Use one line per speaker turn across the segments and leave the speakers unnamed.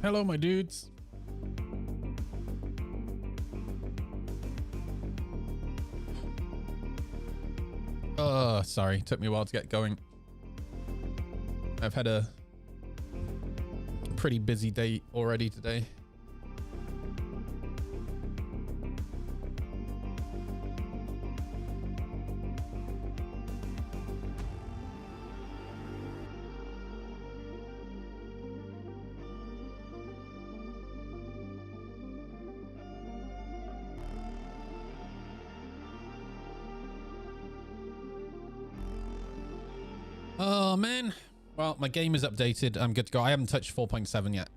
Hello, my dudes. Oh, sorry. Took me a while to get going. I've had a pretty busy day already today. Oh, man. Well, my game is updated. I'm good to go. I haven't touched 4.7 yet.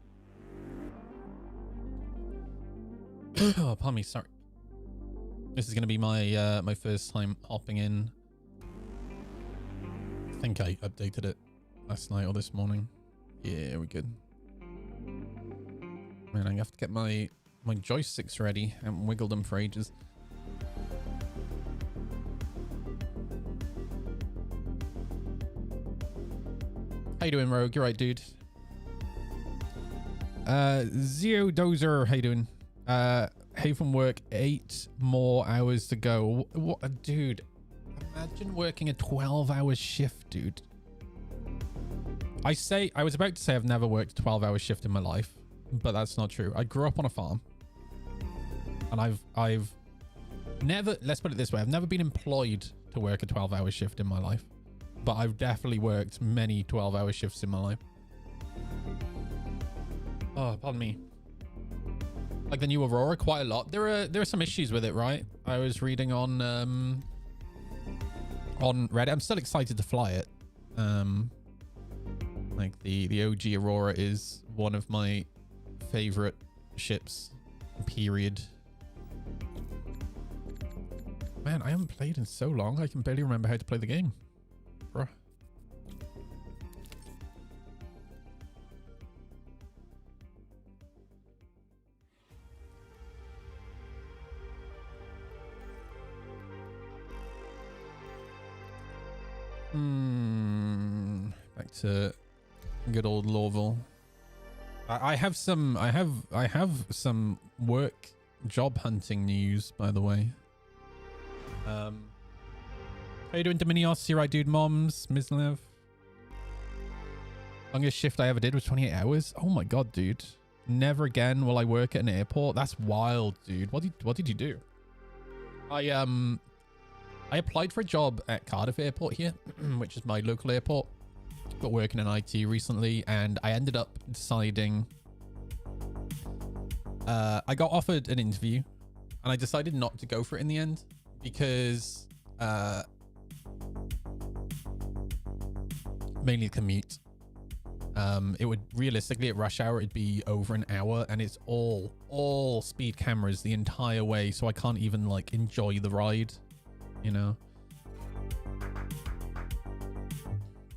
Oh, pardon me. Sorry. This is going to be my my first time hopping in. I think I updated it last night or this morning. Yeah, we're good. Man, I have to get my joysticks ready. I haven't wiggled them for ages. How you doing, Rogue? You're right, dude. Zio Dozer, how you doing? Hey from work, 8 more hours to go. What, dude? Imagine working a 12-hour shift, dude. I was about to say I've never worked a 12-hour shift in my life, but that's not true. I grew up on a farm, and I've never, let's put it this way, I've never been employed to work a 12-hour shift in my life. But I've definitely worked many 12-hour shifts in my life. Oh, pardon me. Like the new Aurora, quite a lot. There are some issues with it, right? I was reading on Reddit. I'm still excited to fly it. Like the OG Aurora is one of my favorite ships. Period. Man, I haven't played in so long. I can barely remember how to play the game. Bruh. Back to good old Lawville. I have some work job hunting news, by the way. How you doing, Dominios? You right, dude? Moms, Mislev. Longest shift I ever did was 28 hours. Oh my god, dude. Never again will I work at an airport. That's wild, dude. What did you do? I applied for a job at Cardiff Airport here, which is my local airport. Got working in IT recently, and I ended up deciding I got offered an interview, and I decided not to go for it in the end because mainly commute. It would realistically at rush hour it'd be over an hour, and it's all speed cameras the entire way, so I can't even like enjoy the ride, you know.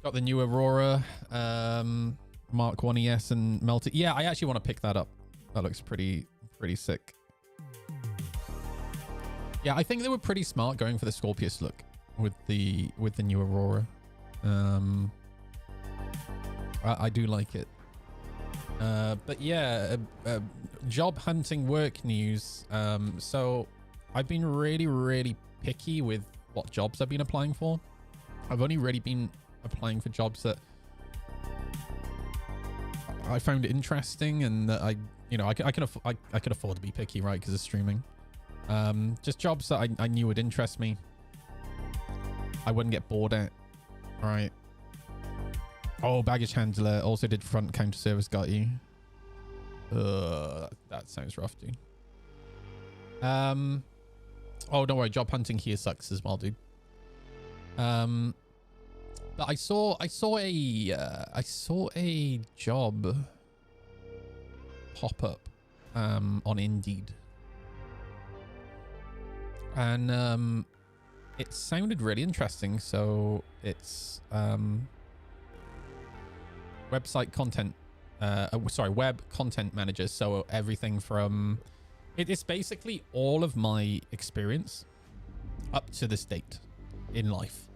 Got the new Aurora Mark 1 ES and melted. Yeah, I actually want to pick that up. That looks pretty sick. Yeah, I think they were pretty smart going for the Scorpius look with the new Aurora. I do like it. But yeah, job hunting work news. So I've been really picky with what jobs I've been applying for. I've only really been applying for jobs that I found interesting and that I can afford to be picky, right? Because of streaming. Just jobs that I knew would interest me. I wouldn't get bored at, right? Oh, baggage handler. Also did front counter service. Got you. That sounds rough, dude. Oh, don't worry. Job hunting here sucks as well, dude. But I saw a job pop up on Indeed, and it sounded really interesting. So it's website content, web content manager. So everything from it's basically all of my experience up to this date in life.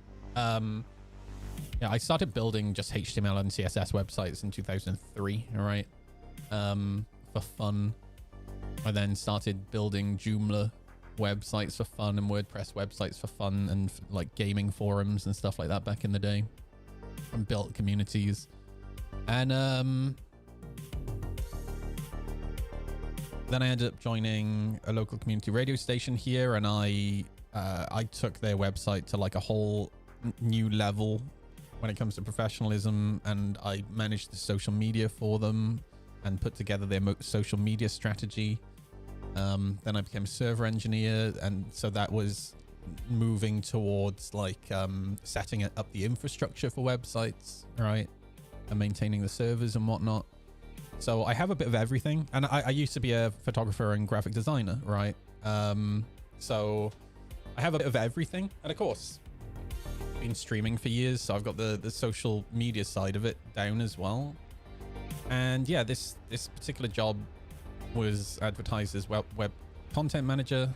Yeah, I started building just HTML and CSS websites in 2003. All right. for fun. I then started building Joomla websites for fun and WordPress websites for fun and like gaming forums and stuff like that back in the day, and built communities. And then I ended up joining a local community radio station here, and I took their website to like a whole new level when it comes to professionalism, and I managed the social media for them and put together their social media strategy. Then I became a server engineer, and so that was moving towards like setting up the infrastructure for websites, right, and maintaining the servers and whatnot. So I have a bit of everything, and I used to be a photographer and graphic designer, right? So I have a bit of everything, and of course been streaming for years, so I've got the social media side of it down as well. And yeah, this particular job was advertised as web content manager,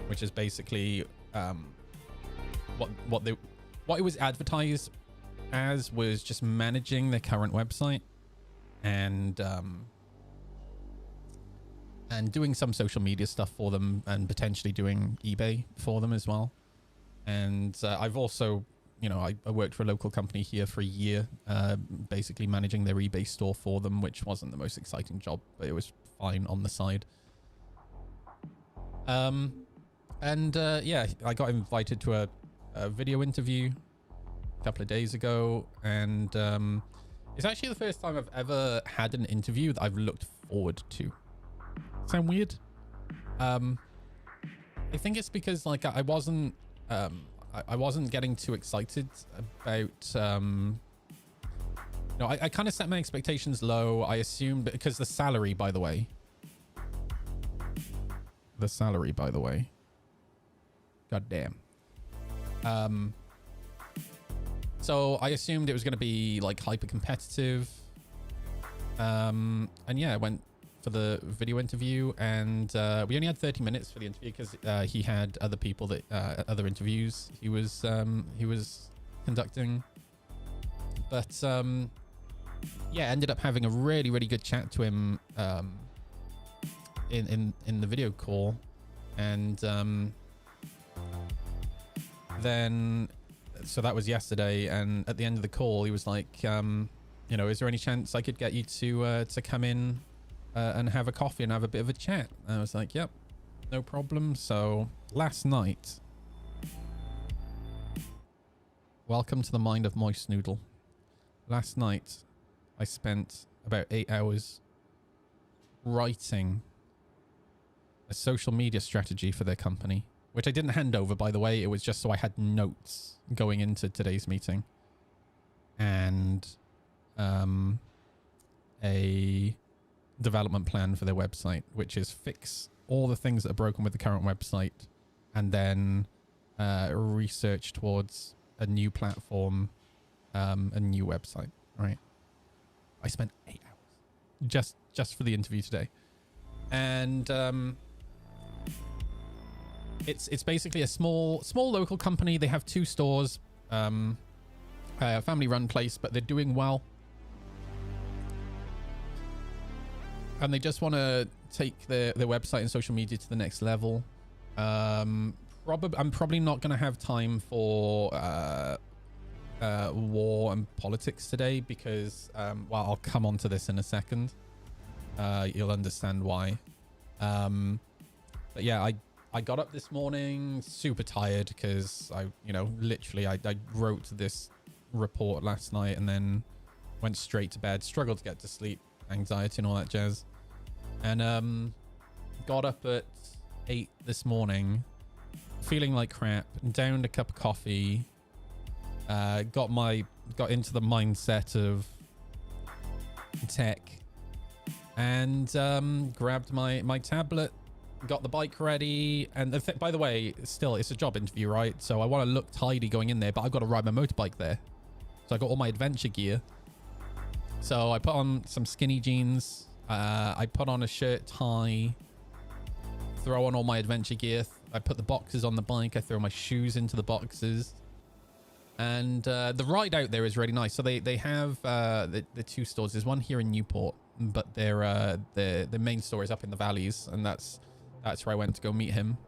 which is basically what it was advertised as was just managing their current website and doing some social media stuff for them, and potentially doing eBay for them as well. And I've also, you know, I worked for a local company here for a year, basically managing their eBay store for them, which wasn't the most exciting job, but it was fine on the side. Yeah, I got invited to a video interview a couple of days ago, and it's actually the first time I've ever had an interview that I've looked forward to. Sound weird? I think it's because like I wasn't getting too excited about no, I kind of set my expectations low. I assumed, because the salary, by the way, god damn. So I assumed it was going to be like hyper competitive, and yeah, I went for the video interview, and we only had 30 minutes for the interview because he had other people that other interviews he was conducting. But yeah, ended up having a really good chat to him in the video call, and then so that was yesterday, and at the end of the call he was like, you know, is there any chance I could get you to come in and have a coffee and have a bit of a chat? And I was like, yep, no problem. So last night, welcome to the mind of Moist Noodle. Last night I spent about 8 hours writing a social media strategy for their company, which I didn't hand over, by the way. It was just so I had notes going into today's meeting, and a development plan for their website, which is fix all the things that are broken with the current website, and then research towards a new platform, a new website, right? I spent 8 hours just for the interview today, and it's basically a small local company. They have 2 stores, a family-run place, but they're doing well, and they just want to take their website and social media to the next level. I'm probably not going to have time for war and politics today, because well, I'll come on to this in a second. You'll understand why. But yeah, I got up this morning super tired because I wrote this report last night and then went straight to bed, struggled to get to sleep, anxiety and all that jazz, and got up at 8 this morning feeling like crap, downed a cup of coffee, got into the mindset of tech, and grabbed my tablet, got the bike ready. And by the way, still, it's a job interview, right? So I want to look tidy going in there, but I've got to ride my motorbike there. So I got all my adventure gear. So I put on some skinny jeans. I put on a shirt, tie, throw on all my adventure gear. I put the boxes on the bike. I throw my shoes into the boxes. And the ride out there is really nice. So they have the two stores. There's one here in Newport, but the main store is up in the valleys, and that's where I went to go meet him.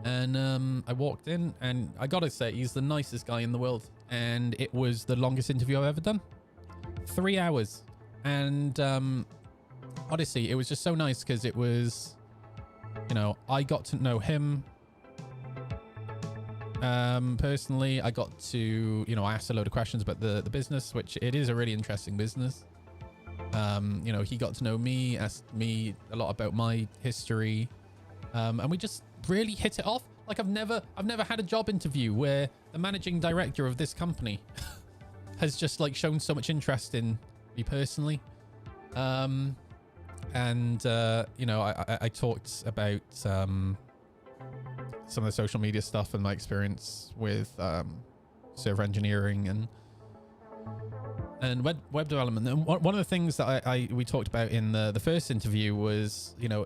And I walked in, and I gotta say, he's the nicest guy in the world. And it was the longest interview I've ever done. 3 hours. And honestly, it was just so nice because it was, you know, I got to know him. Personally, I got to, you know, ask a load of questions about the business, which it is a really interesting business. You know, he got to know me, asked me a lot about my history. And we just really hit it off. Like I've never had a job interview where the managing director of this company has just like shown so much interest in me personally. You know, I talked about some of the social media stuff and my experience with server engineering and web development. And one of the things that we talked about in the first interview was, you know,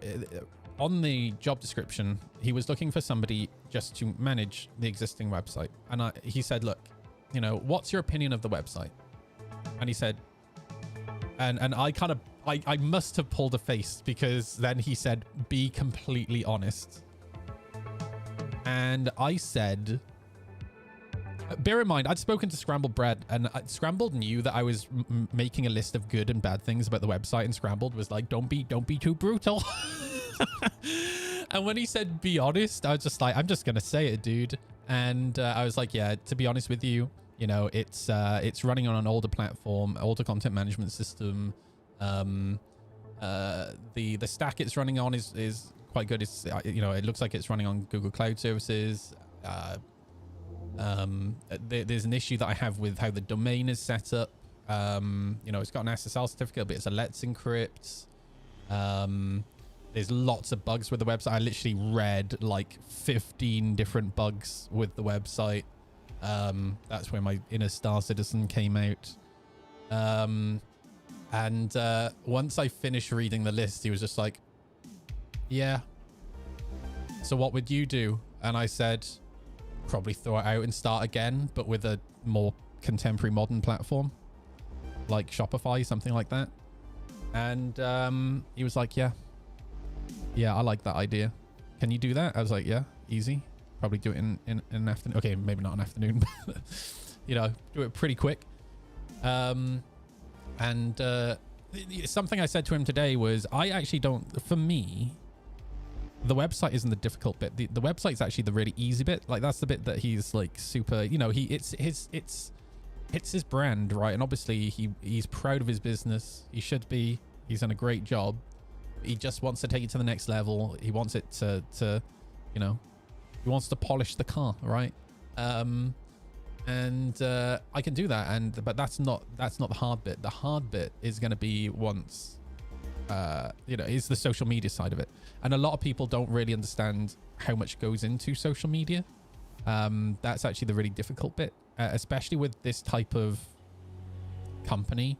on the job description, he was looking for somebody just to manage the existing website. And he said, look, you know, what's your opinion of the website? And he said, and I must have pulled a face, because then he said, be completely honest. And I said, bear in mind, I'd spoken to Scrambled Bread, and Scrambled knew that I was making a list of good and bad things about the website, and Scrambled was like, don't be too brutal. And when he said, be honest, I was just like, I'm just going to say it, dude. And I was like, yeah, to be honest with you, you know, it's running on an older platform, older content management system. The stack it's running on is quite good. It's, you know, it looks like it's running on Google Cloud Services. There's an issue that I have with how the domain is set up. You know, it's got an SSL certificate, but it's a Let's Encrypt. There's lots of bugs with the website. I literally read like 15 different bugs with the website. That's where my inner Star Citizen came out. Once I finished reading the list, he was just like, yeah, so what would you do? And I said, probably throw it out and start again, but with a more contemporary modern platform like Shopify, something like that. And he was like, yeah, I like that idea. Can you do that? I was like, yeah, easy. Probably do it in an afternoon. Okay, maybe not an afternoon, but you know, do it pretty quick. Something I said to him today was, I actually don't, for me, the website isn't the difficult bit. The website's actually the really easy bit. Like, that's the bit that he's like super, you know, it's his brand, right? And obviously he's proud of his business. He should be. He's done a great job. He just wants to take it to the next level. He wants it to you know, he wants to polish the car, right? I can do that, but that's not the hard bit. The hard bit is going to be once, you know, is the social media side of it. And a lot of people don't really understand how much goes into social media. That's actually the really difficult bit, especially with this type of company.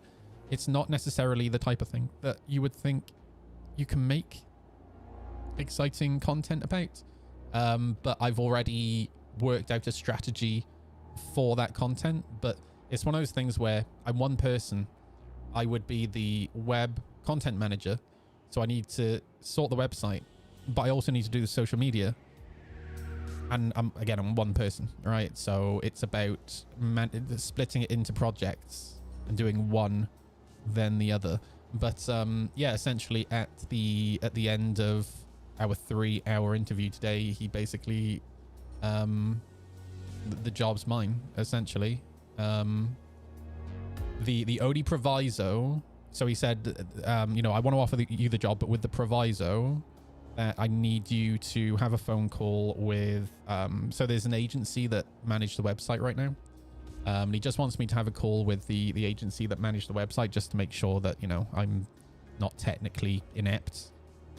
It's not necessarily the type of thing that you would think you can make exciting content about. But I've already worked out a strategy for that content. But it's one of those things where I'm one person. I would be the web content manager, so I need to sort the website, but I also need to do the social media. And I'm one person, right? So it's about splitting it into projects and doing one, then the other. But yeah, essentially at the end of our 3-hour interview today, he basically the job's mine, essentially. The only proviso, so he said, you know, I want to offer you the job, but with the proviso that I need you to have a phone call with, so there's an agency that managed the website right now. And he just wants me to have a call with the agency that managed the website, just to make sure that, you know, I'm not technically inept,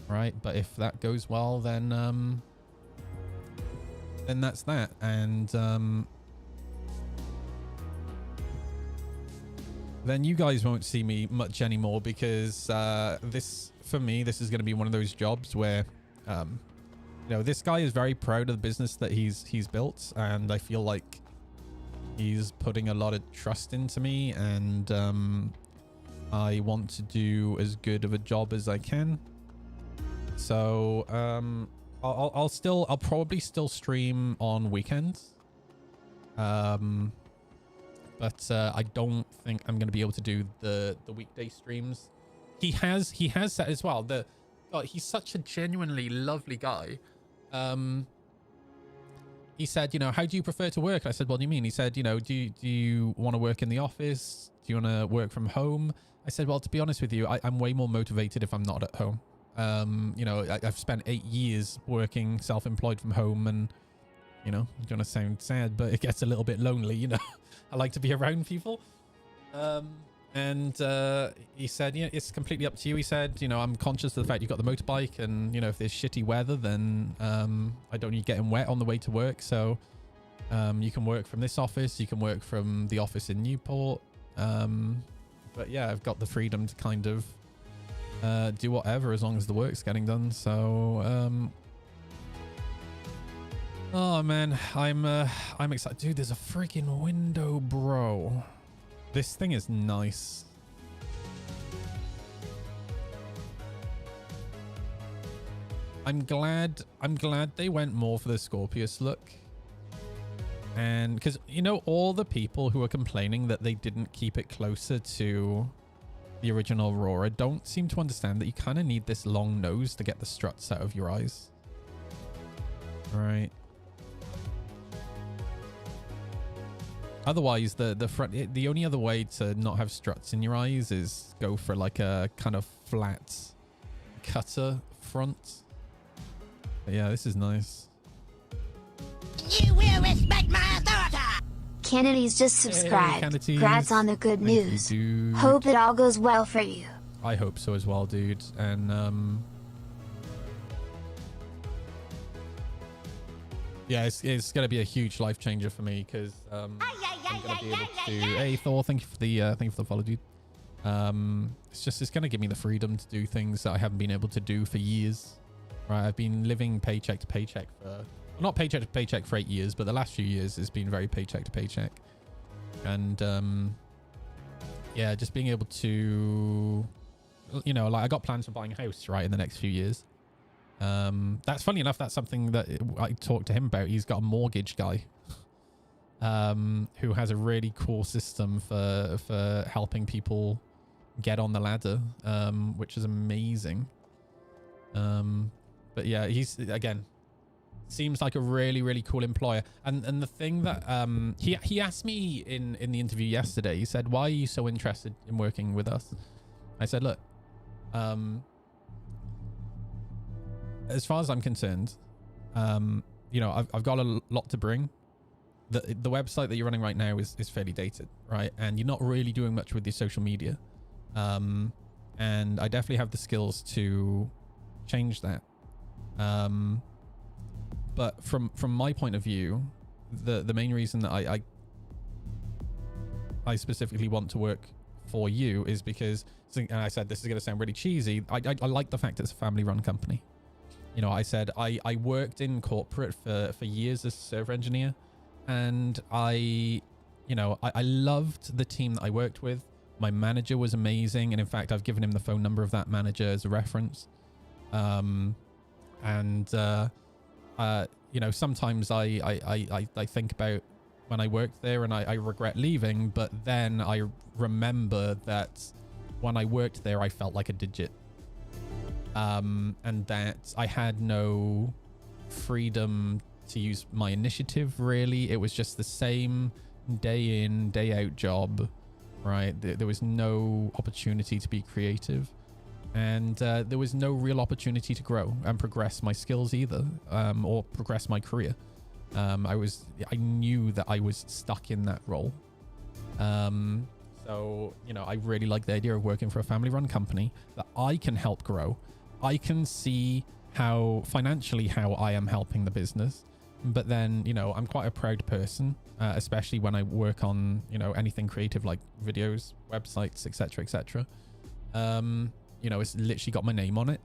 right? But if that goes well, then that's that. And then you guys won't see me much anymore, because this, for me, this is going to be one of those jobs where, you know, this guy is very proud of the business that he's built, and I feel like, He's putting a lot of trust into me, and I want to do as good of a job as I can. So I'll probably still stream on weekends. But I don't think I'm going to be able to do the weekday streams. He has said as well that he's such a genuinely lovely guy. He said, you know, how do you prefer to work? I said, what do you mean? He said, you know, do you want to work in the office? Do you want to work from home? I said, well, to be honest with you, I'm way more motivated if I'm not at home. You know, I've spent 8 years working self-employed from home, and, you know, I'm going to sound sad, but it gets a little bit lonely, you know. I like to be around people. And he said, yeah, it's completely up to you. He said, you know, I'm conscious of the fact you've got the motorbike, and, you know, if there's shitty weather, then I don't need getting wet on the way to work. So you can work from this office. You can work from the office in Newport. But yeah, I've got the freedom to kind of do whatever as long as the work's getting done. So oh man, I'm excited. Dude, there's a freaking window, bro. This thing is nice. I'm glad they went more for the Scorpius look. And because, you know, all the people who are complaining that they didn't keep it closer to the original Aurora don't seem to understand that you kind of need this long nose to get the struts out of your eyes. Right. Otherwise, the front, the only other way to not have struts in your eyes is go for like a kind of flat cutter front. But yeah, this is nice.
You will respect my authority.
Kennedy's just subscribed.
Hey,
Congrats on the good news.
You,
hope it all goes well for you.
I hope so as well, dude. And yeah, it's going to be a huge life changer for me, because I'm going to be able to. Hey Thor, thank you for the follow, dude. It's going to give me the freedom to do things that I haven't been able to do for years. Right, I've been living paycheck to paycheck for, well, not paycheck to paycheck for 8 years, but the last few years has been very paycheck to paycheck. And yeah, just being able to, you know, like I got plans for buying a house, right, in the next few years. That's funny enough, that's something that I talked to him about. He's got a mortgage guy who has a really cool system for helping people get on the ladder, which is amazing. But yeah, he's, again, seems like a really, really cool employer. And the thing that he asked me in the interview yesterday, he said, why are you so interested in working with us? I said, look, as far as I'm concerned, you know, I've got a lot to bring. The website that you're running right now is fairly dated, right? And you're not really doing much with your social media. And I definitely have the skills to change that. But from my point of view, the main reason that I specifically want to work for you is because, and I said this is going to sound really cheesy, I like the fact it's a family-run company. You know, I said I worked in corporate for years as a server engineer, and I loved the team that I worked with. My manager was amazing, and in fact, I've given him the phone number of that manager as a reference. You know, sometimes I think about when I worked there, and I regret leaving, but then I remember that when I worked there, I felt like a digit. And that I had no freedom to use my initiative, really. It was just the same day in, day out job, right? There was no opportunity to be creative. And there was no real opportunity to grow and progress my skills either, or progress my career. I knew that I was stuck in that role. So, you know, I really like the idea of working for a family-run company that I can help grow. I can see how financially how I am helping the business. But then, you know, I'm quite a proud person, especially when I work on, you know, anything creative like videos, websites, etc., etc. You know, it's literally got my name on it.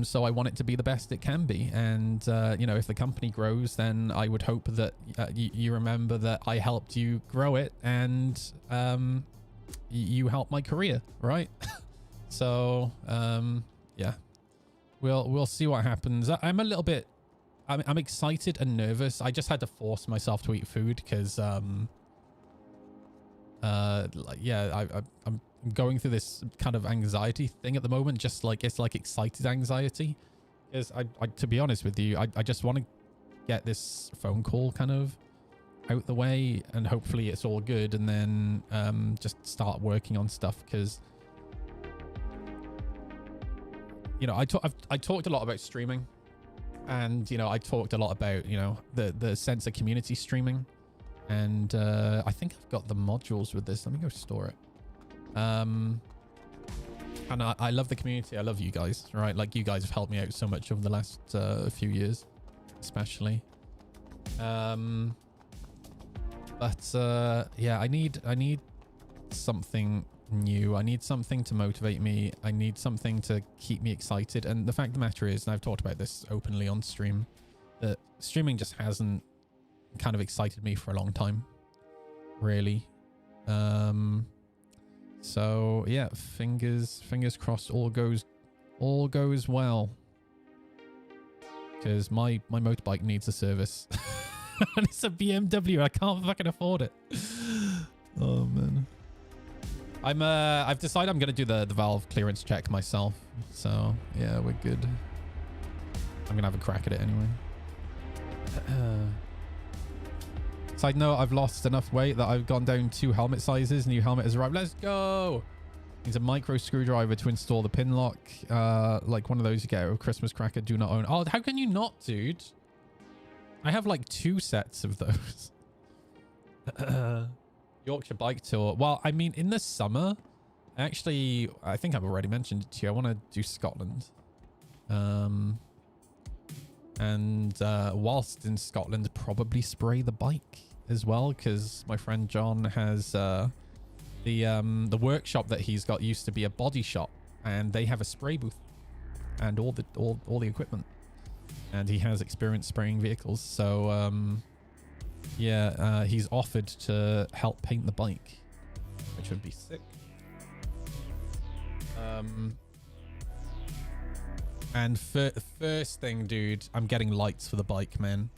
So I want it to be the best it can be. And, you know, if the company grows, then I would hope that you remember that I helped you grow it and you helped my career, right? So, yeah, we'll see what happens. I'm a little bit, I'm excited and nervous. I just had to force myself to eat food because, yeah, I'm going through this kind of anxiety thing at the moment. Just like, it's like excited anxiety. Because I to be honest with you, I just want to get this phone call kind of out the way and hopefully it's all good, and then just start working on stuff. Because, you know, I talked a lot about streaming, and, you know, I talked a lot about, you know, the sense of community streaming, and I think I've got the modules with this. Let me go store it. And I love the community. I love you guys, right? Like, you guys have helped me out so much over the last few years, especially. But yeah, I need something new. I need something to motivate me. I need something to keep me excited. And the fact of the matter is, and I've talked about this openly on stream, that streaming just hasn't kind of excited me for a long time, really. So yeah, fingers crossed all goes well, because my motorbike needs a service. And it's a BMW. I can't fucking afford it. Oh man. I've decided I'm gonna do the valve clearance check myself. So yeah, we're good. I'm gonna have a crack at it anyway. Side note, I've lost enough weight that I've gone down 2 helmet sizes. New helmet has arrived. Let's go. Needs a micro screwdriver to install the pin lock. Like one of those you get out of Christmas cracker. Do not own. Oh, how can you not, dude? I have like 2 sets of those. Yorkshire bike tour. Well, I mean, in the summer, actually, I think I've already mentioned it to you. I want to do Scotland. And whilst in Scotland, probably spray the bike as well, because my friend John has the workshop that he's got used to be a body shop, and they have a spray booth and all the equipment, and he has experience spraying vehicles. So yeah, he's offered to help paint the bike, which would be sick. And first thing, dude, I'm getting lights for the bike, man.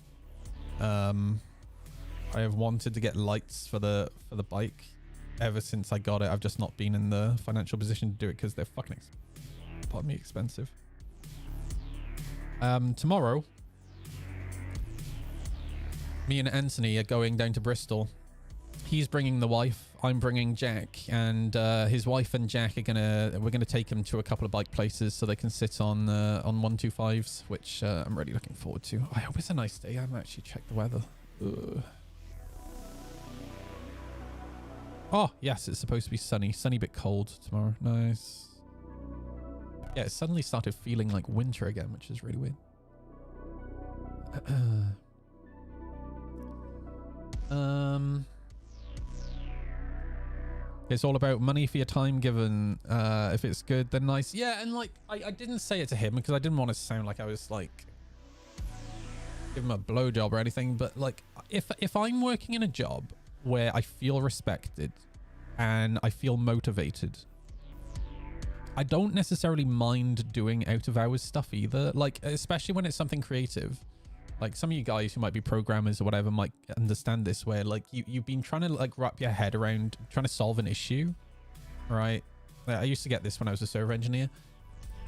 I have wanted to get lights for the bike ever since I got it. I've just not been in the financial position to do it because they're fucking pardon me, expensive. Tomorrow, me and Anthony are going down to Bristol. He's bringing the wife, I'm bringing Jack, and his wife and Jack are we're gonna take him to a couple of bike places so they can sit on 125s, which I'm really looking forward to. I hope it's a nice day. I haven't actually checked the weather. Ugh. Oh yes, it's supposed to be sunny bit cold tomorrow. Nice. Yeah, it suddenly started feeling like winter again, which is really weird. It's all about money for your time given. If it's good, then nice. Yeah, and like I didn't say it to him because I didn't want to sound like I was like give him a blowjob or anything. But like, if I'm working in a job where I feel respected and I feel motivated, I don't necessarily mind doing out of hours stuff either. Like, especially when it's something creative. Like some of you guys who might be programmers or whatever might understand this, where like you've been trying to like wrap your head around trying to solve an issue, right? I used to get this when I was a server engineer,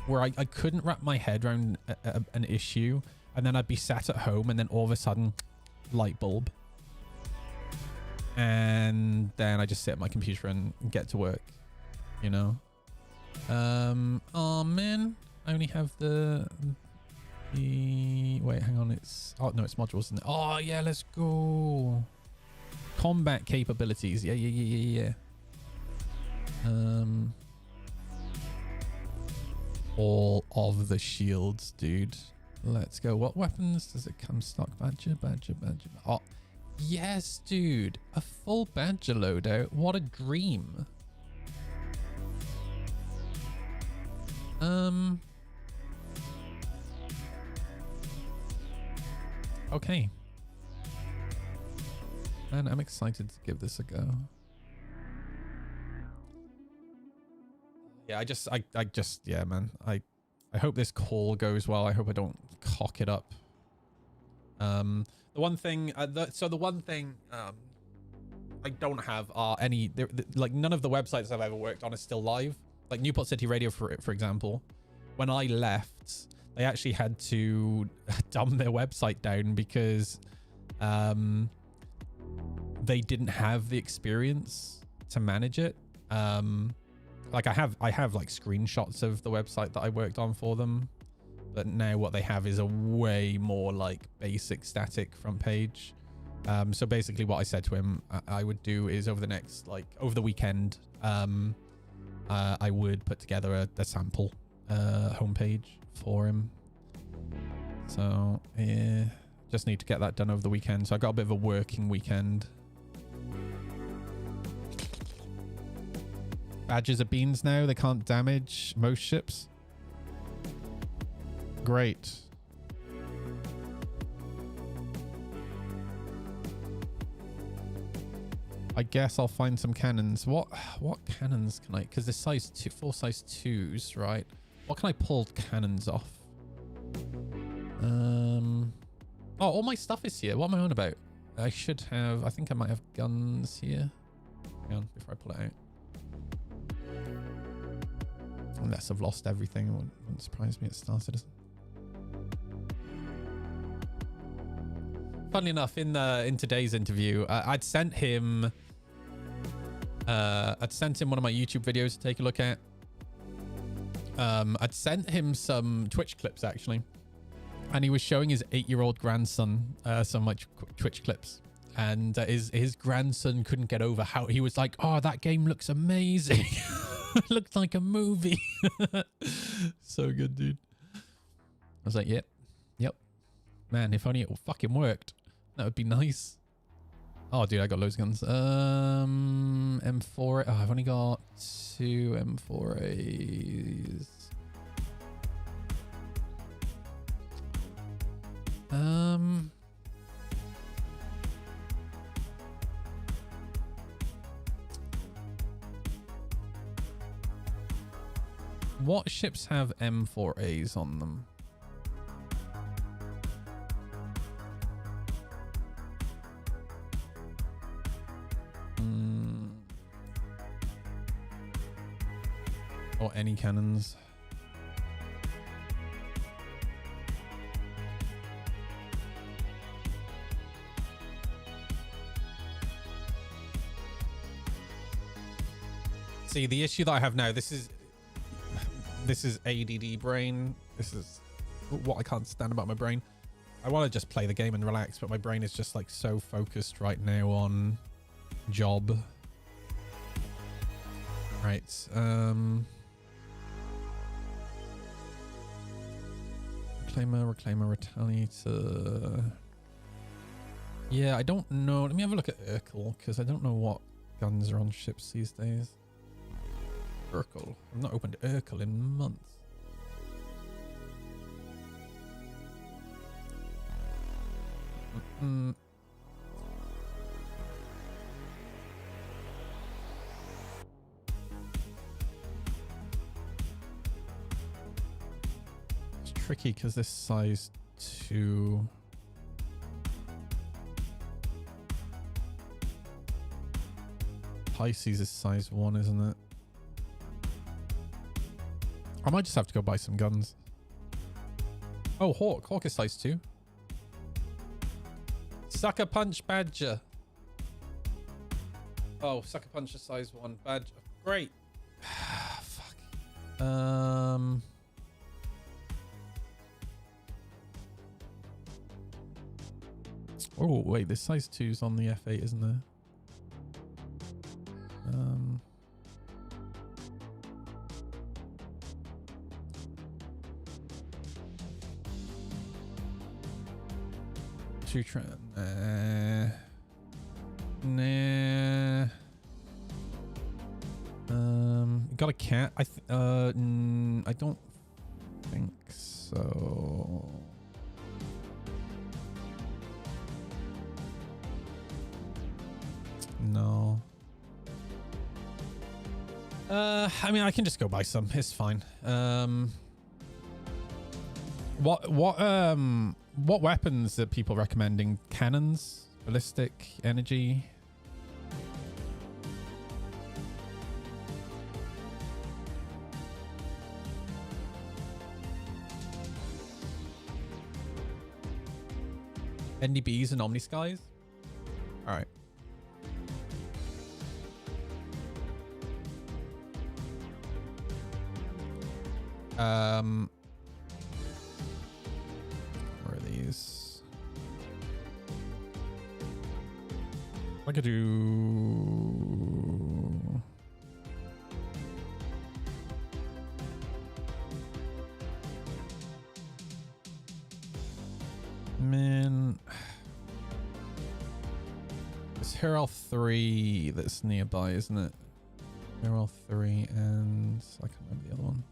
where I couldn't wrap my head around an issue, and then I'd be sat at home and then all of a sudden light bulb, and then I just sit at my computer and get to work, you know. Oh man, I only have the wait, hang on, it's no, it's modules, isn't it? Oh yeah, let's go. Combat capabilities. Yeah. All of the shields, dude. Let's go. What weapons does it come stock? Badger. Oh yes, dude, a full badger loadout. What a dream. Okay. And I'm excited to give this a go. Yeah, yeah, man. I hope this call goes well. I hope I don't cock it up. The one thing, I don't have are any, like none of the websites I've ever worked on is still live. Like Newport City Radio, for example, when I left, they actually had to dumb their website down because they didn't have the experience to manage it. Like I have like screenshots of the website that I worked on for them, but now what they have is a way more like basic static front page. So basically what I said to him I would do is over the weekend, I would put together a sample homepage for him. So yeah, just need to get that done over the weekend. So I got a bit of a working weekend. Badges are beans now. They can't damage most ships. Great. I guess I'll find some cannons. What cannons can I? Because there's size 2, 4 size 2s, right? What can I pull cannons off? Oh, all my stuff is here. What am I on about? I should have. I think I might have guns here. Hang on, before I pull it out. Unless I've lost everything, it wouldn't surprise me it started. Funnily enough, in today's interview, I'd sent him one of my YouTube videos to take a look at. I'd sent him some Twitch clips actually, and he was showing his 8-year-old grandson some like Twitch clips, and his grandson couldn't get over how he was like, "Oh, that game looks amazing." It looked like a movie. So good, dude. I was like, yep. Man, if only it fucking worked. That would be nice. Oh, dude, I got loads of guns. M4. Oh, I've only got 2 M4As. What ships have M4As on them? Or any cannons? See, the issue that I have now, this is ADD brain. This is what I can't stand about my brain. I want to just play the game and relax, but my brain is just like so focused right now on job. Right. Reclaimer, Retaliator. Yeah, I don't know. Let me have a look at Urkel, because I don't know what guns are on ships these days. Urkel. I've not opened Urkel in months. It's tricky because this size 2. Pisces is size 1, isn't it? I might just have to go buy some guns. Oh, Hawk. Hawk is size 2. Sucker Punch Badger. Oh, Sucker Punch is size 1. Badger. Great. Fuck. Oh, wait. This size 2's on the F8, isn't there? Nah. Got a cat. I don't think so. No. I mean, I can just go buy some. It's fine. What weapons are people recommending? Cannons, ballistic, energy. NDBs and Omniskies. All right. Where are these? I could do. Man, it's Herald 3 that's nearby, isn't it? Herald 3 and I can't remember the other one.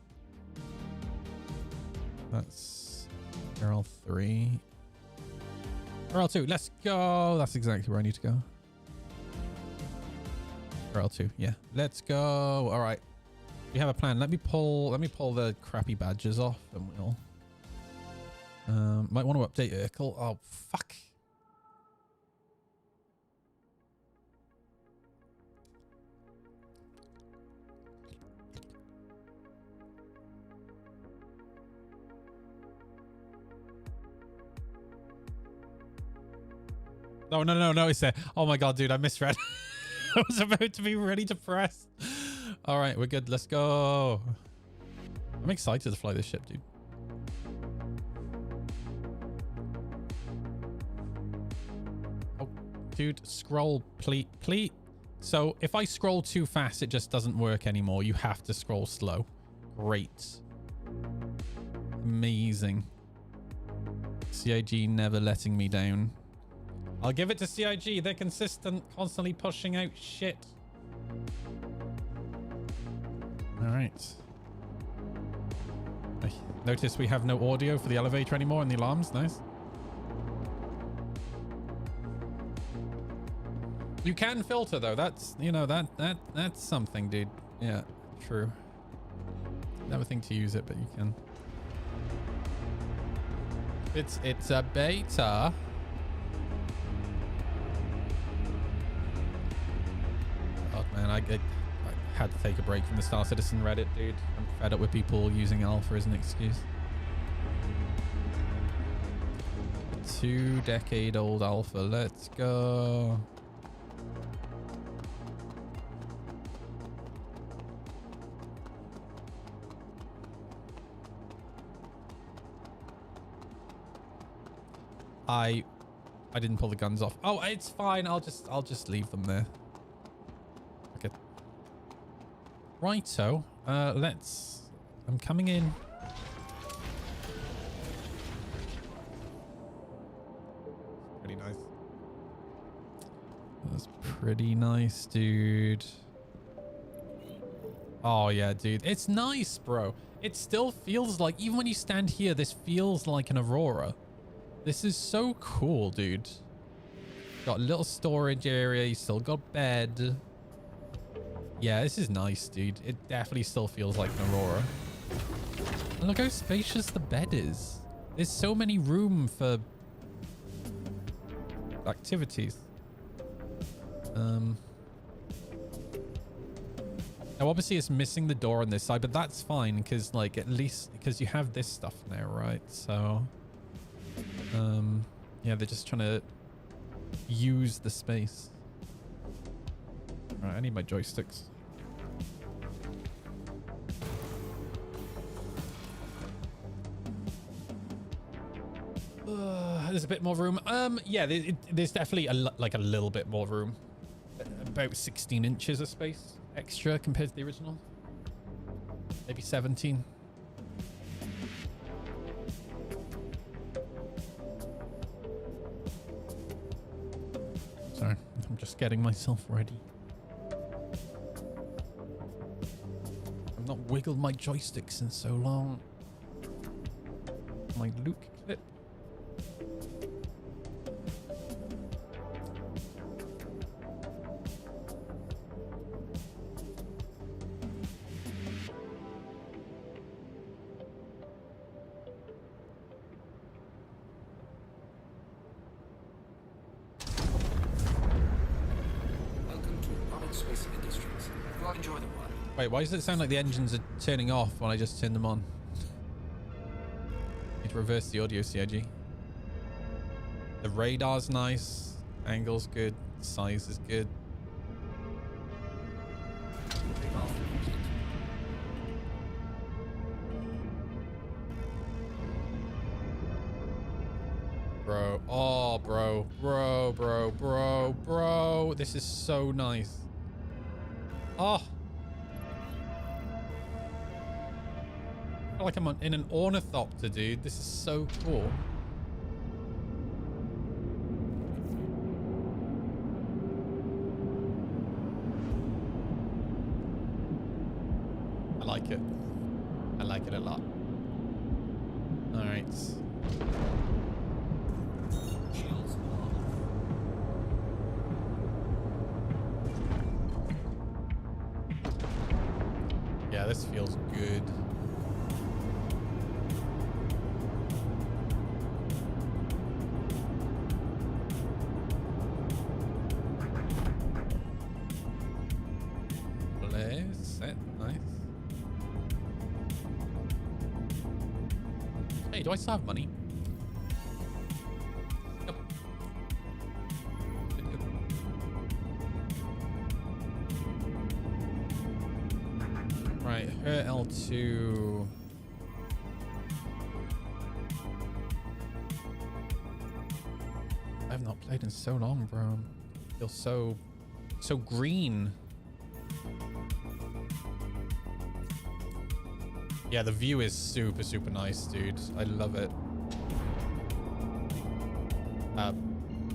That's Herald 3. Herald 2, let's go. That's exactly where I need to go. Herald 2, yeah. Let's go. All right. We have a plan. Let me pull the crappy badges off and we'll might want to update Urkel. Oh fuck. No, it's there. Oh my god, dude, I misread. I was about to be ready to press. All right, we're good. Let's go. I'm excited to fly this ship, dude. Oh, dude, scroll, please. So if I scroll too fast, it just doesn't work anymore. You have to scroll slow. Great. Amazing. CIG never letting me down. I'll give it to CIG. They're consistent, constantly pushing out shit. All right. I notice we have no audio for the elevator anymore and the alarms. Nice. You can filter though. That's, you know, that's something, dude. Yeah, true. Never think to use it, but you can. It's a beta. Man, I had to take a break from the Star Citizen Reddit, dude. I'm fed up with people using alpha as an excuse. 2-decade-old alpha. Let's go. I didn't pull the guns off. Oh, it's fine. I'll just leave them there. Righto, I'm coming in. Pretty nice. That's pretty nice, dude. Oh yeah, dude. It's nice, bro. It still feels like, even when you stand here, this feels like an Aurora. This is so cool, dude. Got a little storage area. You still got bed. Yeah, this is nice, dude. It definitely still feels like an Aurora. And look how spacious the bed is. There's so many room for activities. Now, obviously, it's missing the door on this side, but that's fine because, like, at least because you have this stuff now, right? So, yeah, they're just trying to use the space. All right, I need my joysticks. There's a bit more room. Yeah, there's definitely a little bit more room. About 16 inches of space extra compared to the original. Maybe 17. Sorry, I'm just getting myself ready. I've not wiggled my joysticks in so long. My Luke clip. Wait, why does it sound like the engines are turning off when I just turn them on? Need to reverse the audio, CIG. The radar's nice. Angle's good. Size is good. Bro. Oh, bro. Bro. This is so nice. Oh. I feel like I'm in an ornithopter, dude. This is so cool. I like it. I like it a lot. All right. Yeah, this feels good. Play, set, nice. Hey, do I still have money? Yep. Good. Right, her L2. I have not played in so long, bro. I feel so green. Yeah, the view is super nice, dude. I love it.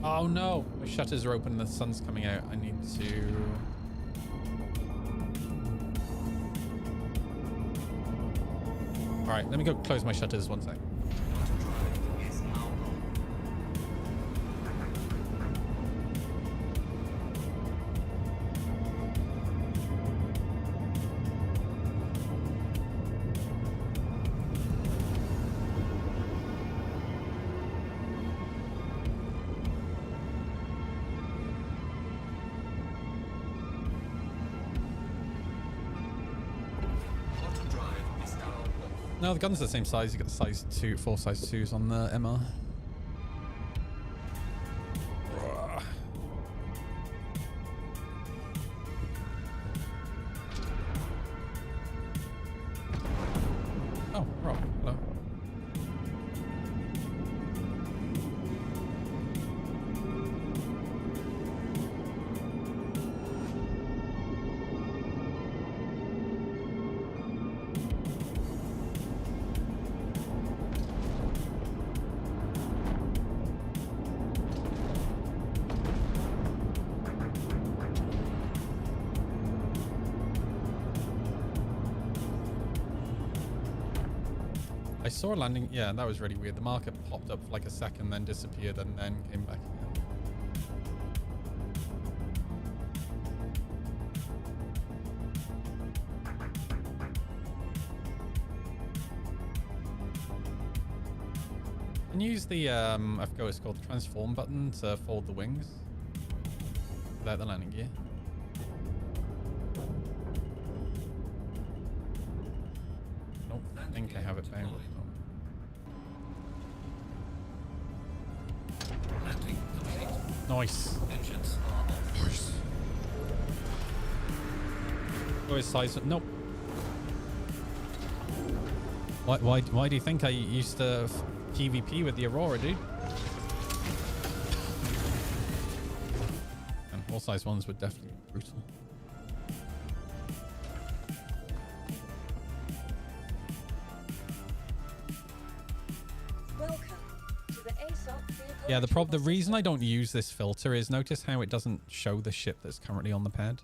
Oh no, my shutters are open and the sun's coming out. I need to... All right, let me go close my shutters one sec. No, the gun's the same size. You got the size 2, 4 size 2s on the MR. Oh, right. Hello. I saw a landing. Yeah, that was really weird. The marker popped up for like a second, then disappeared, and then came back again. Can you use the I forgot what it's called, the transform button to fold the wings without the landing gear? Nope, I think I have it bound. Nice. Oh, his size. Nope. Why do you think I used to PvP with the Aurora, dude? And all size ones were definitely brutal. Yeah, the reason I don't use this filter is notice how it doesn't show the ship that's currently on the pad.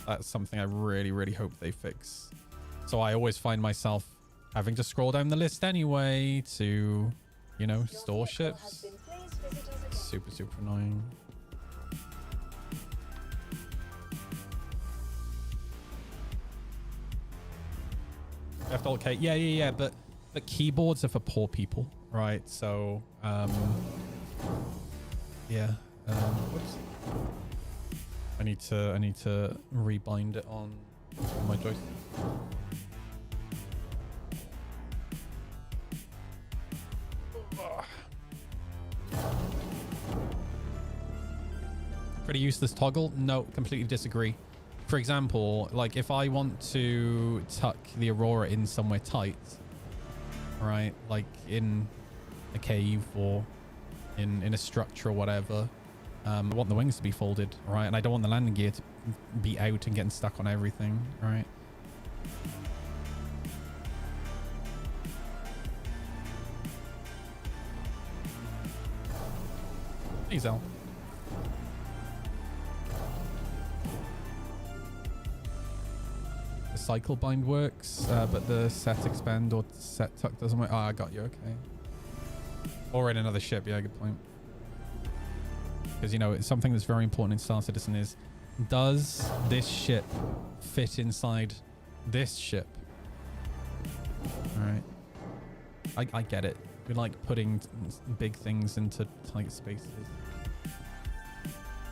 That's something I really hope they fix. So I always find myself having to scroll down the list anyway to, you know, store ships. Super annoying. Left alt K. Yeah, but keyboards are for poor people. Right, so, yeah, whoops. I need to rebind it on my joystick. Pretty useless toggle? No, completely disagree. For example, like if I want to tuck the Aurora in somewhere tight, right, like in a cave or in a structure or whatever, I want the wings to be folded, right, and I don't want the landing gear to be out and getting stuck on everything, right? Hey, Zell. The cycle bind works, but the set expand or set tuck doesn't work. Oh, I got you. Okay. Or in another ship. Yeah, good point. Because, you know, it's something that's very important in Star Citizen is, does this ship fit inside this ship? All right. I get it. We like putting big things into tight spaces.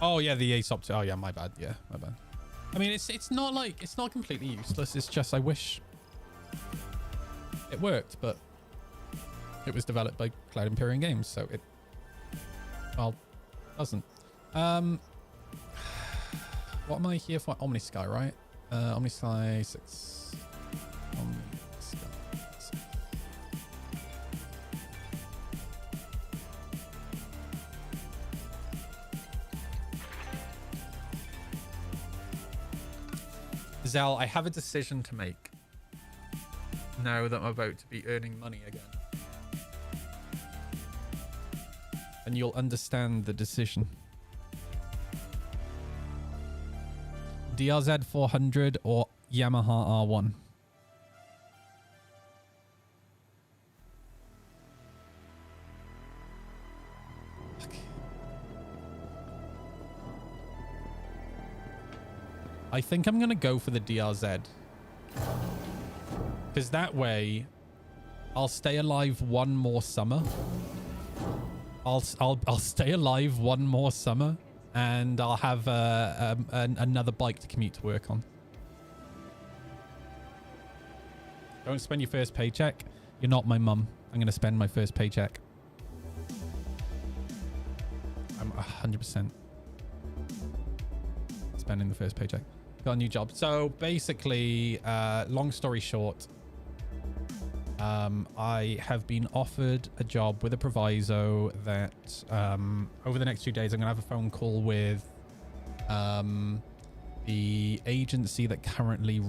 Oh, yeah, the Aesop. Oh, yeah, my bad. Yeah, my bad. I mean, it's not like, it's not completely useless. It's just I wish it worked, but it was developed by Cloud Imperium Games, so it, well, doesn't. What am I here for? Omnisky, right? Omnisky 6. Omnisky 6. Zell, I have a decision to make now that I'm about to be earning money again. And you'll understand the decision. DRZ 400 or Yamaha R1? I think I'm going to go for the DRZ. Because that way, I'll stay alive one more summer. I'll stay alive one more summer, and I'll have another bike to commute to work on. Don't spend your first paycheck. You're not my mum. I'm going to spend my first paycheck. I'm 100% spending the first paycheck. Got a new job. So basically, long story short, I have been offered a job with a proviso that over the next 2 days, I'm going to have a phone call with the agency that currently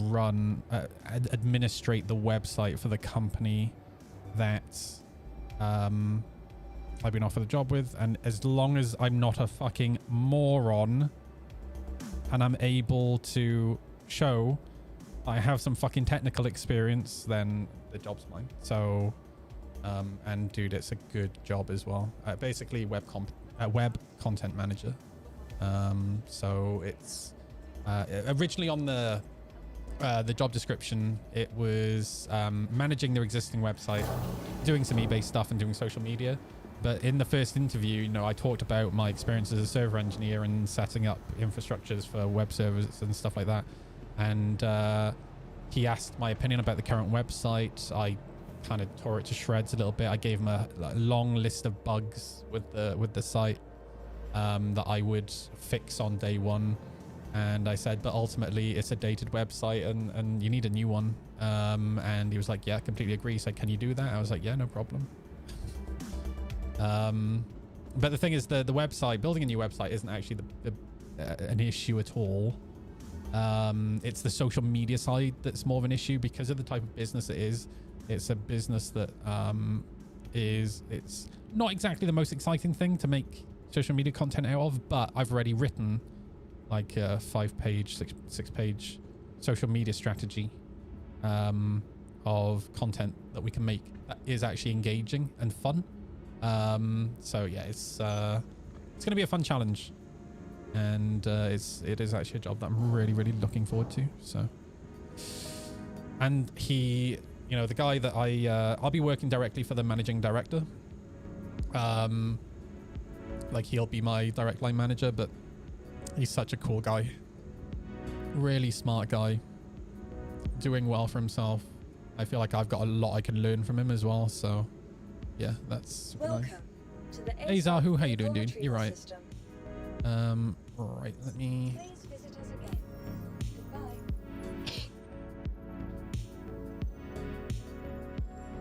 administrate the website for the company that I've been offered a job with. And as long as I'm not a fucking moron and I'm able to show I have some fucking technical experience, then the job's mine. So, and dude, it's a good job as well. Basically web content manager. So it's originally on the job description, it was managing their existing website, doing some eBay stuff and doing social media. But in the first interview, you know, I talked about my experience as a server engineer and setting up infrastructures for web servers and stuff like that. And he asked my opinion about the current website. I kind of tore it to shreds a little bit. I gave him a long list of bugs with the site that I would fix on day one. And I said, but ultimately it's a dated website and you need a new one. And he was like, yeah, completely agree. He said, can you do that? I was like, yeah, no problem. But the thing is, the website, building a new website isn't actually an issue at all. It's the social media side that's more of an issue because of the type of business it is. It's a business that it's not exactly the most exciting thing to make social media content out of, but I've already written like a 5-page, 6-page social media strategy of content that we can make that is actually engaging and fun. So yeah, it's gonna be a fun challenge, and it is actually a job that I'm really looking forward to. So, and he, you know, the guy that I'll be working directly for the managing director. Like he'll be my direct line manager, but He's such a cool guy. Really smart guy. Doing well for himself. I feel like I've got a lot I can learn from him as well. So, yeah, that's nice. Hey Zahu, how you doing, dude? You're right. Right, let me...
Please visit us again. Goodbye.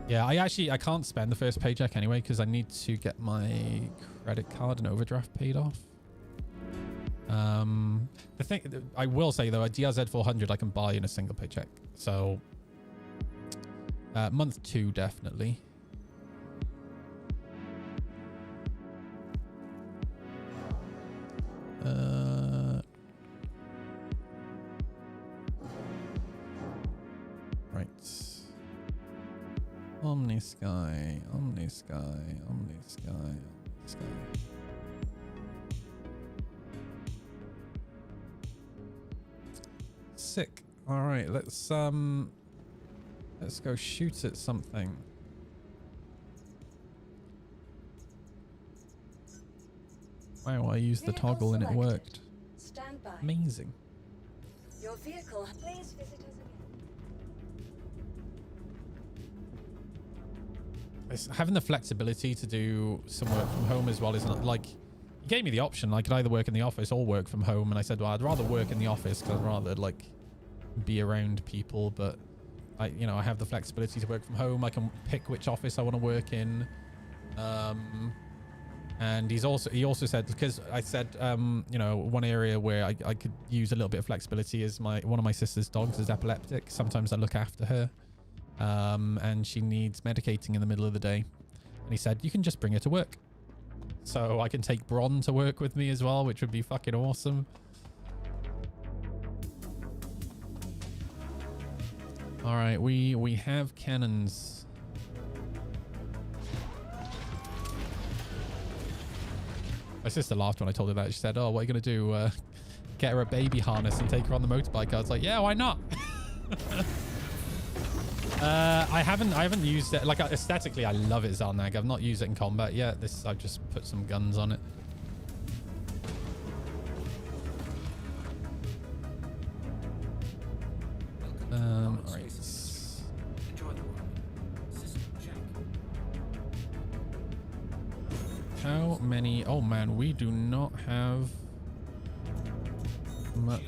Yeah, I can't spend the first paycheck anyway because I need to get my credit card and overdraft paid off. The thing I will say though, a DRZ 400 I can buy in a single paycheck. So, month 2 definitely. Right. Omni Sky, Omni Sky, Omni Sky, Omni Sky. Sick. All right, let's go shoot at something. Wow, I used the toggle and it worked.
Stand by.
Amazing.
Your vehicle. Please visit us again.
Having the flexibility to do some work from home as well is not like, he gave me the option. I could either work in the office or work from home, and I said, well, I'd rather work in the office because I'd rather like be around people. But I have the flexibility to work from home. I can pick which office I want to work in. And he also said, because I said, one area where I could use a little bit of flexibility is one of my sister's dogs is epileptic. Sometimes I look after her. And she needs medicating in the middle of the day. And he said, you can just bring her to work. So I can take Bron to work with me as well, which would be fucking awesome. All right, we have cannons. My sister laughed when I told her that. She said, oh, what are you going to do? Get her a baby harness and take her on the motorbike? I was like, yeah, why not? I haven't used it. Like, aesthetically, I love it, Zalnag. I've not used it in combat yet. I've just put some guns on it. Right. How many? Oh man, we do not have much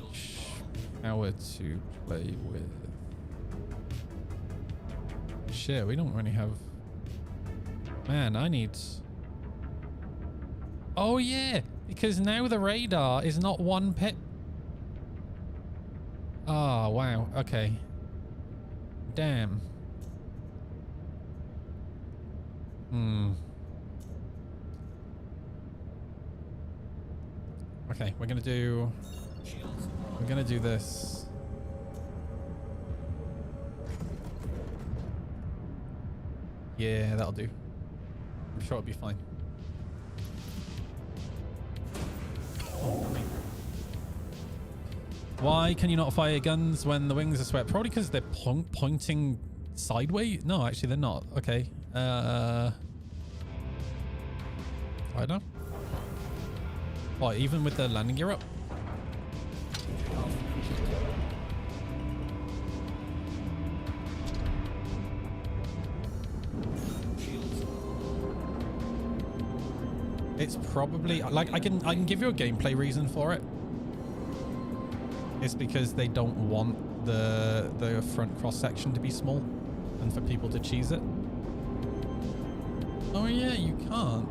power to play with. Shit, we don't really have... Man, I need... Oh yeah, because now the radar is not one pit. Oh, wow. Okay. Damn. Okay, we're gonna do this. Yeah, that'll do. I'm sure it'll be fine. Why can you not fire guns when the wings are swept? Probably because they're pointing sideways. No, actually they're not. Okay. I don't know. What, even with the landing gear up? It's probably like I can give you a gameplay reason for it. It's because they don't want the front cross section to be small and for people to cheese it. Oh yeah, you can't.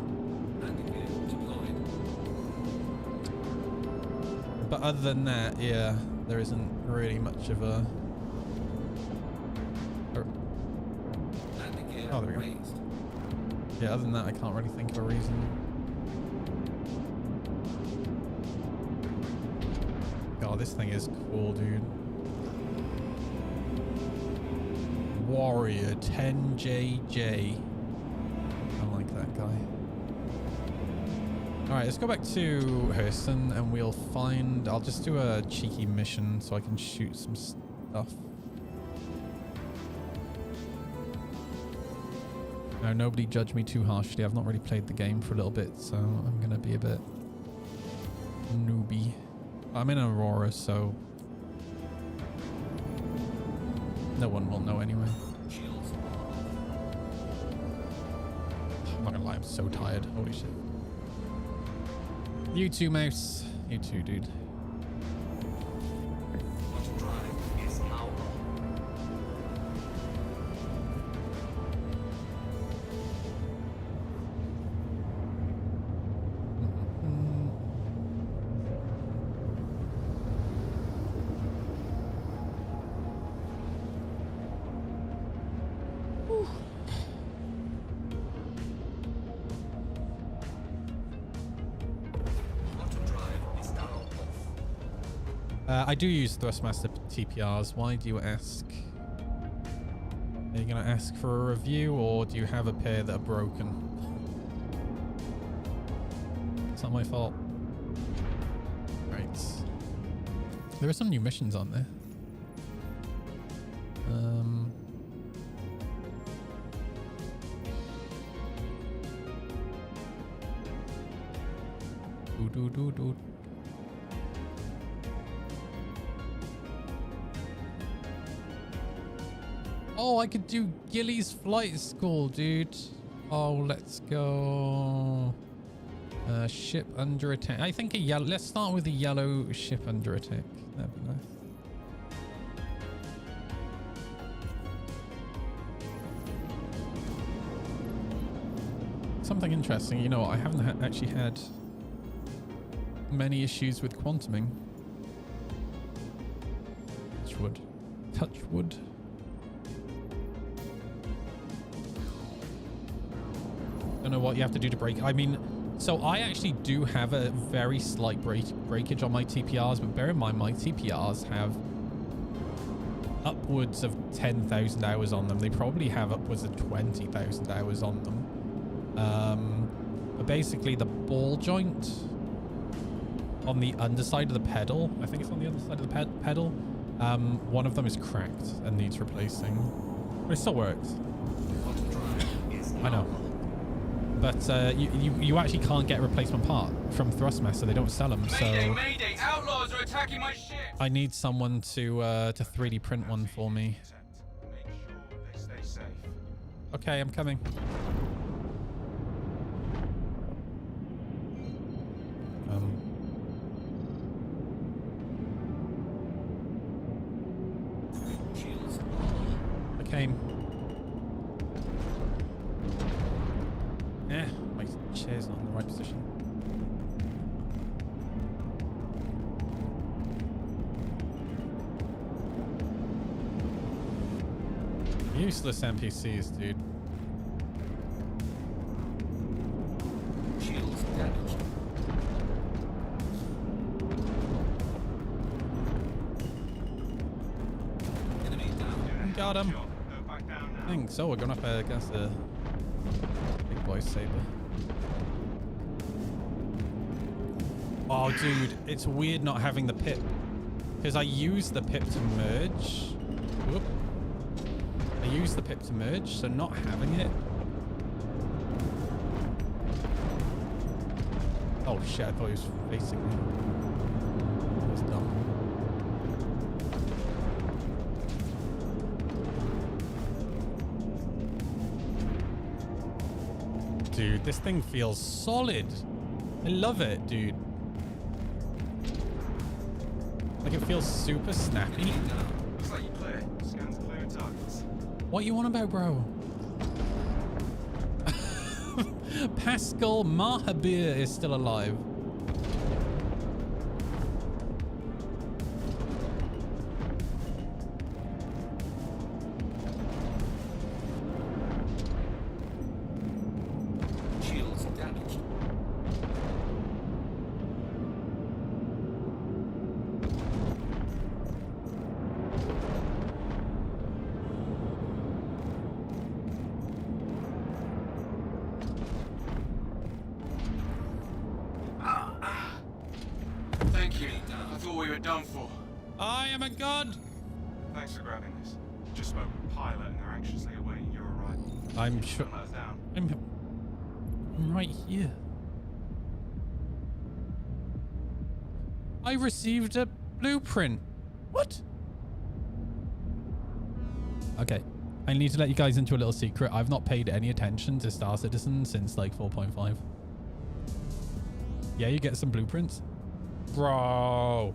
But other than that, yeah, there isn't really much of a... Oh, there we go. Yeah, other than that, I can't really think of a reason. Oh, this thing is cool, dude. Warrior 10JJ. I like that guy. Alright, let's go back to Hurston and we'll find... I'll just do a cheeky mission so I can shoot some stuff. No, nobody judge me too harshly. I've not really played the game for a little bit, so I'm going to be a bit newbie. I'm in Aurora, so no one will know anyway. I'm not gonna lie, I'm so tired. Holy shit. You too, Mouse. You too, dude. I do use Thrustmaster TPRs. Why do you ask? Are you going to ask for a review, or do you have a pair that are broken? It's not my fault. Right. There are some new missions on there. Do. Oh, I could do Gilly's flight school, dude. Oh, let's go. Ship under attack. I think a yellow. Let's start with a yellow ship under attack. That'd be nice. Something interesting. You know, I haven't actually had many issues with quantuming. Touch wood. Touch wood. Don't know what you have to do to break. I mean, so I actually do have a very slight breakage on my TPRs, but bear in mind my TPRs have upwards of 10,000 hours on them. They probably have upwards of 20,000 hours on them. But basically the ball joint on the underside of the pedal, I think it's on the other side of the pedal, one of them is cracked and needs replacing. But it still works. I know. But you actually can't get a replacement part from Thrustmaster. They don't sell them, so
Mayday! Outlaws are attacking my ship.
I need someone to 3D print one for me.
Make sure they stay safe.
Okay, I'm coming. I came. My chair's not in the right position. Useless NPCs, dude.
Shields damaged. Enemy down.
Got him.
Go back down now.
Thanks. So we're going up against the big boy saber. Oh, dude, it's weird not having the pip, because I use the pip to merge. Whoop. I use the pip to merge, so not having it. Oh shit! I thought he was facing me. That was dumb. Dude, this thing feels solid. I love it, dude. Like, it feels super snappy.
Looks like you're clear. Scans clear targets.
What you on about, bro? Pascal Mahabir is still alive.
Shields damaged. Thank you. I thought we were done for.
I am a god.
Thanks for grabbing this. Just spoke with the pilot and they're anxiously awaiting your arrival.
I'm sure.
Don't let us down.
I'm right here. I received a blueprint. What? Okay. I need to let you guys into a little secret. I've not paid any attention to Star Citizen since like 4.5. Yeah, you get some blueprints. Bro.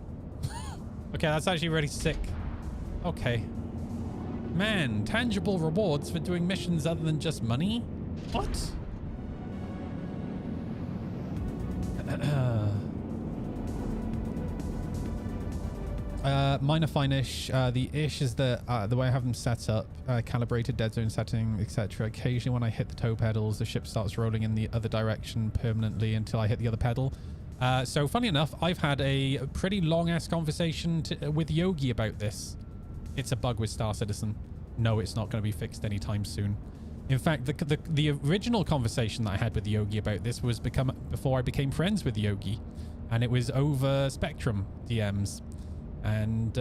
Okay, that's actually really sick. Okay. Man, tangible rewards for doing missions other than just money? What? Minor fine-ish. The ish is that the way I have them set up, calibrated dead zone setting, etc. Occasionally when I hit the toe pedals, the ship starts rolling in the other direction permanently until I hit the other pedal. So funny enough, I've had a pretty long-ass conversation with Yogi about this. It's a bug with Star Citizen. No, it's not going to be fixed anytime soon. In fact, the original conversation that I had with Yogi about this was before I became friends with Yogi. And it was over Spectrum DMs. And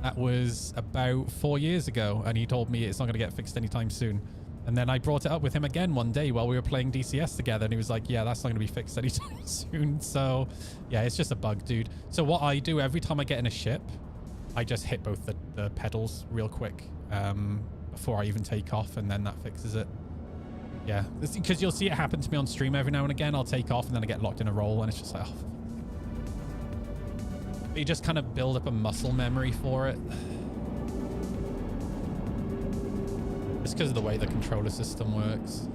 that was about 4 years ago. And he told me it's not going to get fixed anytime soon. And then I brought it up with him again one day while we were playing DCS together. And he was like, yeah, that's not going to be fixed anytime soon. So, yeah, it's just a bug, dude. So what I do every time I get in a ship, I just hit both the pedals real quick before I even take off. And then that fixes it. Yeah, because you'll see it happen to me on stream every now and again. I'll take off and then I get locked in a roll. And it's just like, oh. But you just kind of build up a muscle memory for it. It's because of the way the controller system works.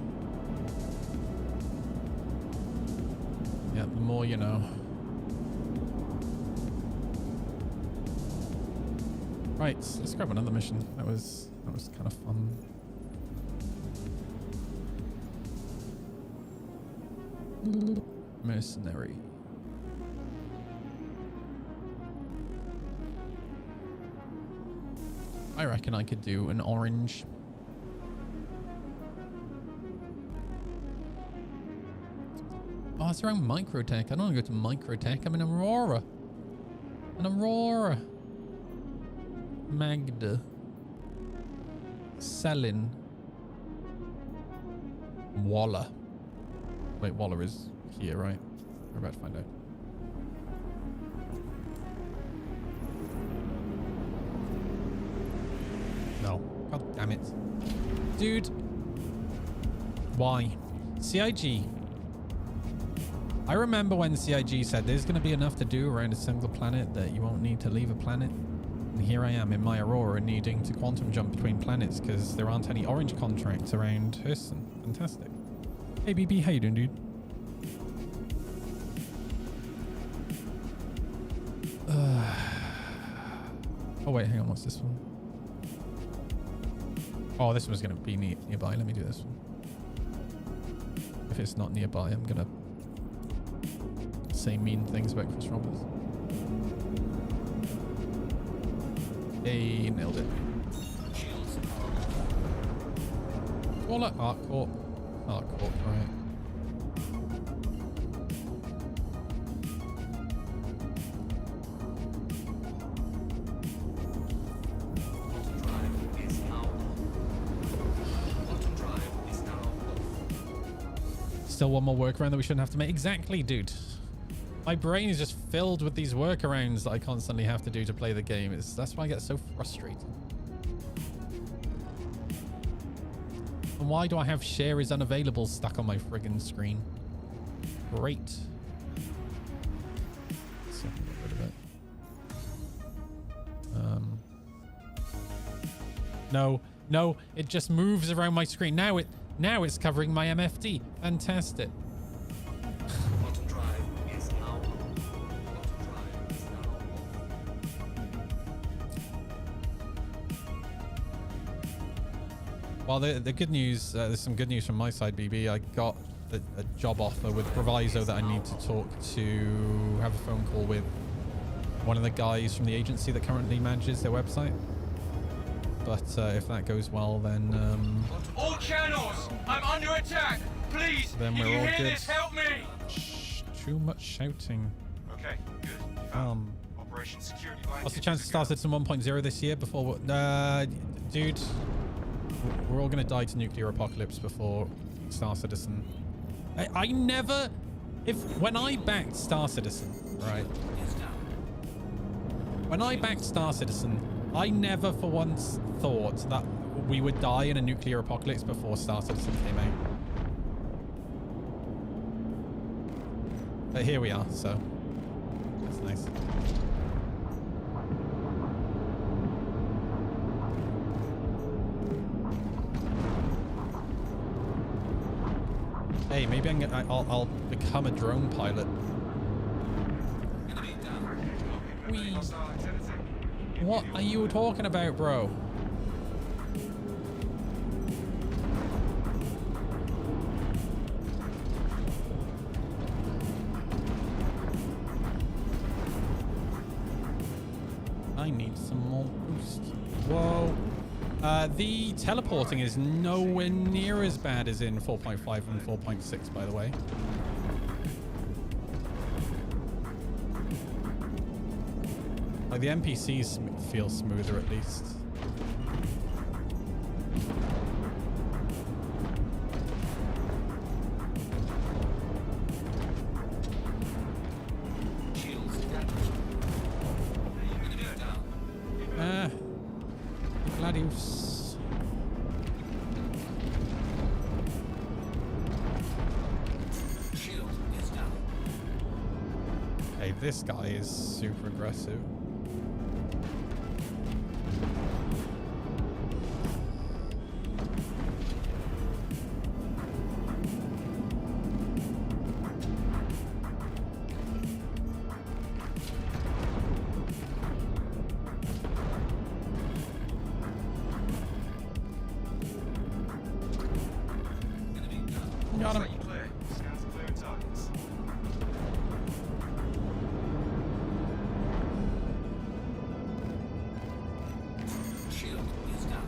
Yeah, the more you know. Right, let's grab another mission. That was kind of fun. Mercenary. I reckon I could do an orange. Oh, it's around Microtech. I don't want to go to Microtech. I'm in Aurora. An Aurora. Magda. Selin. Waller. Wait, Waller is here, right? We're about to find out. No. God damn it. Dude. Why? CIG. I remember when CIG said there's going to be enough to do around a single planet that you won't need to leave a planet. And here I am in my Aurora needing to quantum jump between planets because there aren't any orange contracts around Hurston. Fantastic. Hey BB, how you doing, dude? Oh wait, hang on, what's this one? Oh, this one's going to be nearby. Let me do this one. If it's not nearby, I'm going to say mean things about Chris Roberts. Hey, nailed it. Call it Artcorp. Artcorp, right. Still one more workaround that we shouldn't have to make. Exactly, dude. My brain is just filled with these workarounds that I constantly have to do to play the game. That's why I get so frustrated. And why do I have share is unavailable stuck on my friggin' screen? Great. So, get rid of it. No, it just moves around my screen. Now it's covering my MFD. Fantastic. Well, the good news, there's some good news from my side, BB. I got a job offer with proviso that I need to have a phone call with one of the guys from the agency that currently manages their website. But if that goes well, then
all channels, I'm under attack. Please,
then we're all good.
This? Help me.
Shh, too much shouting.
Okay, good. Operation Security Blanket.
What's the chance to Star Citizen 1.0 this year before? Dude, we're all gonna die to nuclear apocalypse before Star Citizen. I never When I backed Star Citizen, right? When I backed Star Citizen, I never for once thought that we would die in a nuclear apocalypse before Star Citizen came out. But here we are, so that's nice. Hey, maybe I'll become a drone pilot. Whee. What are you talking about, bro? I need some more boost. Whoa. The teleporting is nowhere near as bad as in 4.5 and 4.6, by the way. Like, the NPCs feel smoother at least. Gladius. Hey, this guy is super aggressive. Got him.
Scans clear targets.
Shield is down.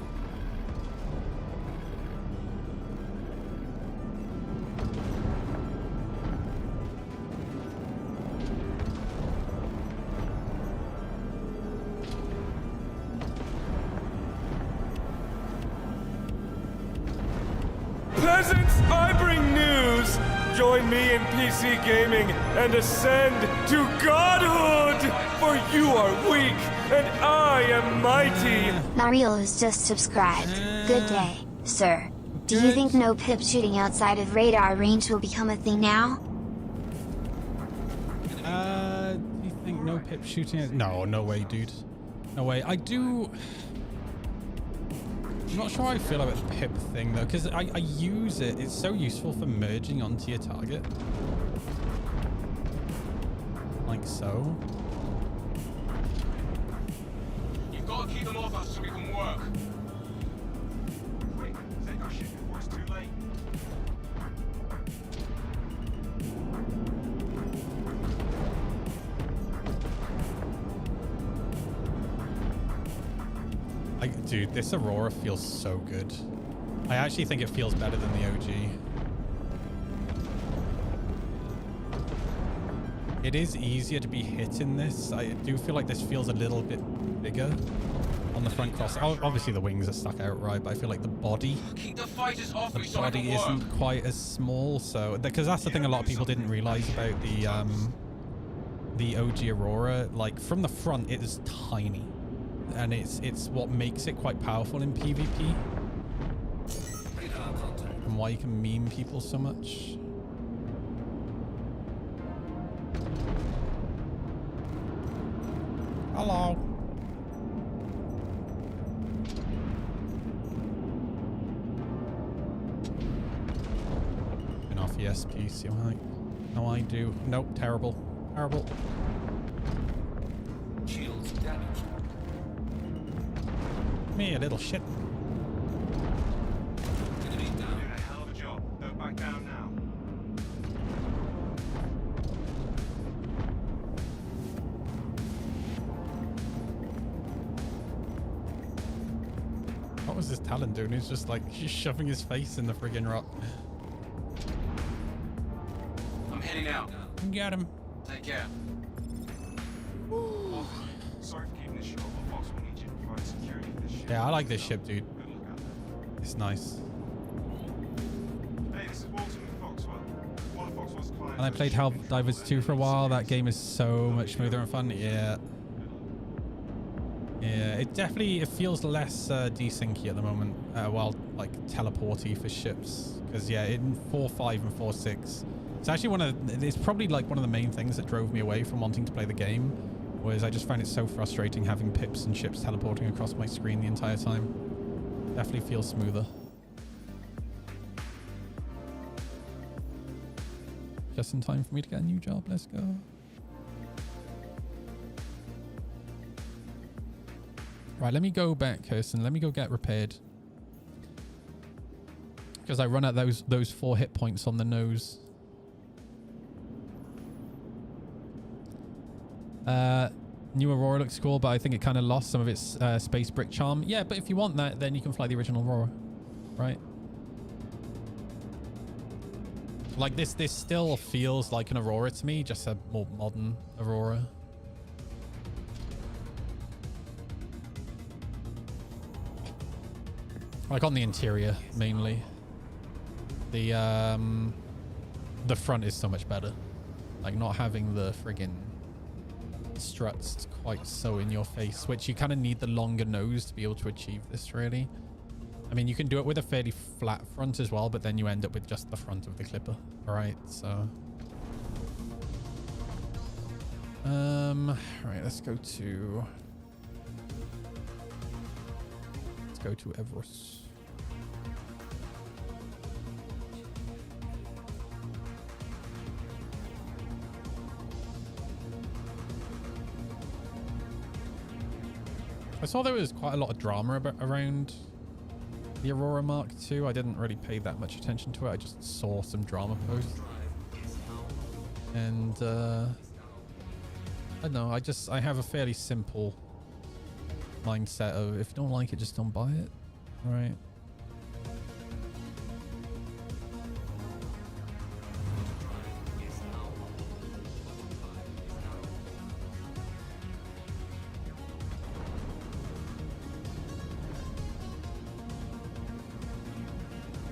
Peasants, I bring news! Join me in PC gaming and ascend to godhood! For you are weak, and I am mighty!
Mario has just subscribed. Good day, sir. Do you think no pip shooting outside of radar range will become a thing now?
Do you think no pip shooting? No, no way, dude. No way. I do... I'm not sure how I feel about the pip thing though, because I use it. It's so useful for merging onto your target. Like so.
You've got to keep them off us so we can work.
Quick, take our ship before it's too late.
Dude, this Aurora feels so good. I actually think it feels better than the OG. It is easier to be hit in this. I do feel like this feels a little bit bigger on the front cross. Obviously the wings are stuck out right, but I feel like the body,
Keep the fighters off me so I
body
can work.
isn't quite as small. So, because that's the thing a lot of people didn't realize about the OG Aurora. Like from the front, it is tiny. And it's what makes it quite powerful in PvP. And why you can meme people so much. Hello. Been off ESP, see what no I do. Nope, terrible. Terrible.
Shields damaged.
Me, a little shit.
Enemy down.
Doing a hell of a job. Don't back down now.
What was this Talon doing? He's just like shoving his face in the friggin' rock.
I'm heading out.
Got him.
Take care.
Sorry for keeping this short, but Fox will need you to provide security for this ship.
Yeah, I like this ship, dude.
Good look out there.
It's nice.
Hey, this is Walton with Foxwell. One of Foxwell's clients
And I played Helldivers 2 for a while. That game is so much smoother and fun. Yeah. Yeah, it definitely, it feels less desyncy at the moment. Well, like teleporty for ships. Because yeah, in 4.5 and 4.6, it's actually it's probably like one of the main things that drove me away from wanting to play the game. Was I just found it so frustrating having pips and ships teleporting across my screen the entire time. Definitely feels smoother. Just in time for me to get a new job. Let's go. Right, let me go back, Kirsten. Let me go get repaired. Because I run at those 4 hit points on the nose. New Aurora looks cool, but I think it kind of lost some of its space brick charm. Yeah, but if you want that, then you can fly the original Aurora, right? Like this still feels like an Aurora to me, just a more modern Aurora. Like on the interior mainly. The front is so much better. Like not having the friggin' struts quite so in your face, which you kind of need the longer nose to be able to achieve this, really. I mean, you can do it with a fairly flat front as well, but then you end up with just the front of the clipper. All right, so right, let's go to Everest. I saw there was quite a lot of drama around the Aurora Mark II. I didn't really pay that much attention to it. I just saw some drama posts. And I don't know, I have a fairly simple mindset of if you don't like it, just don't buy it. All right.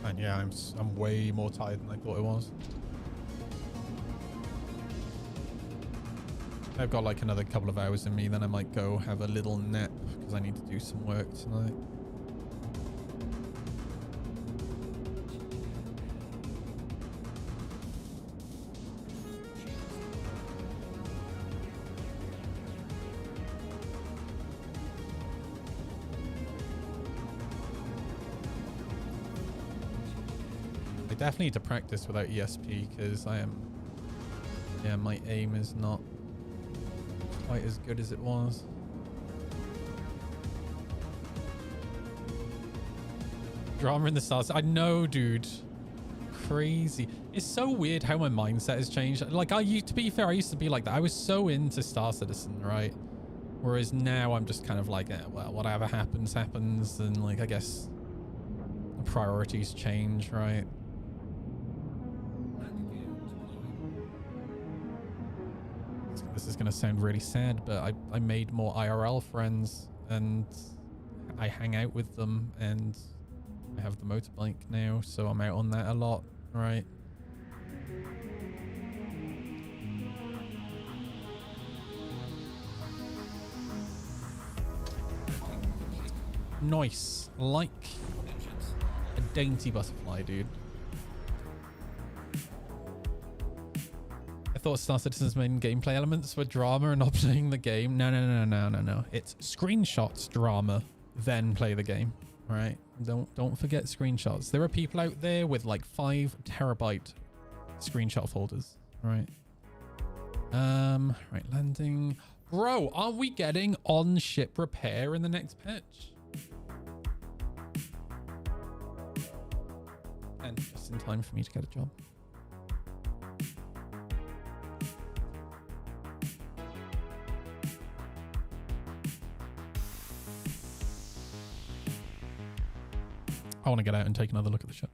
And yeah, I'm way more tired than I thought it was. I've got like another couple of hours in me, then I might go have a little nap because I need to do some work tonight. I definitely need to practice without ESP because my aim is not quite as good as it was. Drama in the stars. I know, dude. Crazy. It's so weird how my mindset has changed. Like to be fair, I used to be like that. I was so into Star Citizen, right? Whereas now I'm just kind of like, well, whatever happens, happens. And like, I guess the priorities change, right? This is going to sound really sad, but I made more IRL friends and I hang out with them and I have the motorbike now, so I'm out on that a lot, right? Nice. Like a dainty butterfly, dude. I thought Star Citizen's main gameplay elements were drama and not playing the game. No. It's screenshots, drama, then play the game. Right? Don't forget screenshots. There are people out there with like 5 terabyte screenshot folders. Right? Right, landing. Bro, are we getting on-ship repair in the next patch? And just in time for me to get a job. I want to get out and take another look at the ship.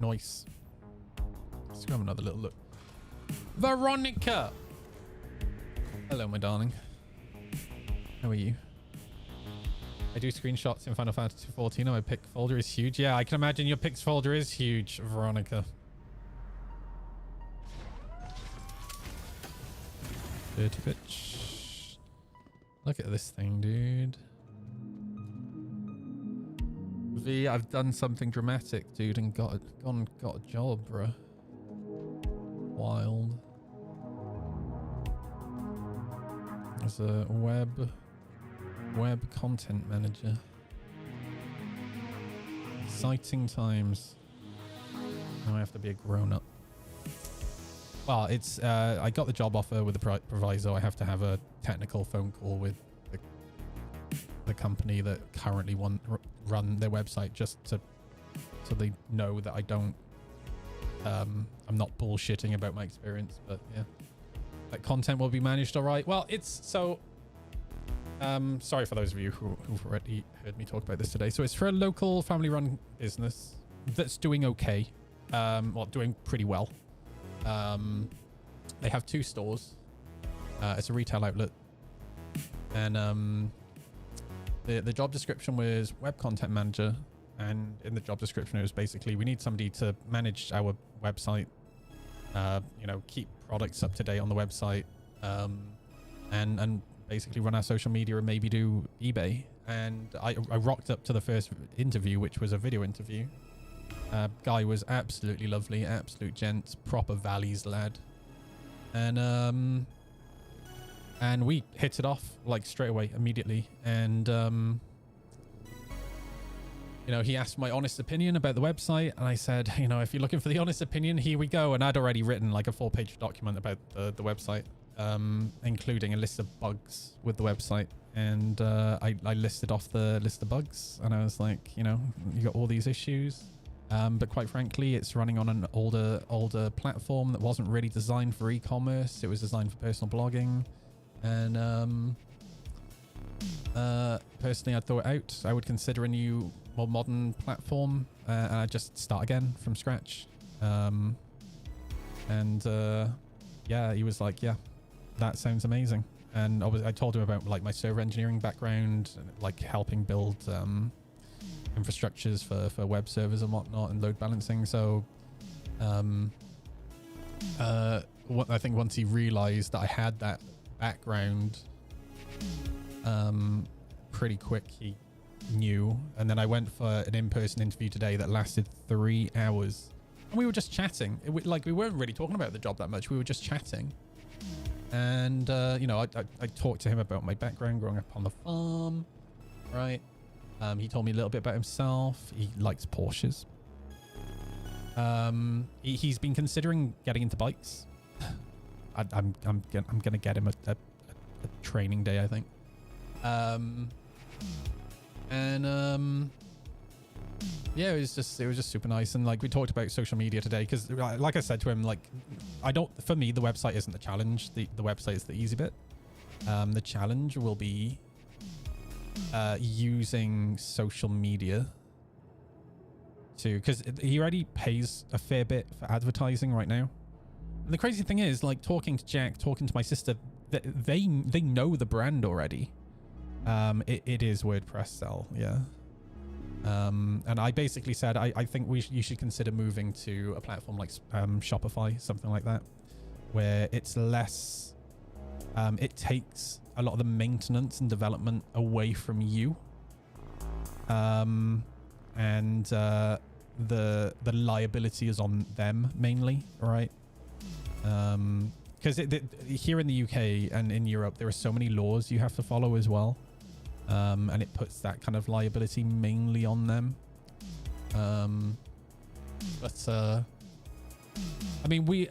Nice. Let's go have another little look. Veronica! Hello, my darling. How are you? I do screenshots in Final Fantasy 14. My pic folder is huge. Yeah, I can imagine your pics folder is huge, Veronica. Dirty bitch. Look at this thing, dude. V, I've done something dramatic, dude, and got a job, bro. Wild. As a web content manager. Exciting times. Now I have to be a grown-up. Well, it's I got the job offer with the proviso I have to have a technical phone call with the company that currently run their website, just so they know that I don't I'm not bullshitting about my experience. But yeah, that content will be managed all right. Well, it's so sorry for those of you who've already heard me talk about this today. So it's for a local family-run business that's doing okay, well, doing pretty well. They have 2 stores. It's a retail outlet, and the job description was web content manager, and in the job description it was basically we need somebody to manage our website, you know, keep products up to date on the website, and basically run our social media and maybe do eBay. And I rocked up to the first interview, which was a video interview. Guy was absolutely lovely, absolute gent, proper Valleys lad, and we hit it off like straight away, immediately. And you know, he asked my honest opinion about the website, and I said, you know, if you're looking for the honest opinion, here we go. And I'd already written like a 4-page document about the website, including a list of bugs with the website. And I listed off the list of bugs, and I was like, you know, you got all these issues. But quite frankly, it's running on an older platform that wasn't really designed for e-commerce. It was designed for personal blogging. And personally, I'd throw it out. I would consider a new, more modern platform, and I'd just start again from scratch. Yeah, he was like, yeah, that sounds amazing. And I told him about like my server engineering background, like helping build infrastructures for web servers and whatnot, and load balancing. So I think once he realized that I had that background, pretty quick he knew. And then I went for an in-person interview today that lasted 3 hours, and we were just chatting. We weren't really talking about the job that much. We were just chatting. And you know, I talked to him about my background growing up on the farm, right? He told me a little bit about himself. He likes Porsches. He's been considering getting into bikes. I'm gonna get him a training day, I think. Yeah, it was just super nice. And like we talked about social media today, because like I said to him, like for me the website isn't the challenge. The website is the easy bit. The challenge will be using social media because he already pays a fair bit for advertising right now. And the crazy thing is, like, talking to Jack, talking to my sister, they know the brand already. It is WordPress sell, yeah. And I basically said I think you should consider moving to a platform like Shopify, something like that, where it's less it takes a lot of the maintenance and development away from you, and the liability is on them mainly, right? Because here in the UK and in Europe there are so many laws you have to follow as well, and it puts that kind of liability mainly on them. I mean, we're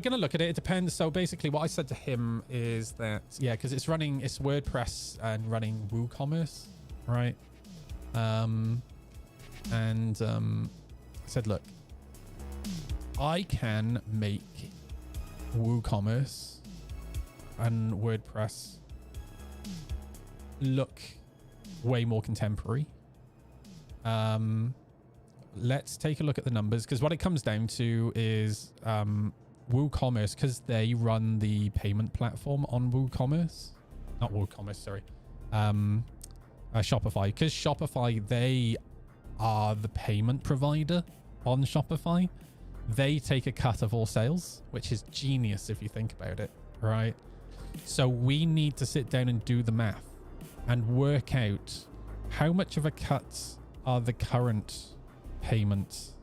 gonna look at it. It depends. So basically what I said to him is that, yeah, because it's WordPress and running WooCommerce, right? I said, look, I can make WooCommerce and WordPress look way more contemporary. Let's take a look at the numbers, because what it comes down to is WooCommerce, because they run the payment platform on WooCommerce. Not WooCommerce, sorry. Shopify, because Shopify, they are the payment provider on Shopify. They take a cut of all sales, which is genius if you think about it, right? So we need to sit down and do the math and work out how much of a cut are the current payment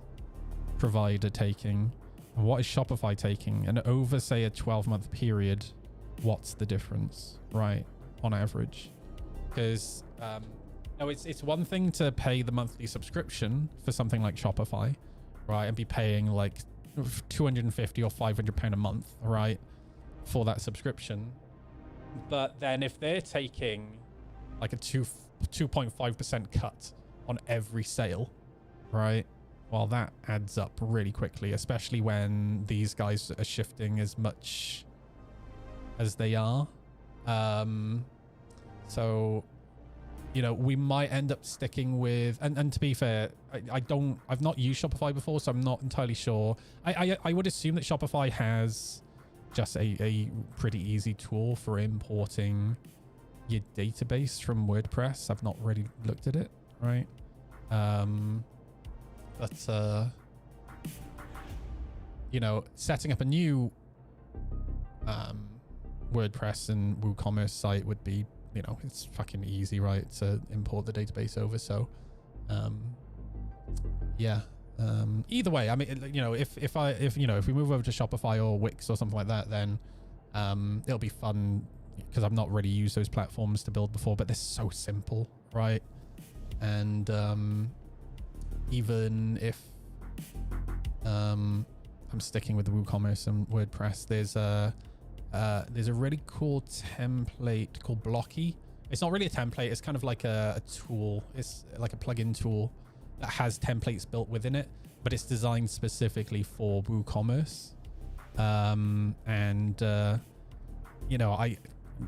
provider taking, and what is Shopify taking, and over, say, a 12-month period, what's the difference, right, on average? Because no, it's one thing to pay the monthly subscription for something like Shopify, right, and be paying like £250 or £500 a month, right, for that subscription. But then if they're taking like a 2.5% cut on every sale, right, well, that adds up really quickly, especially when these guys are shifting as much as they are. So, you know, we might end up sticking with, and to be fair, I've not used Shopify before, so I'm not entirely sure. I would assume that Shopify has just a pretty easy tool for importing your database from WordPress. I've not really looked at it, right? But you know, setting up a new WordPress and WooCommerce site would be, you know, it's fucking easy, right, to import the database over. So yeah, either way, I mean, you know, if we move over to Shopify or Wix or something like that, then it'll be fun, because I've not really used those platforms to build before, but they're so simple, right? And even if I'm sticking with the WooCommerce and WordPress, there's a really cool template called Blocky. It's not really a template, it's kind of like a tool. It's like a plugin tool that has templates built within it, but it's designed specifically for WooCommerce. You know,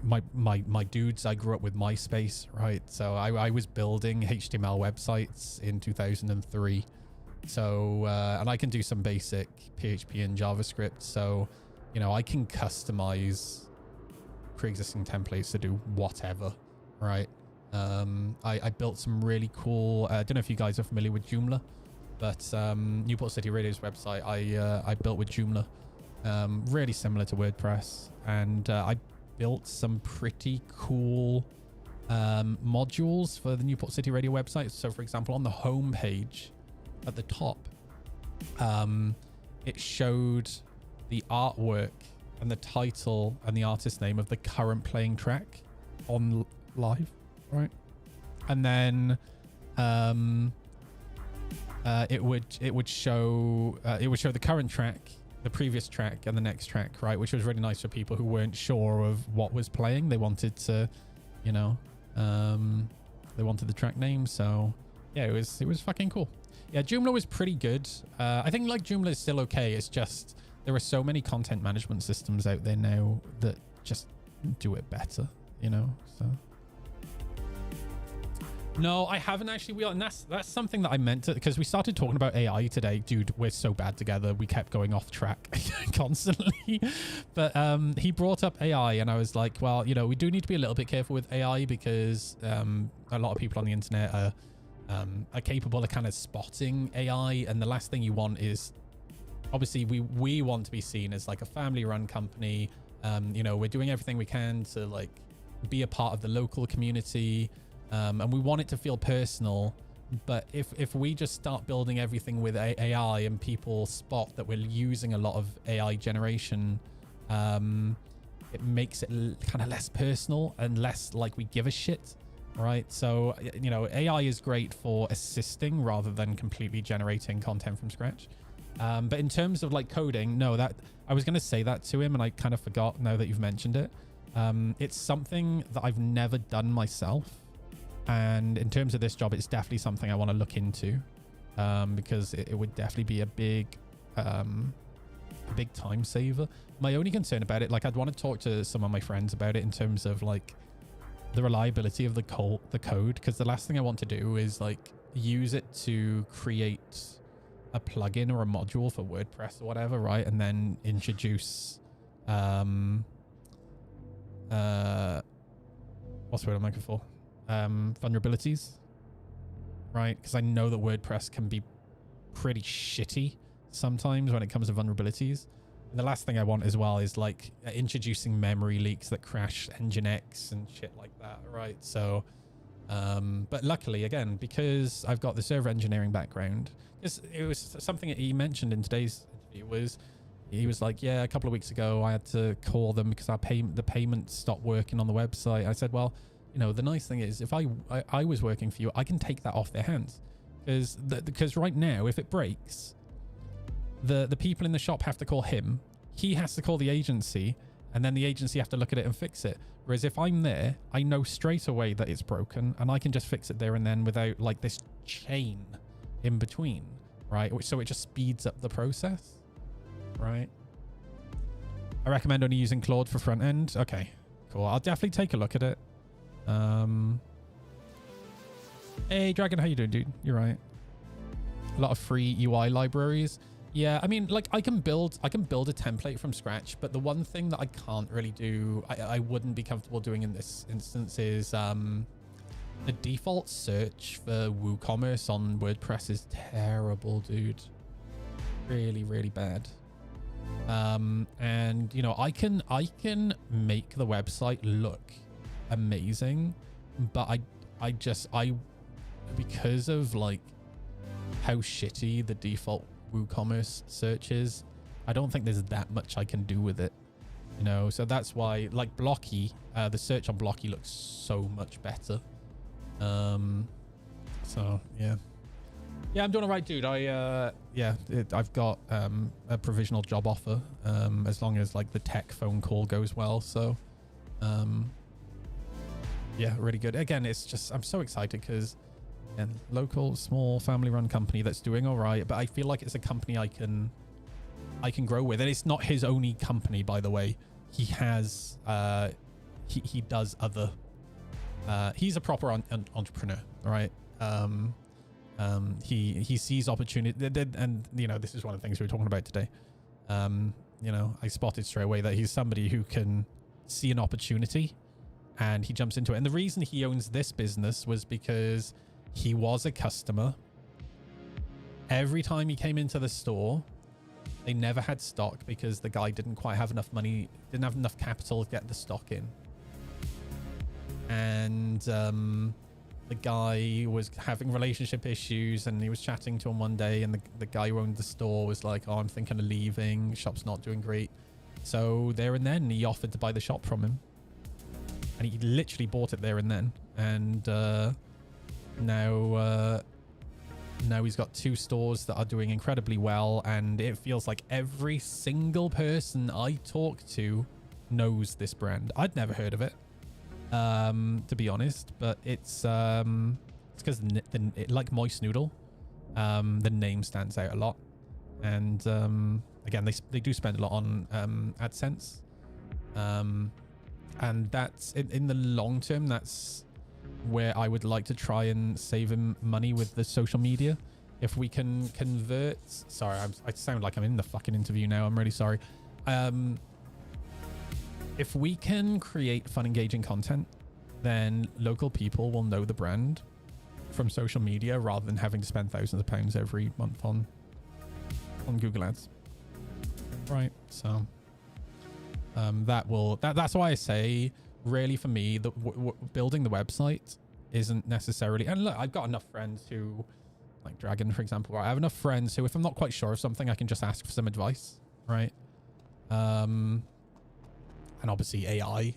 my dudes, I grew up with MySpace, right? So I was building HTML websites in 2003. So and I can do some basic PHP and JavaScript. So, you know, I can customize pre-existing templates to do whatever, right? I built some really cool, I don't know if you guys are familiar with Joomla, but Newport City Radio's website, I built with Joomla, really similar to WordPress. And I built some pretty cool modules for the Newport City Radio website. So for example, on the home page at the top, it showed the artwork and the title and the artist name of the current playing track on live, right? And then it would show the current track, the previous track, and the next track, right? Which was really nice for people who weren't sure of what was playing. They wanted to, you know, they wanted the track name. So yeah, it was fucking cool. Yeah, Joomla was pretty good. I think like Joomla is still okay. It's just there are so many content management systems out there now that just do it better, you know. So no, I haven't actually. And that's something that I meant to, because we started talking about AI today. Dude, we're so bad together. We kept going off track constantly. But he brought up AI, and I was like, well, you know, we do need to be a little bit careful with AI, because a lot of people on the internet are capable of kind of spotting AI, and the last thing you want is, obviously, we want to be seen as like a family-run company. You know, we're doing everything we can to like be a part of the local community. And we want it to feel personal, but if we just start building everything with AI and people spot that we're using a lot of AI generation, it makes it kind of less personal and less like we give a shit, right? So, you know, AI is great for assisting rather than completely generating content from scratch. But in terms of like coding, no, that I was going to say that to him and I kind of forgot now that you've mentioned it. It's something that I've never done myself. And in terms of this job, it's definitely something I want to look into, because it would definitely be a big time saver. My only concern about it, like I'd want to talk to some of my friends about it in terms of like the reliability of the code, because the last thing I want to do is like use it to create a plugin or a module for WordPress or whatever, right? And then introduce what's the word I'm looking for? vulnerabilities, right? Because I know that WordPress can be pretty shitty sometimes when it comes to vulnerabilities. And the last thing I want as well is like introducing memory leaks that crash Nginx and shit like that, right? So, but luckily, again, because I've got the server engineering background, it was something that he mentioned in today's interview. He was like, yeah, a couple of weeks ago I had to call them because the payment stopped working on the website. I said, well, you know, the nice thing is if I was working for you, I can take that off their hands, because right now if it breaks, the people in the shop have to call him, he has to call the agency, and then the agency have to look at it and fix it. Whereas if I'm there, I know straight away that it's broken and I can just fix it there and then without like this chain in between, right? So it just speeds up the process, right? I recommend only using Claude for front end. Okay, cool. I'll definitely take a look at it. Hey Dragon, how you doing, dude? You're right. A lot of free UI libraries. Yeah, I mean, like I can build a template from scratch, but the one thing that I can't really do, I wouldn't be comfortable doing in this instance is the default search for WooCommerce on WordPress is terrible, dude. Really, really bad. And you know, I can make the website look amazing, but I because of like how shitty the default WooCommerce search is, I don't think there's that much I can do with it, you know. So that's why, like Blocky, the search on Blocky looks so much better. So yeah, I'm doing all right, dude. I've got a provisional job offer, as long as like the tech phone call goes well. So yeah, really good. Again, it's just, I'm so excited because local, small, family-run company that's doing all right, but I feel like it's a company I can grow with. And it's not his only company, by the way. He has he does other he's a proper entrepreneur, right? He sees opportunity, and you know, this is one of the things we were talking about today. You know, I spotted straight away that he's somebody who can see an opportunity and he jumps into it. And the reason he owns this business was because he was a customer. Every time he came into the store, they never had stock because the guy didn't quite have enough money, didn't have enough capital to get the stock in. And the guy was having relationship issues, and he was chatting to him one day, and the guy who owned the store was like, oh, I'm thinking of leaving, shop's not doing great. So there and then he offered to buy the shop from him, and he literally bought it there and then. And now he's got 2 stores that are doing incredibly well, and it feels like every single person I talk to knows this brand. I'd never heard of it, to be honest, but it's because like Moist Noodle, the name stands out a lot. And again, they do spend a lot on AdSense, and that's in the long term, that's where I would like to try and save him money with the social media. If we can convert, sorry, I sound like I'm in the fucking interview now, I'm really sorry. If we can create fun, engaging content, then local people will know the brand from social media rather than having to spend thousands of pounds every month on Google Ads, right? So that's why I say, really, for me, building the website isn't necessarily, and look, I've got enough friends who, like Dragon, for example, I have enough friends who, if I'm not quite sure of something, I can just ask for some advice, right? And obviously AI,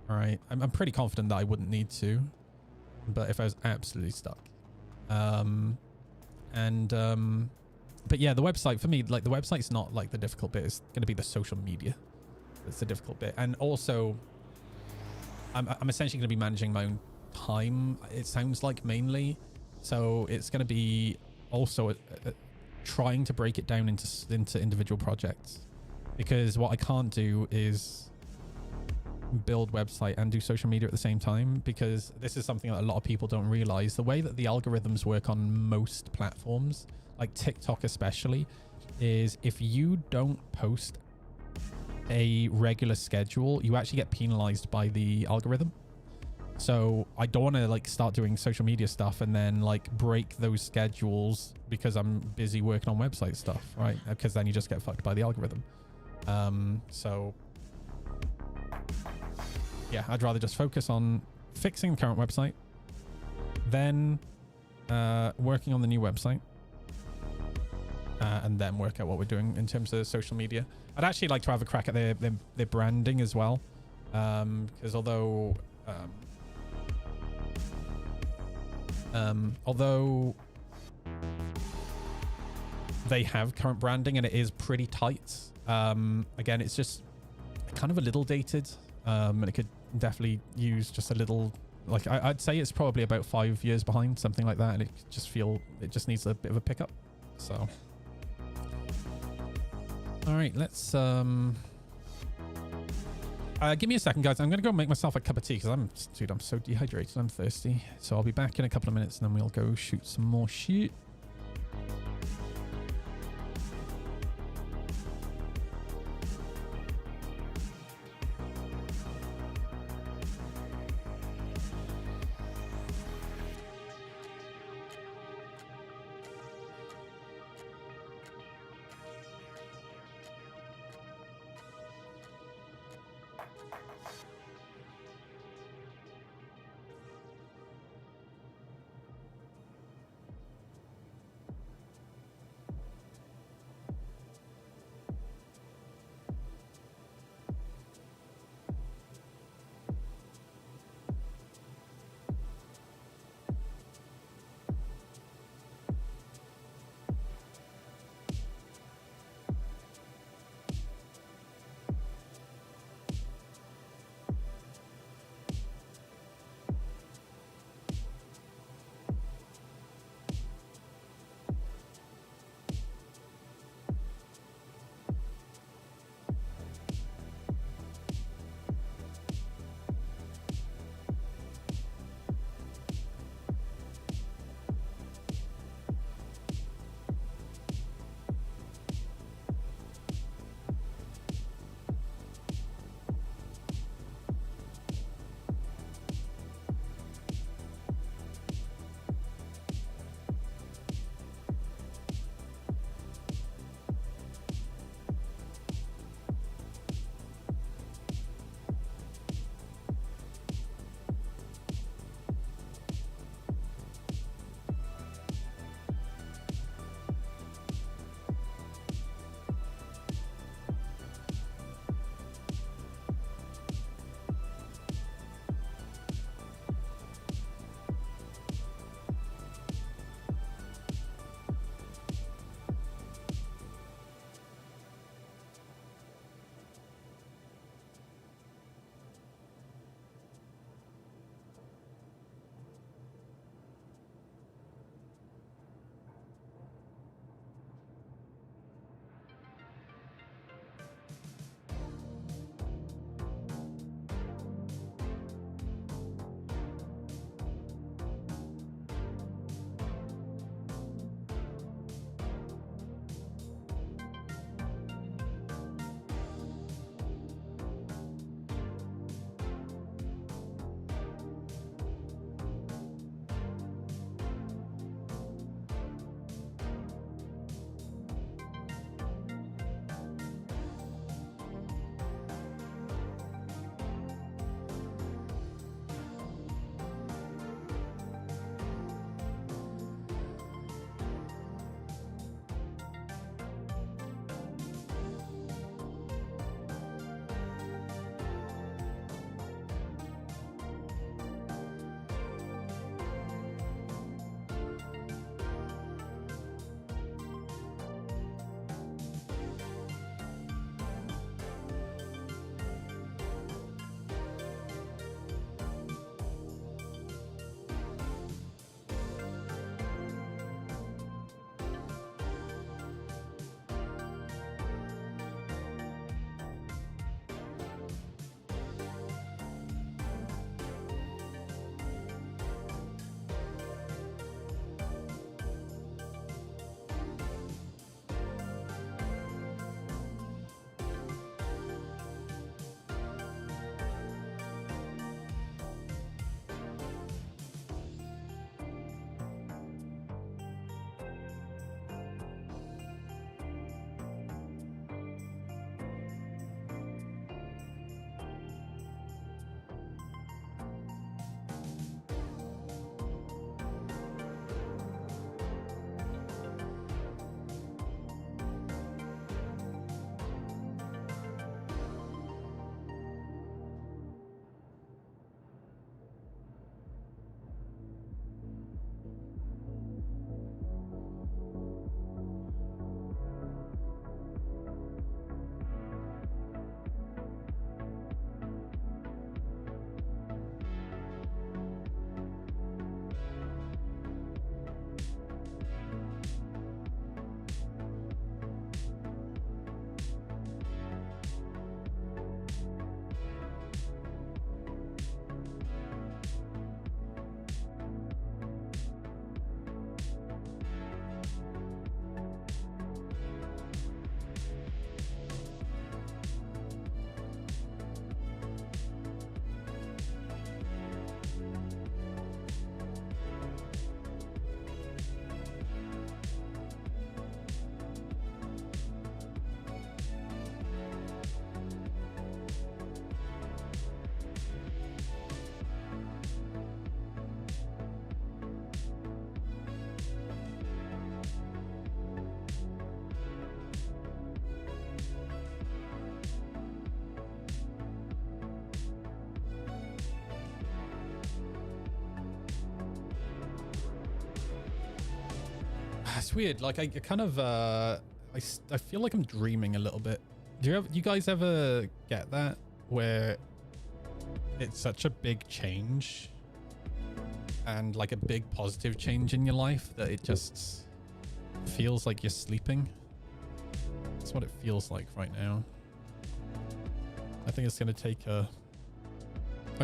right? I'm pretty confident that I wouldn't need to, but if I was absolutely stuck. But yeah, the website, for me, like the website's not like the difficult bit. It's going to be the social media that's the difficult bit. And also, I'm essentially going to be managing my own time, it sounds like, mainly. So it's going to be also trying to break it down into individual projects, because what I can't do is build website and do social media at the same time, because this is something that a lot of people don't realize. The way that the algorithms work on most platforms, like TikTok especially, is if you don't post a regular schedule, you actually get penalized by the algorithm. So I don't want to like start doing social media stuff and then like break those schedules because I'm busy working on website stuff, right? Because then you just get fucked by the algorithm. So yeah, I'd rather just focus on fixing the current website, then working on the new website, and then work out what we're doing in terms of social media. I'd actually like to have a crack at their branding as well, because although they have current branding and it is pretty tight, again, it's just kind of a little dated, and it could definitely use just a little, like I'd say it's probably about 5 years behind, something like that, and it just needs a bit of a pickup. So all right, let's give me a second, guys. I'm gonna go make myself a cup of tea because I'm so dehydrated, I'm thirsty. So I'll be back in a couple of minutes and then we'll go shoot some more shit. It's weird. Like I kind of I feel like I'm dreaming a little bit. Do you guys ever get that where it's such a big change and like a big positive change in your life that it just feels like you're sleeping? That's what it feels like right now. I think it's going to take a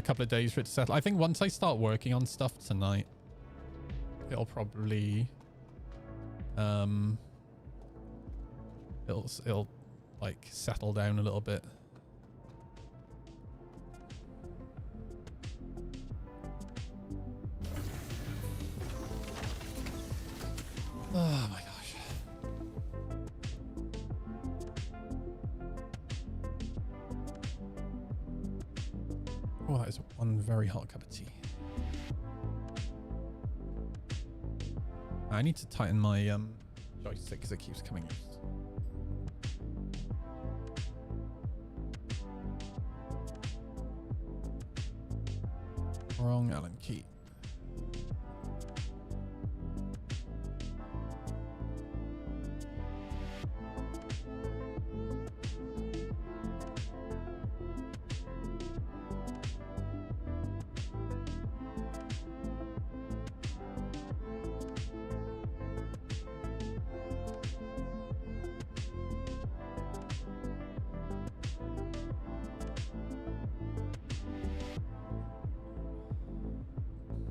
couple of days for it to settle. I think once I start working on stuff tonight, it'll probably it'll like settle down a little bit. Oh my gosh. Oh, that is one very hot cup of tea. I need to tighten my joystick because it keeps coming loose. Wrong Allen key.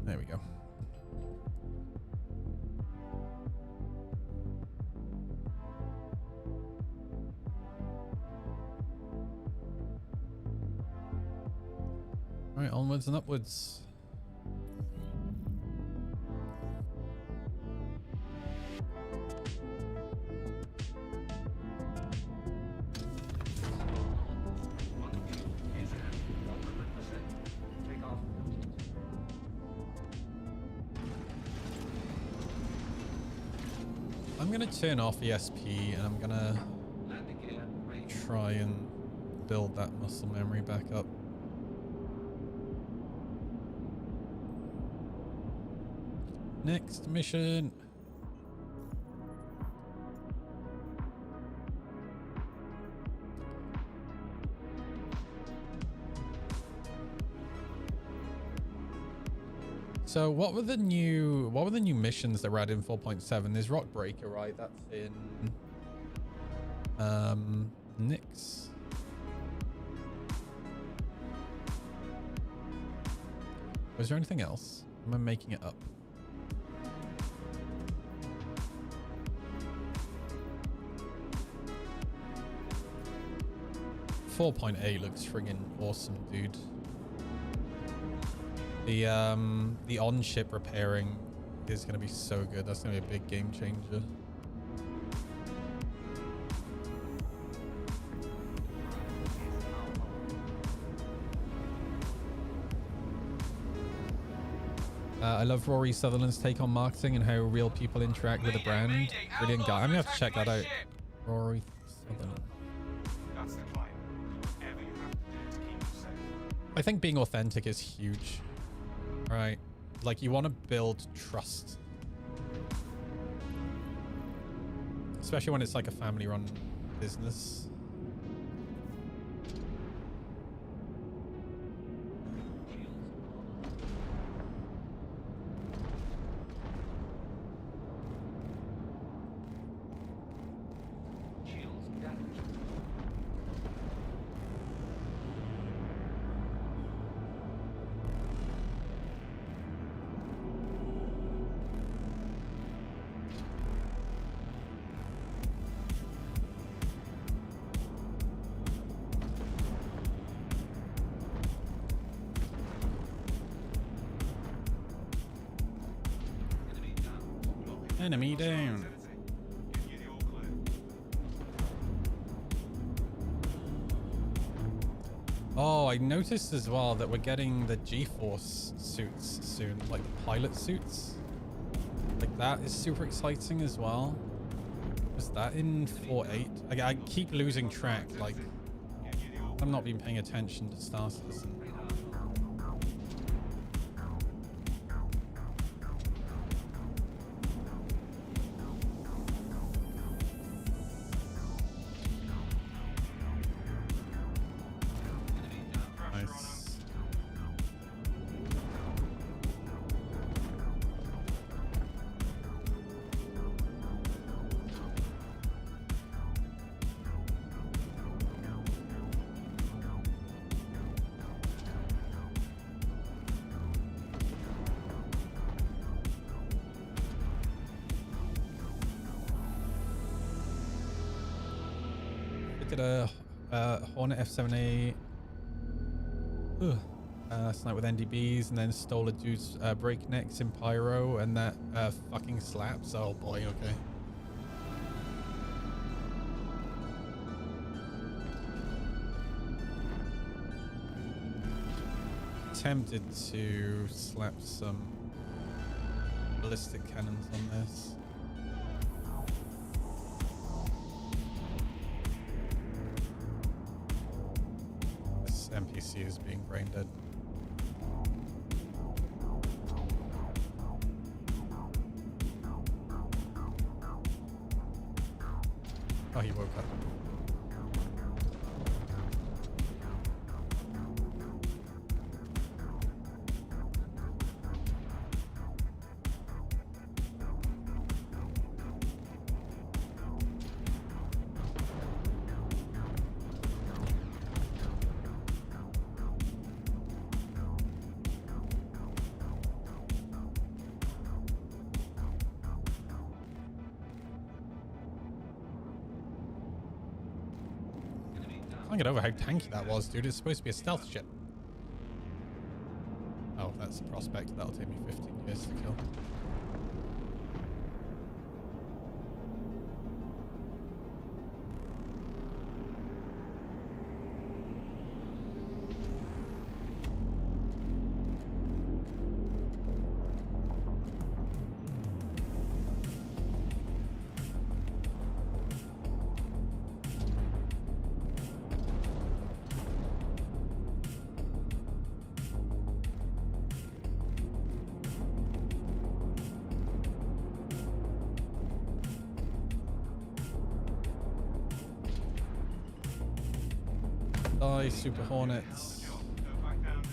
There we go. All right, onwards and upwards. I'm gonna turn off ESP and I'm gonna try and build that muscle memory back up. Next mission. So what were the new missions that were added in 4.7? There's Rock Breaker, right? That's in Nyx. Was there anything else? Am I making it up? .8 looks friggin' awesome, dude. The on-ship repairing is going to be so good. That's going to be a big game changer. I love Rory Sutherland's take on marketing and how real people interact with the brand. Brilliant guy. I'm going to have to check that out. Rory Sutherland.
That's the claim. Whatever you have to do to keep you safe.
I think being authentic is huge. Right? Like, you want to build trust. Especially when it's like a family-run business. Enemy down.
Give you the all clear.
Oh, I noticed as well that we're getting the G-Force suits soon, like the pilot suits. Like, that is super exciting as well. Was that in 4.8? I keep losing track, like, I've not been paying attention to Star Citizen. get a Hornet F7A. Snipe with NDBs, and then stole a dude's breaknecks in pyro, and that fucking slaps. Oh boy, okay. Tempted to slap some ballistic cannons on this. This NPC is being brain dead. Oh, he woke up. I can't get over how tanky that was, dude. It's supposed to be a stealth ship. Oh, that's a prospect. That'll take me 15 years to kill. Die, Super Hornets.
Go back down now.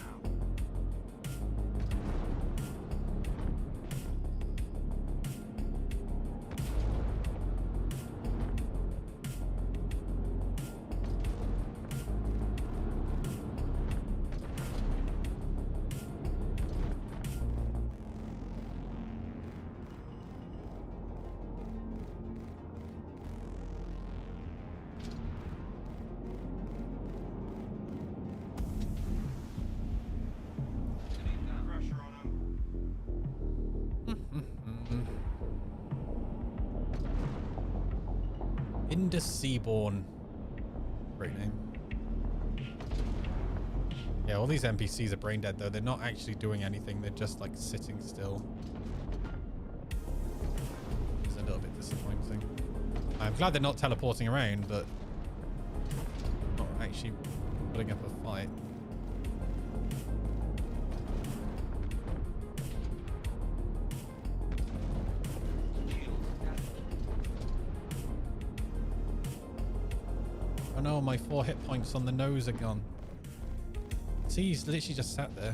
Pressure on him.
Indus Seaborn. Great name. Yeah, all these NPCs are brain dead though. They're not actually doing anything. They're just like sitting still. It's a little bit disappointing. I'm glad they're not teleporting around, but not actually putting up a fight. Oh no, my 4 hit points on the nose are gone. See, he's literally just sat there.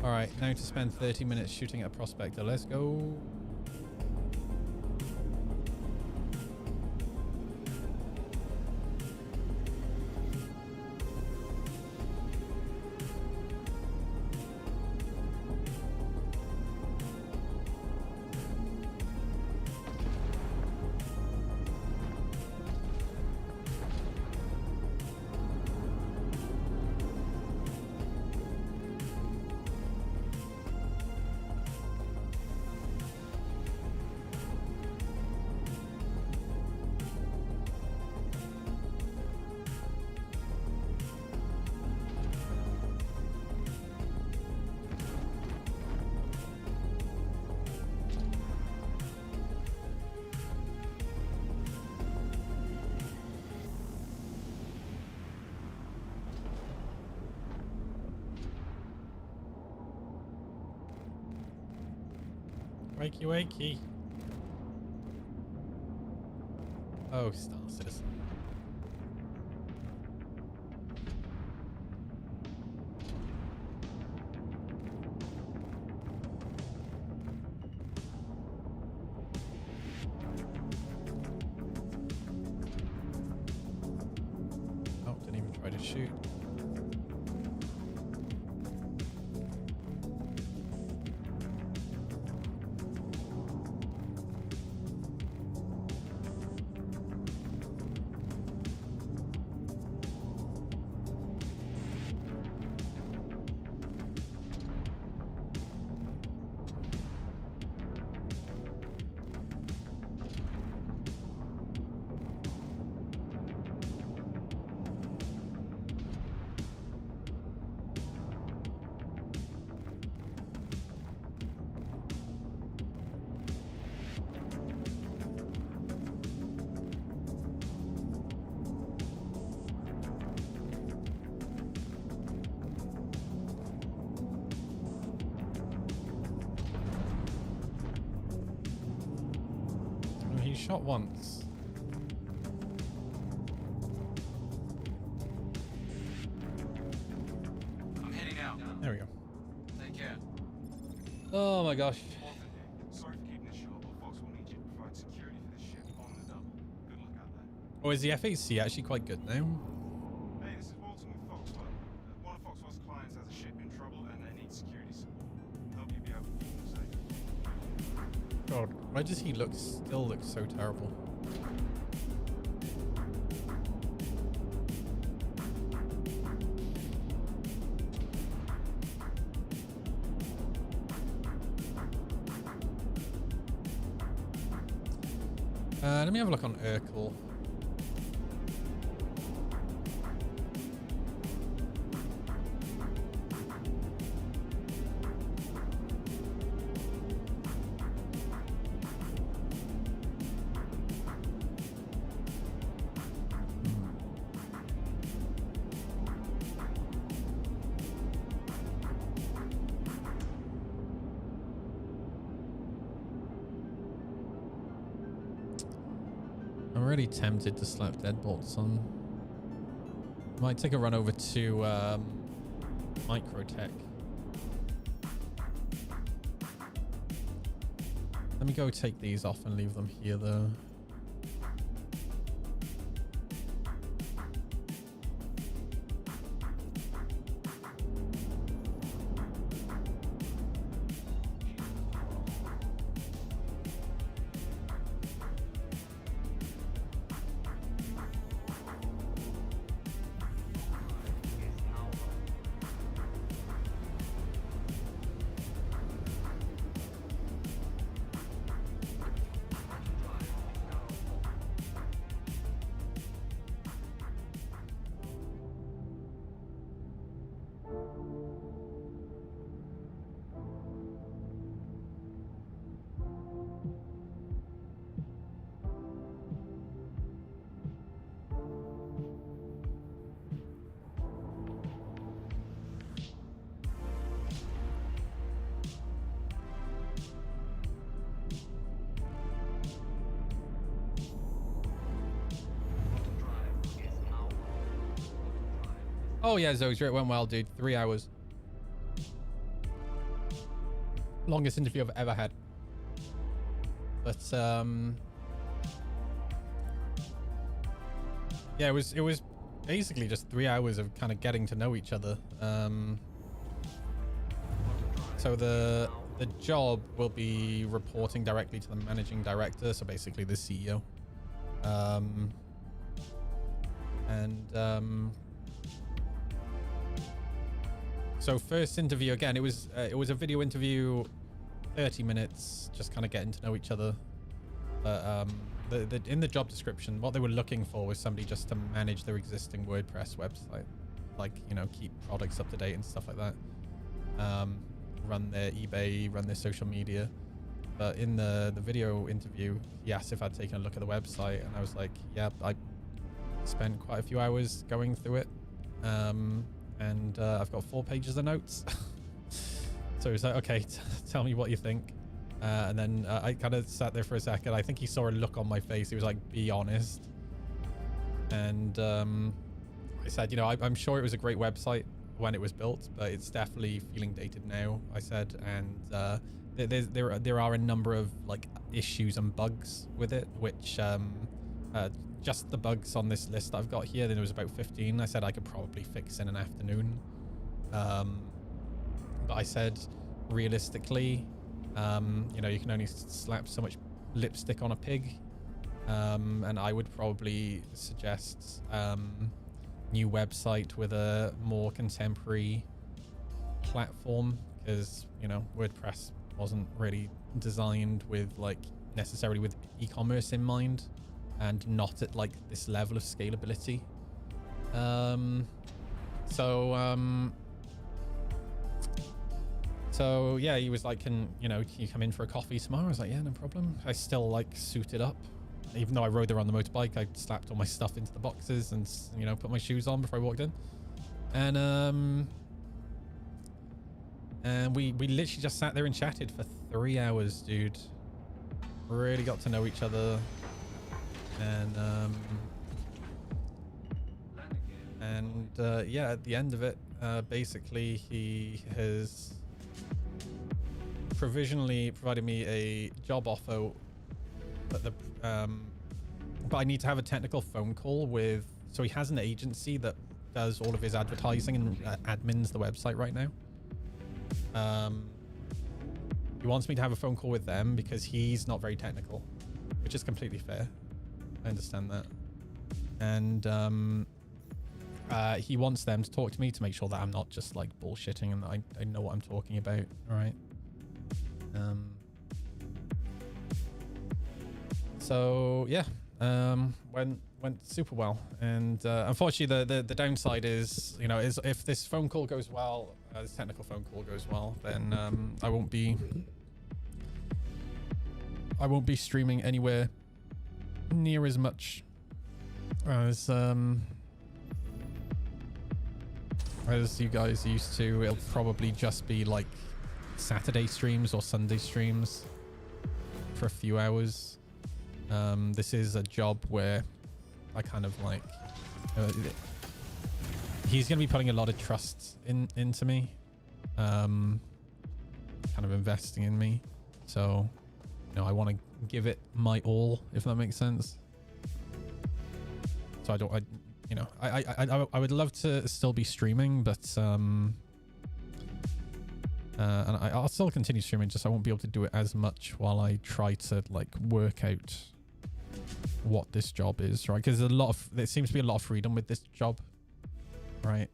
Alright, now to spend 30 minutes shooting at a prospector. Let's go. Wakey, wakey. Oh, Star Citizen. Oh, didn't even try to shoot. shot once.
I'm heading out.
There we go.
Take care.
Oh my gosh.
Arthur here. Sorry for keeping this short, but Fox will need you to provide security for this ship on the double. Good luck out there.
Oh, is the FAC actually quite good now?
Hey, this is Walton with Foxwell. One of Foxwell's clients has a ship in trouble and they need security support. Hope you'll be able to keep them safe.
God, why does he still look so terrible? Let me have a look on Urkel. I'm really tempted to slap deadbolts on. Might take a run over to Microtech. Let me go take these off and leave them here though. Oh yeah, Zozer, it went well, dude. 3 hours. Longest interview I've ever had. But yeah, it was basically just 3 hours of kind of getting to know each other. So the job will be reporting directly to the managing director, so basically the CEO. So first interview again, it was a video interview, 30 minutes, just kind of getting to know each other. But in the job description, what they were looking for was somebody just to manage their existing WordPress website, like, you know, keep products up to date and stuff like that. Run their eBay, run their social media. But in the video interview, he asked if I'd taken a look at the website, and I was like, yeah, I spent quite a few hours going through it. And I've got 4 pages of notes. So he was like, okay, tell me what you think. And then I kind of sat there for a second. I think he saw a look on my face. He was like, be honest. And I said, you know, I'm sure it was a great website when it was built, but it's definitely feeling dated now, I said. And there are a number of like issues and bugs with it, which just the bugs on this list that I've got here, then there was about 15. I said I could probably fix in an afternoon. But I said, realistically, you know, you can only slap so much lipstick on a pig. And I would probably suggest new website with a more contemporary platform, because, you know, WordPress wasn't really designed with like necessarily with e-commerce in mind, and not at like this level of scalability. So yeah, he was like, can you come in for a coffee tomorrow? I was like, yeah, no problem. I still like suited up, even though I rode there on the motorbike. I slapped all my stuff into the boxes and, you know, put my shoes on before I walked in. And we literally just sat there and chatted for 3 hours, dude. Really got to know each other. And yeah, at the end of it, basically he has provisionally provided me a job offer, but but I need to have a technical phone call with, so he has an agency that does all of his advertising and admins the website right now. He wants me to have a phone call with them because he's not very technical, which is completely fair. I understand that. And he wants them to talk to me to make sure that I'm not just like bullshitting and I know what I'm talking about. All right. So yeah, went super well. And unfortunately, the downside is, you know, is if this phone call goes well, this technical phone call goes well, then I won't be streaming anywhere near as much as you guys used to. It'll probably just be like Saturday streams or Sunday streams for a few hours. This is a job where I kind of like he's gonna be putting a lot of trust into me, kind of investing in me, so you know I want to give it my all, if that makes sense. So I would love to still be streaming, but and I'll still continue streaming, just I won't be able to do it as much while I try to like work out what this job is, right? Because there seems to be a lot of freedom with this job, right?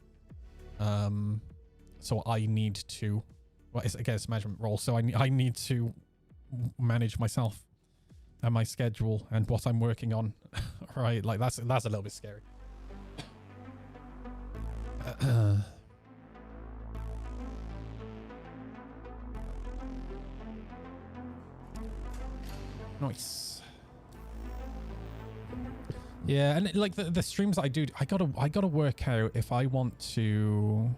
So I need to, well, it's again, it's a management role, so I need to manage myself and my schedule and what I'm working on, right? Like that's a little bit scary. Nice. Yeah, and like the streams that I do, I gotta work out if I want to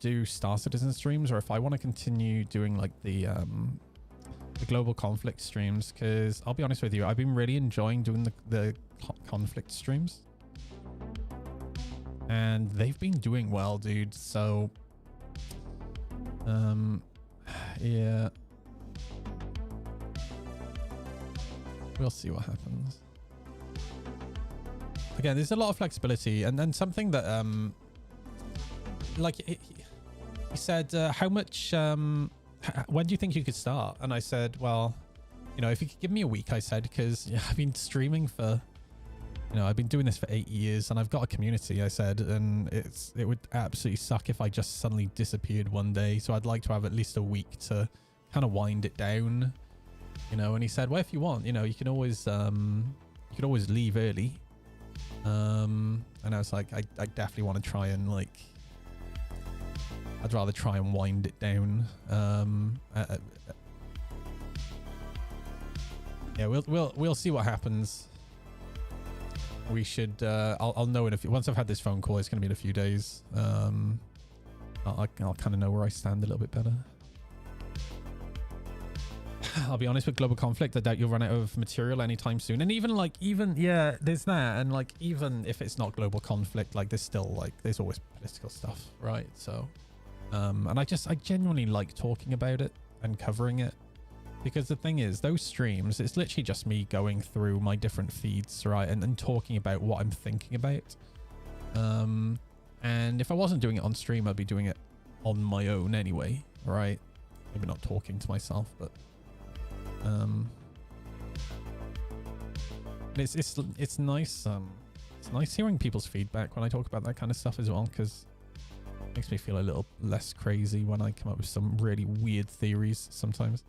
do Star Citizen streams or if I want to continue doing like the global conflict streams, because I'll be honest with you, I've been really enjoying doing the conflict streams and they've been doing well, dude. So yeah, we'll see what happens. Again, there's a lot of flexibility, and then something that like he said, how much when do you think you could start? And I said, well, you know, if you could give me a week, I said, because yeah, I've been streaming for, you know, I've been doing this for 8 years and I've got a community, I said, and it would absolutely suck if I just suddenly disappeared one day. So I'd like to have at least a week to kind of wind it down, you know. And he said, well, if you want, you know, you can always leave early. And I was like, I definitely want to try and like, I'd rather try and wind it down. Yeah, we'll see what happens. We should. I'll know in once I've had this phone call. It's going to be in a few days. I'll kind of know where I stand a little bit better. I'll be honest, with global conflict, I doubt you'll run out of material anytime soon. And even yeah, there's that. And like, even if it's not global conflict, like there's still like, there's always political stuff, right? So, and I genuinely like talking about it and covering it, because the thing is, those streams, it's literally just me going through my different feeds, right? And talking about what I'm thinking about. And if I wasn't doing it on stream, I'd be doing it on my own anyway, right? Maybe not talking to myself, but it's nice. It's nice hearing people's feedback when I talk about that kind of stuff as well, because it makes me feel a little less crazy when I come up with some really weird theories sometimes.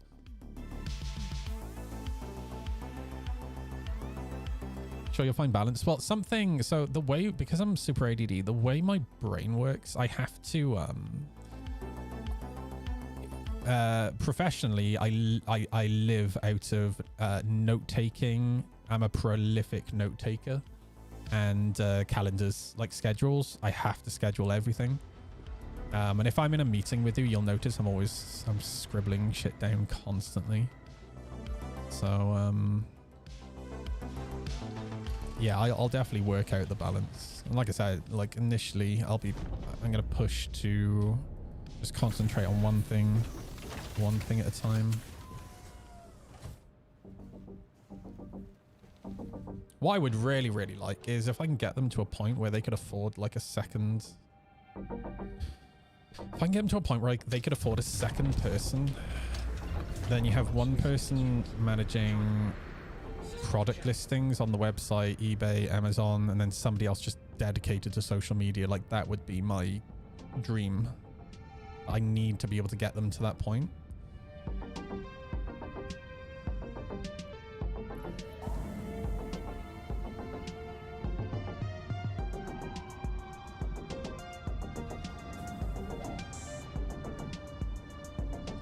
Sure, you'll find balance. Well, something, so the way, because I'm super ADD, the way my brain works, I have to professionally, I live out of note taking. I'm a prolific note taker, and calendars, like schedules. I have to schedule everything. And if I'm in a meeting with you, you'll notice I'm scribbling shit down constantly. So yeah, I'll definitely work out the balance. And like I said, like initially I'm going to push to just concentrate on one thing at a time. What I would really, really like is if I can get them to a point where they could afford like a second. If I can get them to a point where they could afford a second person, then you have one person managing product listings on the website, eBay, Amazon, and then somebody else just dedicated to social media. Like that would be my dream. I need to be able to get them to that point.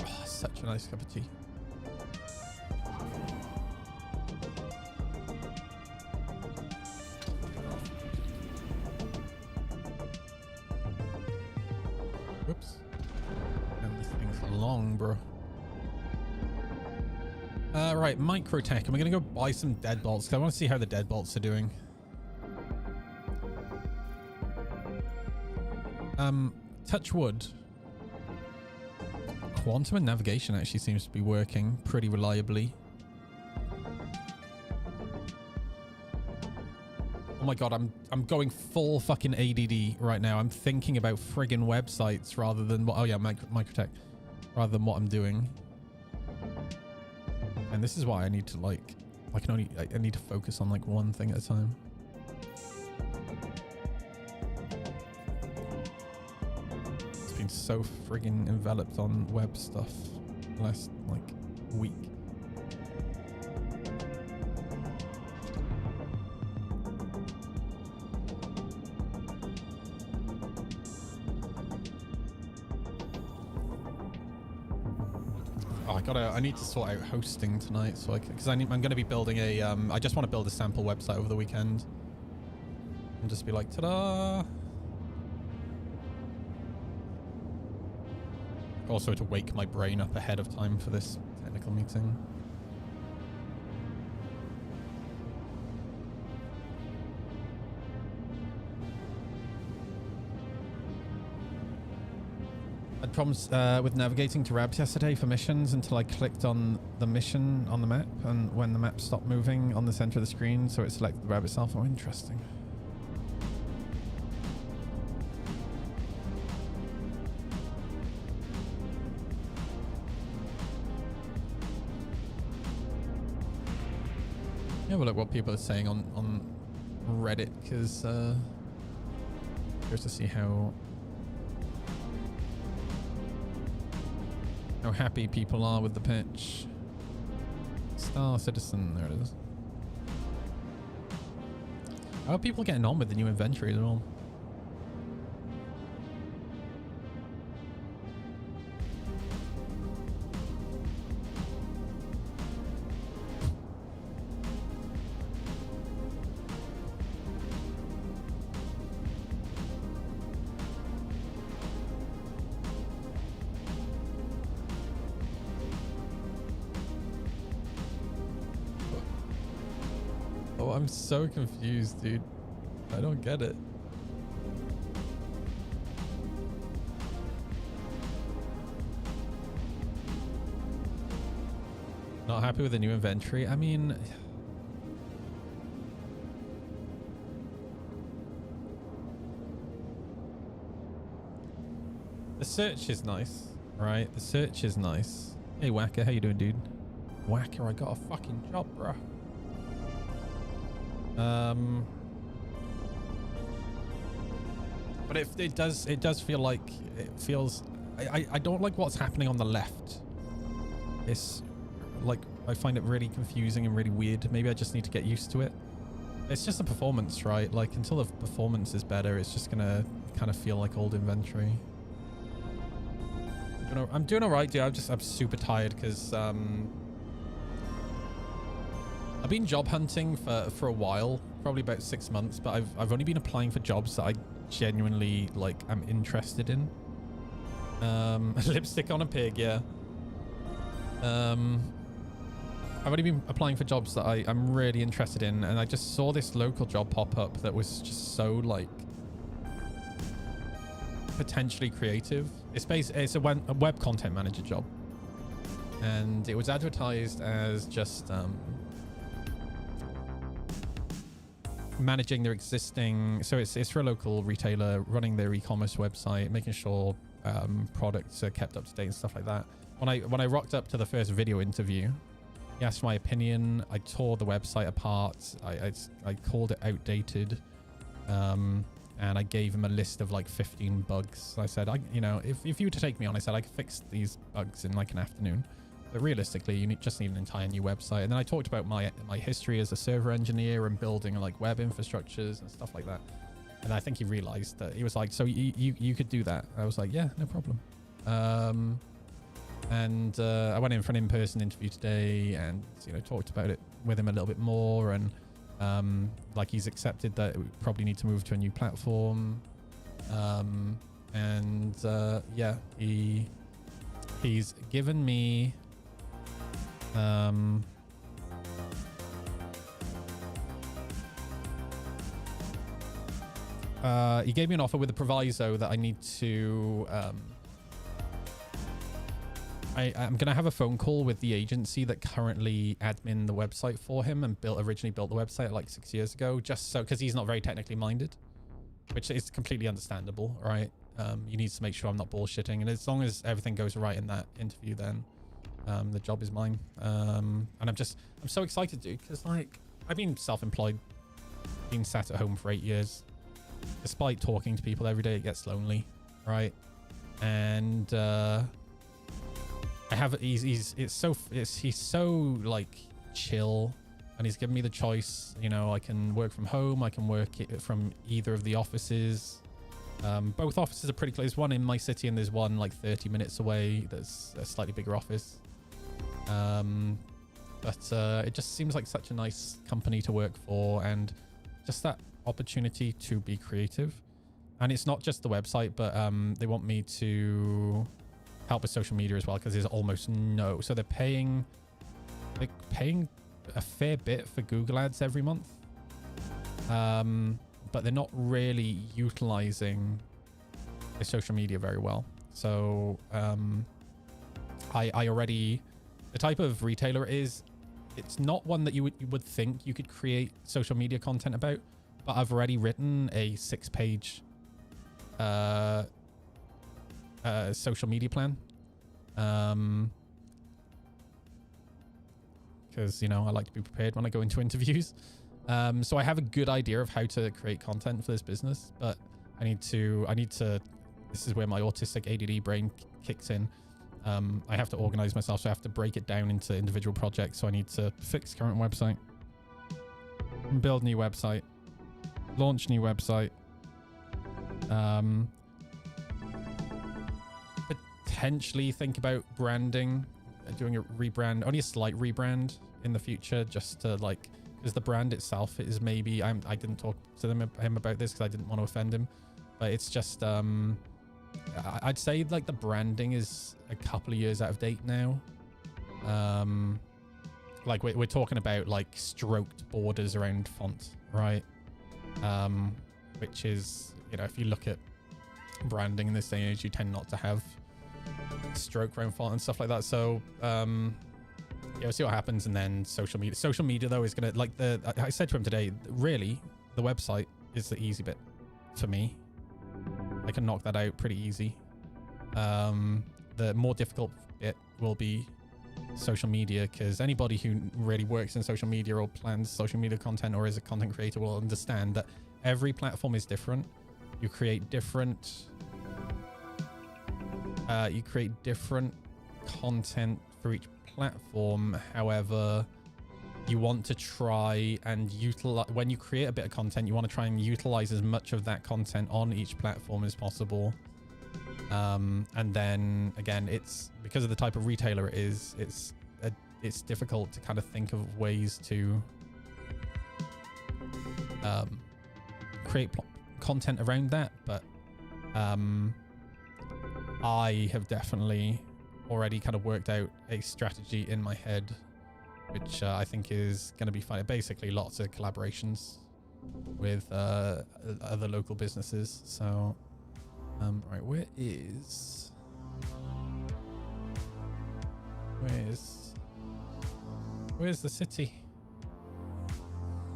Oh, such a nice cup of tea. Whoops. And this thing's long, bro. Right, microtech. I'm gonna go buy some deadbolts because I want to see how the deadbolts are doing. Touch wood. Quantum and navigation actually seems to be working pretty reliably. Oh my god, I'm going full fucking ADD right now. I'm thinking about friggin' websites rather than what. Oh yeah, microtech, rather than what I'm doing. And this is why I need to like, I need to focus on like one thing at a time. It's been so friggin' enveloped on web stuff last like week. I need to sort out hosting tonight, so because I'm going to be building a I just want to build a sample website over the weekend and just be like, ta-da. Also to wake my brain up ahead of time for this technical meeting. I had problems with navigating to Rabs yesterday for missions until I clicked on the mission on the map, and when the map stopped moving on the center of the screen, so it selected the Rab itself. Oh, interesting. Yeah, well, look what people are saying on Reddit, because curious to see how happy people are with the pitch. Star Citizen, there it is. How are people getting on with the new inventory at all? I'm so confused, dude. I don't get it. Not happy with the new inventory? I mean, the search is nice, right? The search is nice. Hey, Whacker, how you doing, dude? Whacker, I got a fucking job, bro. But it does feel like it feels. I don't like what's happening on the left. It's like I find it really confusing and really weird. Maybe I just need to get used to it. It's just the performance, right? Like until the performance is better, it's just gonna kind of feel like old inventory. I'm doing all right, dude. I'm super tired because I've been job hunting for a while, probably about 6 months, but I've only been applying for jobs that I genuinely like I'm interested in. Lipstick on a pig, yeah. I've only been applying for jobs that I'm really interested in, and I just saw this local job pop up that was just so like potentially creative. It's a web content manager job, and it was advertised as just managing their existing, so it's for a local retailer, running their e-commerce website, making sure products are kept up to date and stuff like that. When I rocked up to the first video interview, he asked my opinion. I tore the website apart. I called it outdated, and I gave him a list of like 15 bugs. I said, you know, if you were to take me on, I said I could fix these bugs in like an afternoon. But realistically, you just need an entire new website. And then I talked about my history as a server engineer and building like web infrastructures and stuff like that. And I think he realized that. He was like, so you could do that. I was like, yeah, no problem. And I went in for an in-person interview today, and you know, talked about it with him a little bit more, and like he's accepted that we probably need to move to a new platform. Yeah, he's given me he gave me an offer with a proviso that I need to I'm gonna have a phone call with the agency that currently admin the website for him and originally built the website like 6 years ago, just so, because he's not very technically minded, which is completely understandable, right? He needs to make sure I'm not bullshitting, and as long as everything goes right in that interview, then the job is mine. And I'm so excited, dude, because like I've been self-employed, been sat at home for 8 years. Despite talking to people every day, it gets lonely, right? And he's so like chill, and he's given me the choice. You know, I can work from home, I can work from either of the offices. Both offices are pretty close. One in my city, and there's one like 30 minutes away. There's a slightly bigger office. But it just seems like such a nice company to work for, and just that opportunity to be creative. And it's not just the website, but they want me to help with social media as well, because there's almost no, so they're paying a fair bit for Google ads every month, but they're not really utilizing their social media very well. So I already, the type of retailer it is, it's not one that you would think you could create social media content about, but I've already written a 6-page social media plan, because you know, I like to be prepared when I go into interviews. So I have a good idea of how to create content for this business, but I need to this is where my autistic ADD brain kicks in. I have to organize myself, so I have to break it down into individual projects. So I need to fix current website, build new website, launch new website, potentially think about branding, doing a rebrand, only a slight rebrand in the future, just to like, because the brand itself is maybe, I didn't talk to him about this because I didn't want to offend him, but it's just I'd say like the branding is a couple of years out of date now. Like we're talking about like stroked borders around font, right? Which is, you know, if you look at branding in this day and age, you tend not to have stroke around font and stuff like that. So yeah, we'll see what happens. And then social media though is gonna, like, I said to him today, really the website is the easy bit for me. I can knock that out pretty easy. The more difficult bit will be social media, because anybody who really works in social media or plans social media content or is a content creator will understand that every platform is different. You create different content for each platform. However, you want to try and utilize, when you create a bit of content, you want to try and utilize as much of that content on each platform as possible. And then again, it's because of the type of retailer it is, it's difficult to kind of think of ways to create content around that. But I have definitely already kind of worked out a strategy in my head which I think is going to be fun. Basically, lots of collaborations with other local businesses. So, right, where's the city?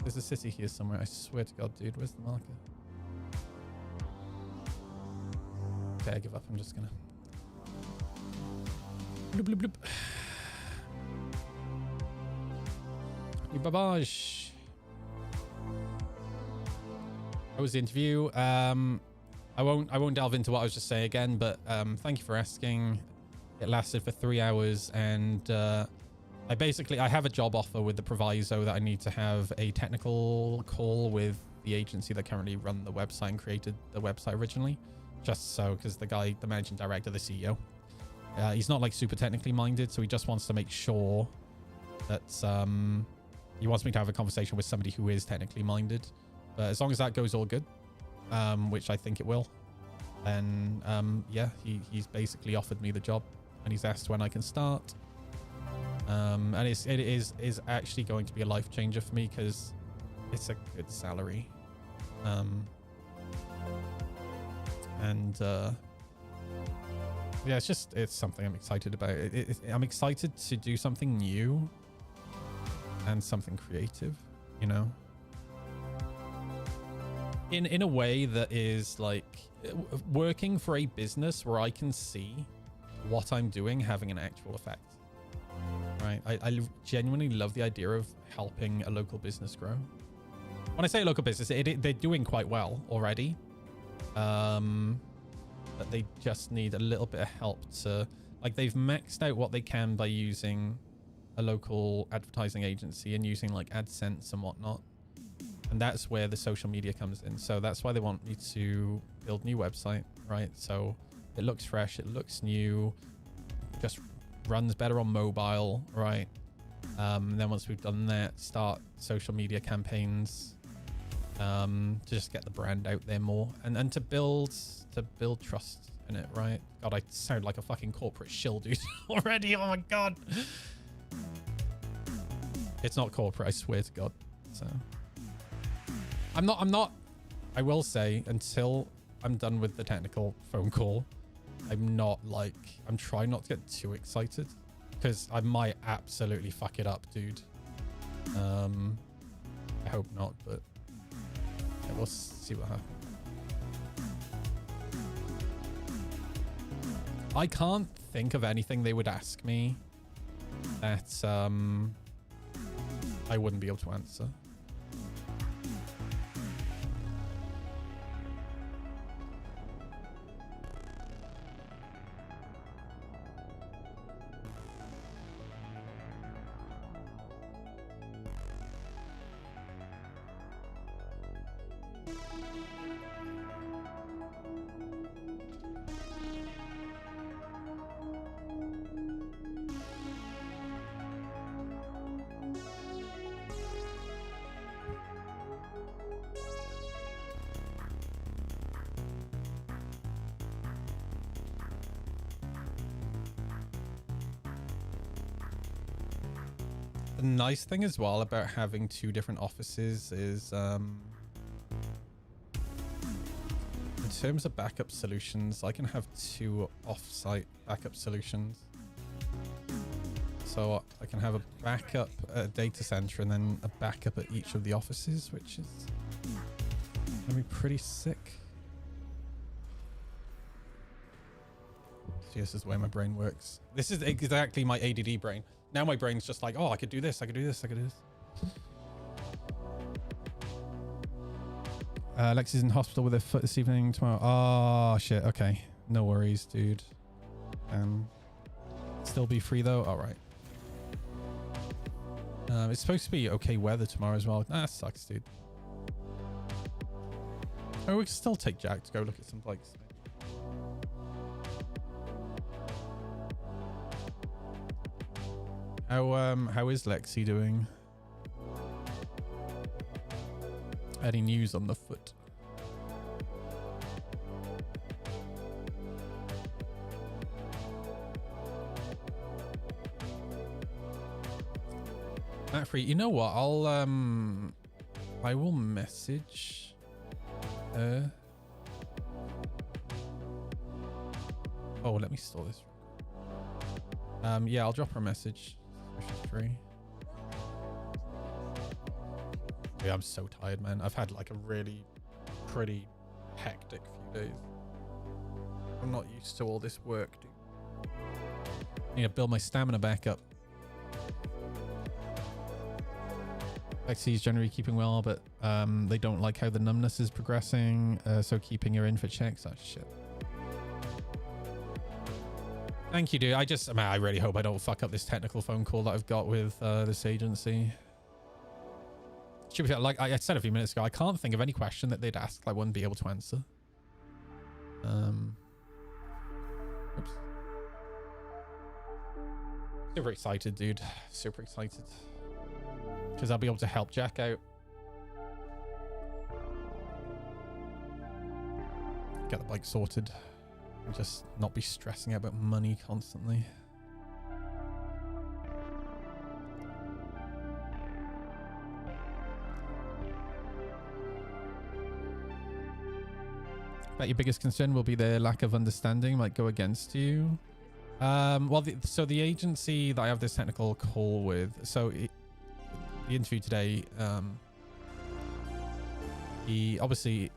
There's a city here somewhere. I swear to God, dude. Where's the marker? Okay, I give up. I'm just gonna. Bloop, bloop, bloop. Babage. How was the interview? I won't delve into what I was just saying again, but thank you for asking. It lasted for 3 hours, and I have a job offer with the proviso that I need to have a technical call with the agency that currently run the website and created the website originally, just so, because the managing director, the CEO, he's not like super technically minded, so he just wants to make sure that he wants me to have a conversation with somebody who is technically minded. But as long as that goes all good, which I think it will, then yeah, he's basically offered me the job, and he's asked when I can start. And it is actually going to be a life changer for me because it's a good salary. And yeah, it's something I'm excited about. I'm excited to do something new and something creative, you know, in a way that is like working for a business where I can see what I'm doing having an actual effect. Right. I genuinely love the idea of helping a local business grow. When I say local business, they're doing quite well already. But they just need a little bit of help to, like, they've maxed out what they can by using a local advertising agency and using like AdSense and whatnot. And that's where the social media comes in. So that's why they want me to build a new website, right? So it looks fresh, it looks new, just runs better on mobile, right? Then once we've done that, start social media campaigns to just get the brand out there more and to build trust in it, right? God, I sound like a fucking corporate shill, dude, already. Oh my God. It's not corporate, I swear to God. So I'm not, I will say, until I'm done with the technical phone call, I'm trying not to get too excited because I might absolutely fuck it up, dude. I hope not, but yeah, we'll see what happens. I can't think of anything they would ask me that I wouldn't be able to answer. The nice thing as well about having two different offices is in terms of backup solutions, I can have two off-site backup solutions. So I can have a backup at a data center and then a backup at each of the offices, which is gonna be pretty sick. See, this is the way my brain works. This is exactly my ADD brain. Now my brain's just like, oh, I could do this, I could do this, I could do this. Lexi's in hospital with her foot this evening, tomorrow. Oh, shit. Okay. No worries, dude. Still be free, though? All right. It's supposed to be okay weather tomorrow as well. That sucks, dude. Oh, we can still take Jack to go look at some bikes. How is Lexi doing? Any news on the foot? Matt Free, you know what? I will message her. Oh, let me store this. Yeah, I'll drop her a message. So she's free. Yeah, I'm so tired, man. I've had like a really pretty hectic few days. I'm not used to all this work, dude. I need to build my stamina back up. XC is generally keeping well, but they don't like how the numbness is progressing, so keeping her in for checks. Oh, shit. Thank you, dude. I really hope I don't fuck up this technical phone call that I've got with this agency. Should be like I said a few minutes ago, I can't think of any question that they'd ask I wouldn't be able to answer. Oops. Super excited, dude. Super excited. Because I'll be able to help Jack out. Get the bike sorted. And just not be stressing out about money constantly. Bet your biggest concern will be their lack of understanding might go against you. Well, so the agency that I have this technical call with, so the interview today, he obviously,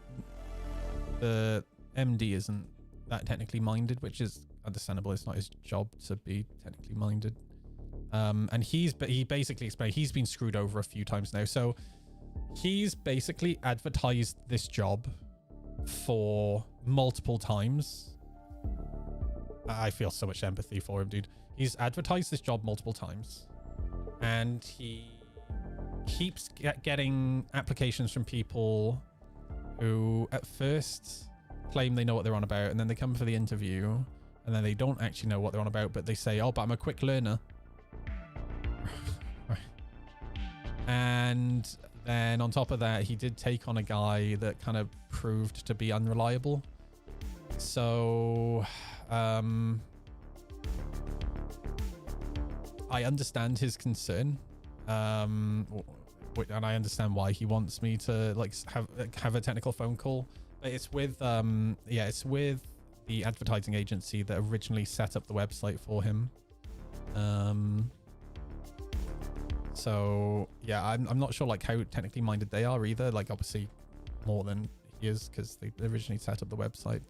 the MD isn't that technically minded, which is understandable. It's not his job to be technically minded. And he basically explained he's been screwed over a few times now. So he's basically advertised this job for multiple times. I feel so much empathy for him, dude. He's advertised this job multiple times, and he keeps getting applications from people who at first claim they know what they're on about, and then they come for the interview and then they don't actually know what they're on about, but they say, oh, but I'm a quick learner. And then on top of that, he did take on a guy that kind of proved to be unreliable. So I understand his concern, and I understand why he wants me to like have a technical phone call. But it's with it's with the advertising agency that originally set up the website for him. So yeah, I'm not sure like how technically minded they are either. Like obviously more than he is because they originally set up the website.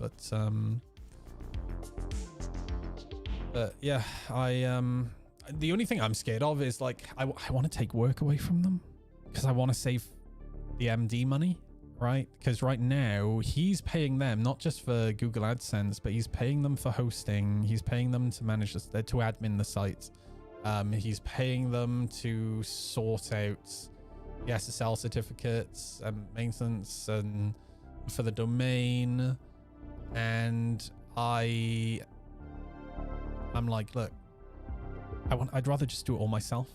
But yeah, the only thing I'm scared of is like I want to take work away from them because I want to save the MD money, right? Because right now he's paying them not just for Google AdSense, but he's paying them for hosting. He's paying them to manage this, to admin the site. He's paying them to sort out the SSL certificates and maintenance and for the domain. And I'm like, look, I'd rather just do it all myself.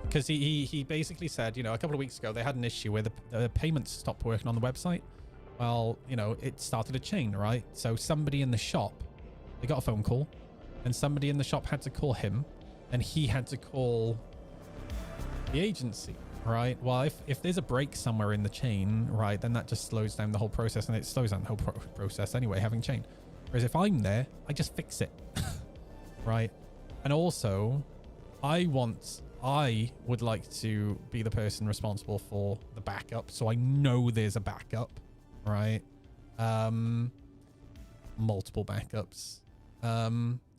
Because he basically said, you know, a couple of weeks ago, they had an issue where the payments stopped working on the website. Well, you know, it started a chain, right? So somebody in the shop, they got a phone call, and somebody in the shop had to call him, and he had to call the agency, right? Well, if there's a break somewhere in the chain, right, then that just slows down the whole process, and it slows down the whole process anyway, having chain. Whereas if I'm there, I just fix it, right? And also, I would like to be the person responsible for the backup, so I know there's a backup, right? Multiple backups.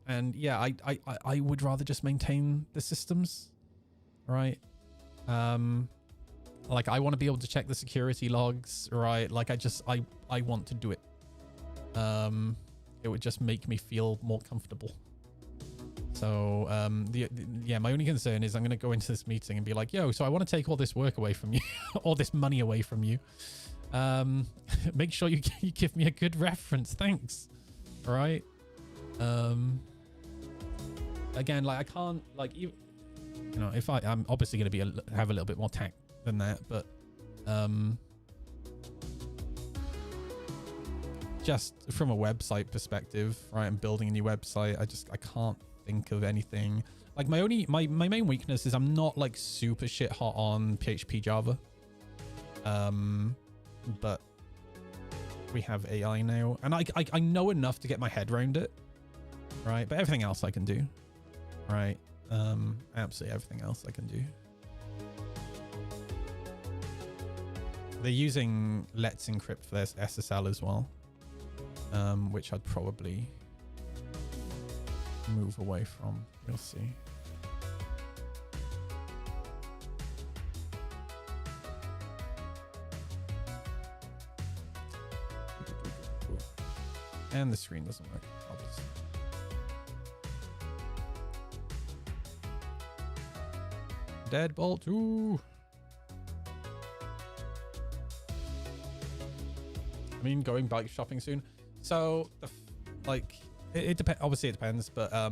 And yeah, I would rather just maintain the systems, right? Like I want to be able to check the security logs, right? Like I want to do it. It would just make me feel more comfortable. So yeah, my only concern is I'm going to go into this meeting and be like, yo, so I want to take all this work away from you, all this money away from you. Make sure you give me a good reference. Thanks. All right. Again, like I can't like you know, if I'm obviously going to have a little bit more tact than that, but just from a website perspective, right? I'm building a new website. I can't think of anything. Like my main weakness is I'm not like super shit hot on PHP Java. But we have AI now, and I know enough to get my head around it, right? But everything else I can do, right? Absolutely everything else I can do. They're using Let's Encrypt for their SSL as well, which I'd probably move away from. You'll see. And the screen doesn't work, obviously. Deadbolt 2. I mean, going bike shopping soon. So, like, it depends. Obviously, it depends, but I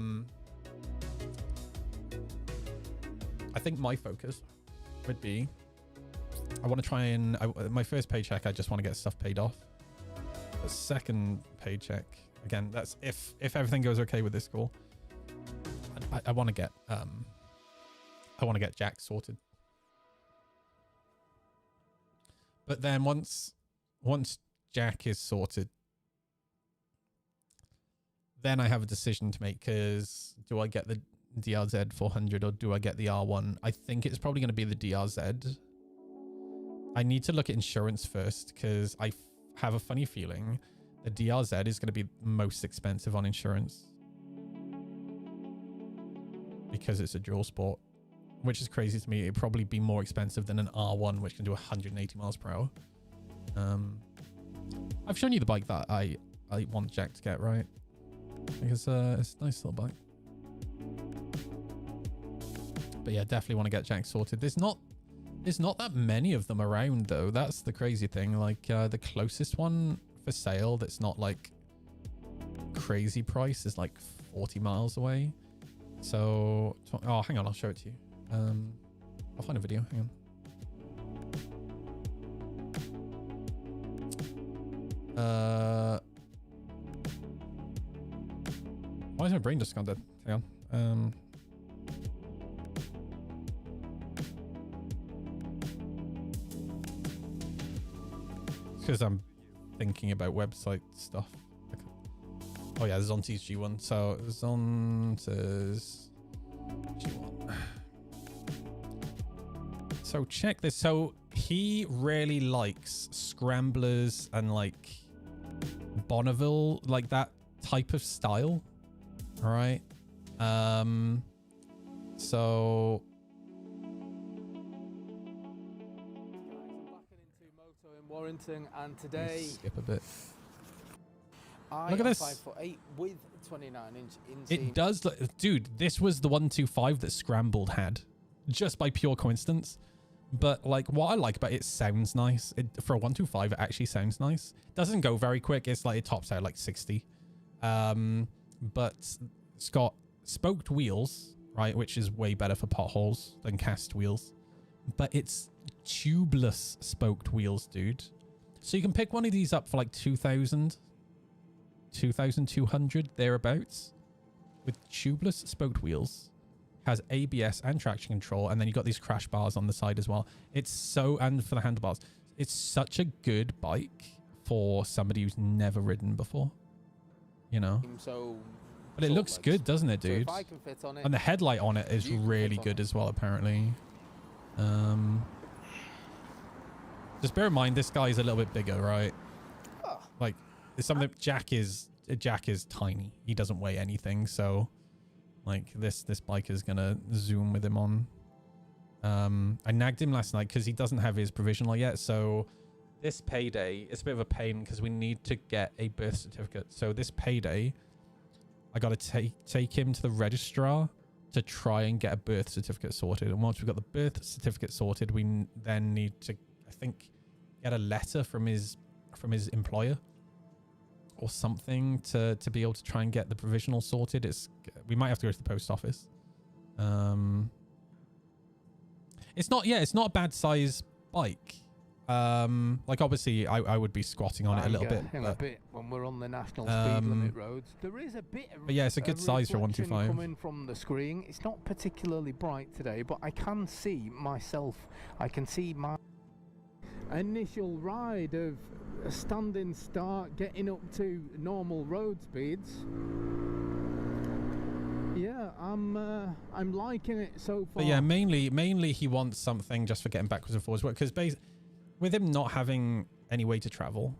think my focus would be, I want to try and my first paycheck, I just want to get stuff paid off. The second paycheck, again, that's if everything goes okay with this school, I want to get Jack sorted. But then once Jack is sorted, then I have a decision to make, because do I get the DRZ 400 or do I get the R1? I think it's probably going to be the DRZ. I need to look at insurance first, because I have a funny feeling the DRZ is going to be most expensive on insurance, because it's a dual sport, which is crazy to me. It'd probably be more expensive than an R1, which can do 180 miles per hour. I've shown you the bike that I want Jack to get, right? Because it's a nice little bike. But yeah, definitely want to get Jack sorted. There's not that many of them around, though. That's the crazy thing. Like the closest one for sale that's not like crazy price is like 40 miles away. So, oh, hang on, I'll show it to you. I'll find a video. Hang on. Why is my brain just gone dead? Hang on. Because I'm thinking about website stuff. Oh yeah, Zonti's G1. So Zonta's G1. So check this. So he really likes scramblers and like Bonneville, like that type of style. All right. So
Warrington, and today
skip a bit.
Look at this. 5'8" with 29-inch inseam.
It does look, dude, this was the 125 that Scrambled had, just by pure coincidence. But like, what I like about it, sounds nice. For a 125, it actually sounds nice. Doesn't go very quick. It's like, it tops out like 60. But it's got spoked wheels, right, which is way better for potholes than cast wheels. But it's tubeless spoked wheels, dude. So you can pick one of these up for like 2,000, 2,200 thereabouts, with tubeless spoked wheels. Has ABS and traction control, and then you got these crash bars on the side as well. It's so, and for the handlebars, it's such a good bike for somebody who's never ridden before, you know. But it looks good, doesn't it, dude? So if I can fit on it, and the headlight on it is really good as well, apparently. Just bear in mind, this guy is a little bit bigger, right? Like, it's something. Jack is tiny. He doesn't weigh anything, so like this bike is gonna zoom with him on. I nagged him last night because he doesn't have his provisional yet. So this payday, it's a bit of a pain because we need to get a birth certificate. So this payday, I got to take him to the registrar to try and get a birth certificate sorted. And once we've got the birth certificate sorted, we then need to, I think, get a letter from his employer or something to be able to try and get the provisional sorted. We might have to go to the post office. It's not a bad size bike. Like obviously I would be squatting on it a little bit.
A
But,
bit when we're on the national speed limit roads. There is a bit of
but yeah, it's a good size for
reflection
125.
coming from the screen. It's not particularly bright today, but I can see myself. I can see my initial ride of a standing start, getting up to normal road speeds. Yeah, I'm liking it so far.
But yeah, mainly he wants something just for getting backwards and forwards. Because with him not having any way to travel,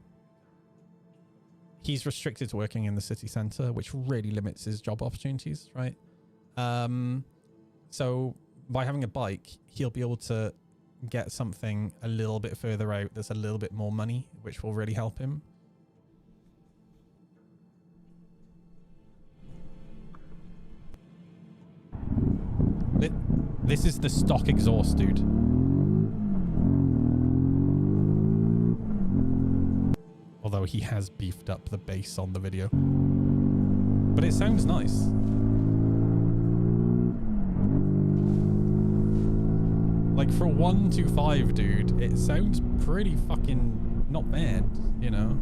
he's restricted to working in the city centre, which really limits his job opportunities, right? So by having a bike, he'll be able to get something a little bit further out that's a little bit more money, which will really help him. This is the stock exhaust, dude. Although he has beefed up the bass on the video. But it sounds nice. Like for 125, dude, it sounds pretty fucking not bad, you know?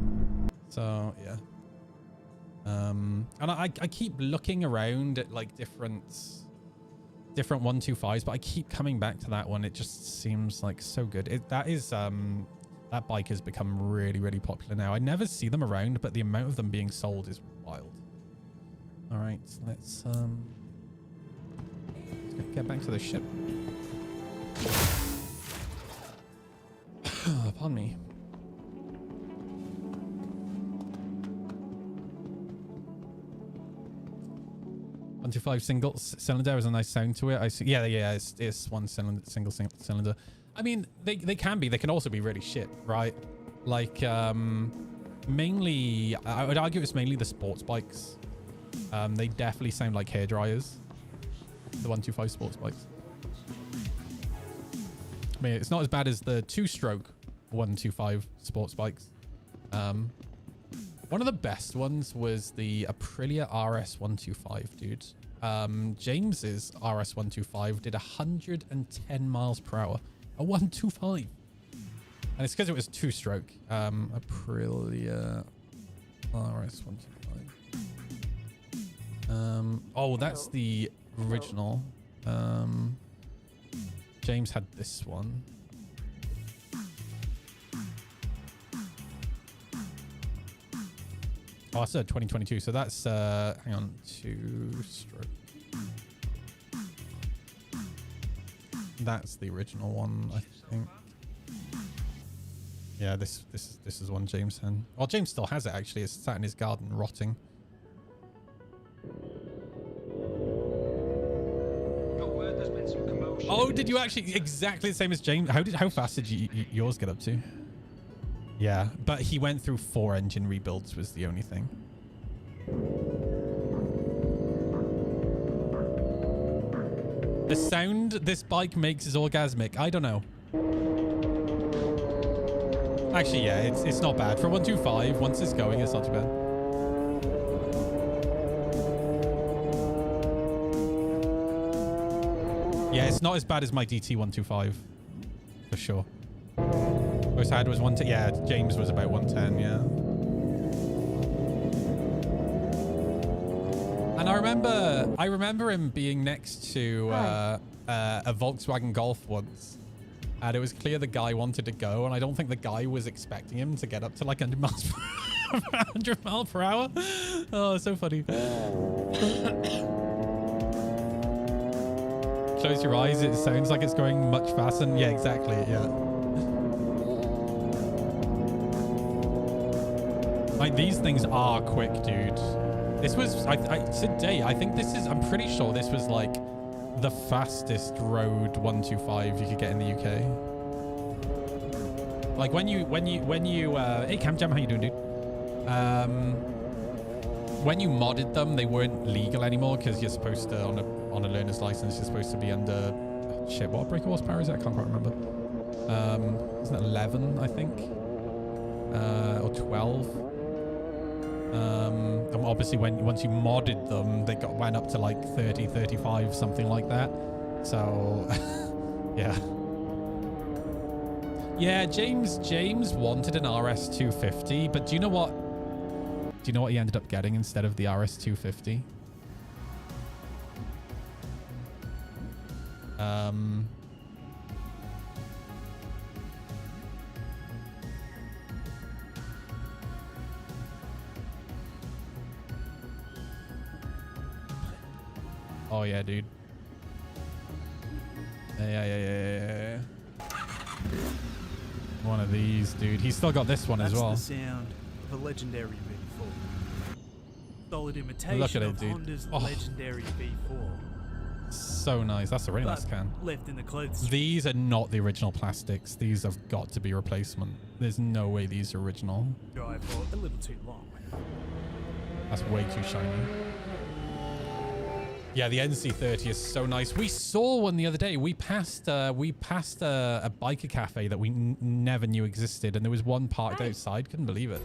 So, yeah. And I keep looking around at like different 125s, but I keep coming back to that one. It just seems like so good. That bike has become really, really popular now. I never see them around, but the amount of them being sold is wild. All right, let's get back to the ship. Pardon me. One 2.5 single cylinder has a nice sound to it. I see. Yeah, it's one cylinder, single cylinder. I mean, they can be. They can also be really shit, right? Like, mainly, I would argue it's mainly the sports bikes. They definitely sound like hair dryers. The 125 sports bikes. I mean, it's not as bad as the 2-stroke 125 sports bikes. One of the best ones was the Aprilia RS 125, dude. James's RS 125 did 110 miles per hour. A 125. And it's because it was 2-stroke. Aprilia RS 125. Oh, that's the original. James had this one. Oh, that's 2022. So that's, hang on, 2-stroke. That's the original one, I think. Yeah, this is one James had. Well, James still has it, actually. It's sat in his garden, rotting. Oh, did you actually exactly the same as James? How fast did yours get up to? Yeah, but he went through 4 engine rebuilds was the only thing. The sound this bike makes is orgasmic. I don't know. Actually, yeah, it's not bad. For 125, once it's going, it's not too bad. Yeah, it's not as bad as my DT 125. For sure. Most I had was 110. Yeah, James was about 110, yeah. And I remember him being next to a Volkswagen Golf once. And it was clear the guy wanted to go, and I don't think the guy was expecting him to get up to like 100 miles per hour. Oh, so funny. Close your eyes, it sounds like it's going much faster. Yeah, exactly, yeah. Like, these things are quick, dude. This was, today, I think this is, I'm pretty sure this was like the fastest road 125 you could get in the UK. Like when you, hey Cam Jam, how you doing, dude? When you modded them, they weren't legal anymore because you're supposed to, on a learner's license, you're supposed to be under, shit, what brake horsepower is that? I can't quite remember. Isn't it 11, I think? Or 12? And obviously once you modded them, they went up to like 30, 35, something like that. So, yeah. Yeah, James wanted an RS 250, but do you know what? Do you know what he ended up getting instead of the RS 250? Oh yeah, dude. Yeah. One of these, dude. He's still got this one as well.
That's the sound of a legendary V4. Solid imitation
Look at it,
of
dude.
Honda's
Oh.
legendary V4.
So nice. That's a really nice can.
Left in the clothes.
These are not the original plastics. These have got to be replacement. There's no way these are original.
Drive for a little too long.
That's way too shiny. Yeah, the NC30 is so nice. We saw one the other day. We passed a biker cafe that we never knew existed, and there was one parked outside. Couldn't believe it.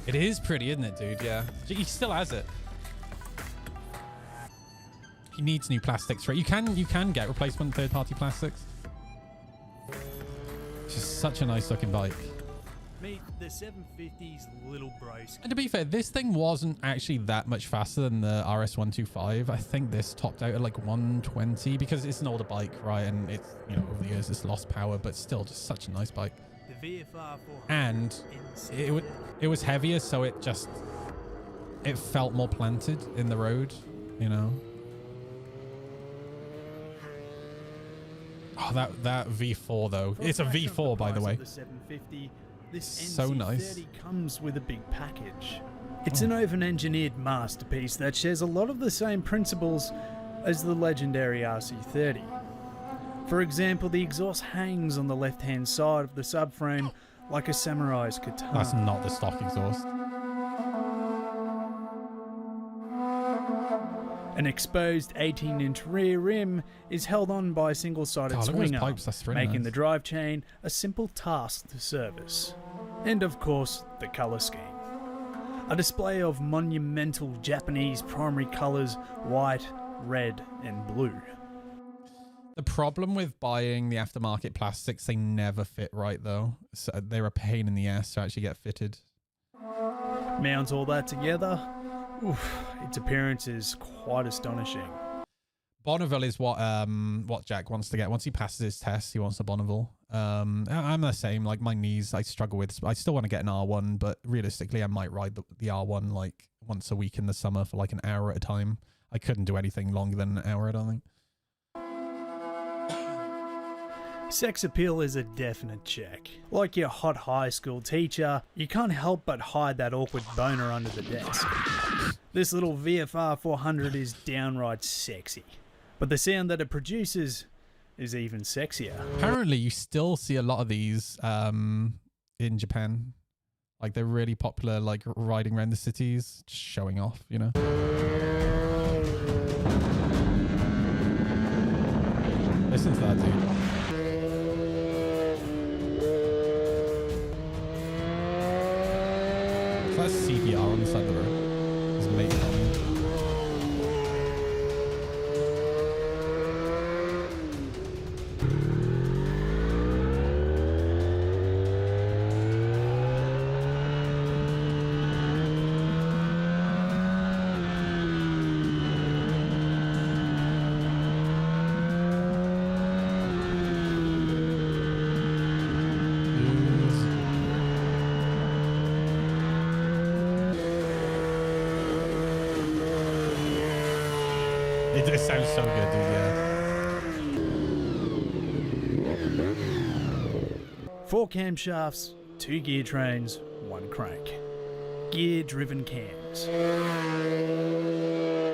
It is pretty, isn't it, dude? Yeah. He still has it. He needs new plastics, right? You can get replacement third-party plastics. It's just such a nice looking bike.
Meet the 750's little broski.
And to be fair, this thing wasn't actually that much faster than the RS125. I think this topped out at like 120 because it's an older bike, right? And it's, you know, over the years it's lost power, but still just such a nice bike.
The VFR 400
And it was heavier, so it felt more planted in the road, you know. Oh, that V4 though. It's a V4, by the way.
The 750, this
So
NC30
nice.
comes with a big package. It's an over-engineered masterpiece that shares a lot of the same principles as the legendary RC30. For example, the exhaust hangs on the left-hand side of the subframe like a samurai's katana.
That's not the stock exhaust.
An exposed 18-inch rear rim is held on by a single-sided
God, look at
swing
those
arm,
pipes, that's really
making
nice.
the drive chain a simple task to service. And of course, the colour scheme. A display of monumental Japanese primary colours, white, red and blue.
The problem with buying the aftermarket plastics, they never fit right though. So they're a pain in the ass to actually get fitted.
Mount all that together, oof, its appearance is quite astonishing.
Bonneville is what Jack wants to get. Once he passes his test, he wants a Bonneville. I'm the same. Like my knees, I struggle with. I still want to get an R1, but realistically, I might ride the R1 like once a week in the summer for like an hour at a time. I couldn't do anything longer than an hour, I don't think.
Sex appeal is a definite check. Like your hot high school teacher, you can't help but hide that awkward boner under the desk. This little VFR 400 is downright sexy, but the sound that it produces is even sexier.
Apparently, you still see a lot of these in Japan. Like they're really popular, like riding around the cities, just showing off, you know. Listen to that, dude. So that's CPR on the side of the road. His mate coming. It sounds so good, dude, yeah.
4 camshafts, 2 gear trains, 1 crank. Gear-driven cams.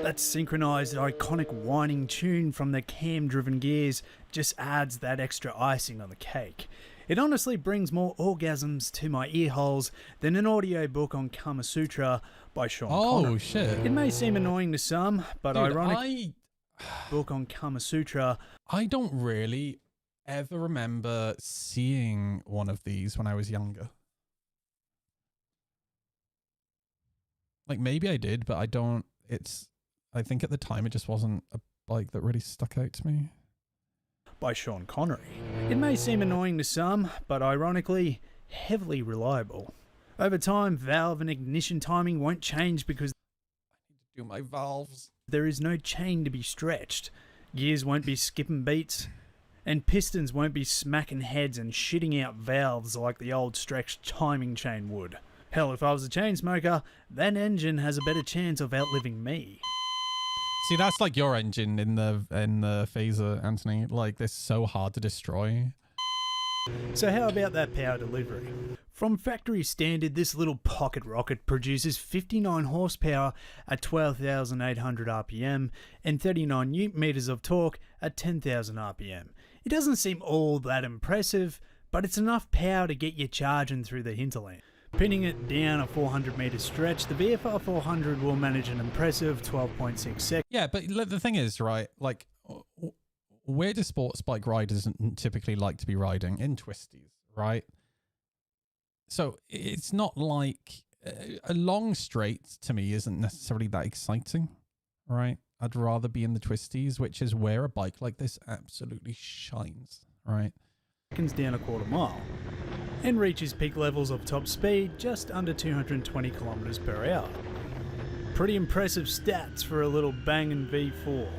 That synchronized, iconic whining tune from the cam-driven gears just adds that extra icing on the cake. It honestly brings more orgasms to my ear holes than an audiobook on Kama Sutra by Sean Connery.
Oh, shit.
It may seem annoying to some, but
Dude,
ironic book on Kama Sutra.
I don't really ever remember seeing one of these when I was younger. Like maybe I did, but I don't. I think at the time it just wasn't a bike that really stuck out to me.
by Sean Connery. It may seem annoying to some, but ironically, heavily reliable. Over time, valve and ignition timing won't change because
Do my valves.
there is no chain to be stretched. Gears won't be skipping beats, and pistons won't be smacking heads and shitting out valves like the old stretched timing chain would. Hell, if I was a chain smoker, that engine has a better chance of outliving me.
See, that's like your engine in the phaser, Anthony. Like, they're so hard to destroy.
So how about that power delivery? From factory standard, this little pocket rocket produces 59 horsepower at 12,800 RPM and 39 Nm of torque at 10,000 RPM. It doesn't seem all that impressive, but it's enough power to get you charging through the hinterland. Pinning it down a 400 meter stretch, the VFR 400 will manage an impressive 12.6 seconds.
Yeah, but the thing is, right, like, where do sports bike riders typically like to be riding? In twisties, right? So it's not like a long straight to me isn't necessarily that exciting, right? I'd rather be in the twisties, which is where a bike like this absolutely shines, right?
Down a quarter mile and reaches peak levels of top speed just under 220 kilometers per hour. Pretty impressive stats for a little banging V4.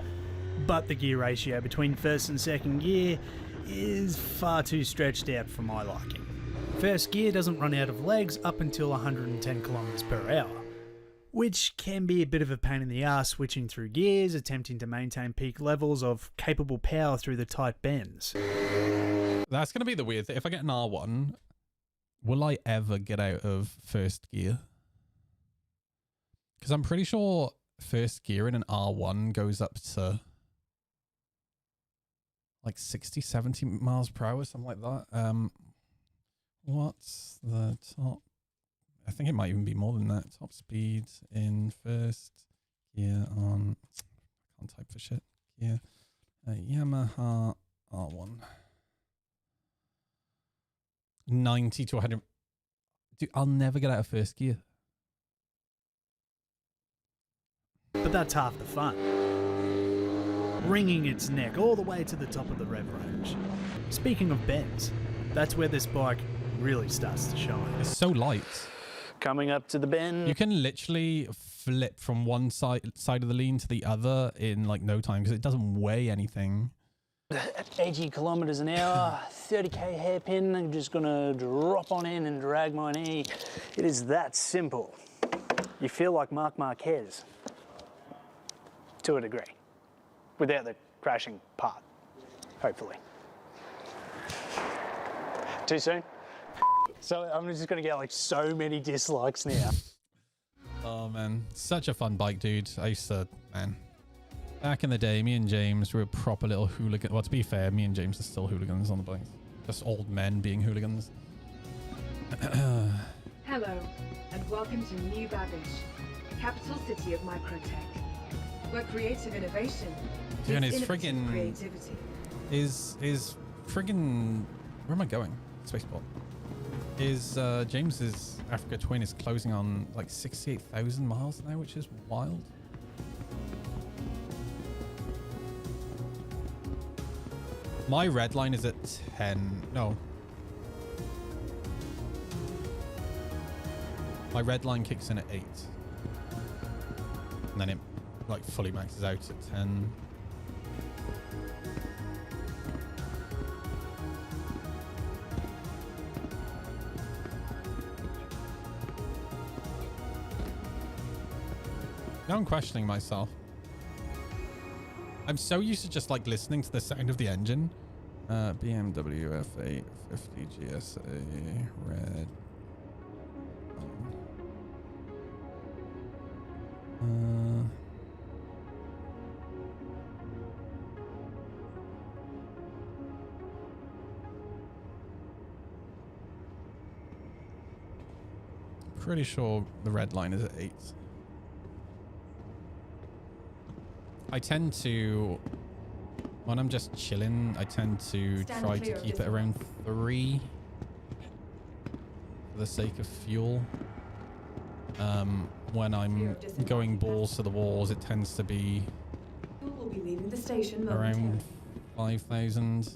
But the gear ratio between first and second gear is far too stretched out for my liking. First gear doesn't run out of legs up until 110 kilometers per hour, which can be a bit of a pain in the ass switching through gears, attempting to maintain peak levels of capable power through the tight bends.
That's going to be the weird thing. If I get an R1, will I ever get out of first gear? Because I'm pretty sure first gear in an R1 goes up to like 60, 70 miles per hour, something like that. What's the top? I think it might even be more than that. Top speed in first gear on... I can't type for shit. Yeah. Yamaha R1. 90 to 100. Dude, I'll never get out of first gear.
But that's half the fun. Wringing its neck all the way to the top of the rev range. Speaking of bends, that's where this bike really starts to shine.
It's so light.
Coming up to the bend.
You can literally flip from one side of the lean to the other in like no time because it doesn't weigh anything.
At 80 kilometers an hour, 30k hairpin, I'm just gonna drop on in and drag my knee. It is that simple. You feel like Marc Marquez, to a degree, without the crashing part, hopefully. Too soon? So I'm just gonna get like so many dislikes now.
Oh man, such a fun bike, dude. I used to, man. Back in the day, me and James were a proper little hooligan. Well, to be fair, me and James are still hooligans on the bikes. Just old men being hooligans.
Hello, and welcome to New Babbage, capital city of microtech, where creative innovation
Dude, and
meets
it's
innovative
friggin'
creativity.
Is friggin' where am I going? Spaceport. Is James's Africa Twin is closing on like 68,000 miles now, which is wild. My red line is at 10. No. My red line kicks in at 8. And then it like fully maxes out at 10. Now I'm questioning myself. I'm so used to just like listening to the sound of the engine. BMW F850 GSA red. Pretty sure the red line is at 8. I tend to, when I'm just chilling, I tend to try to keep it around 3 for the sake of fuel. When I'm going balls to the walls, it tends to be
We'll be leaving the station
around 5,000.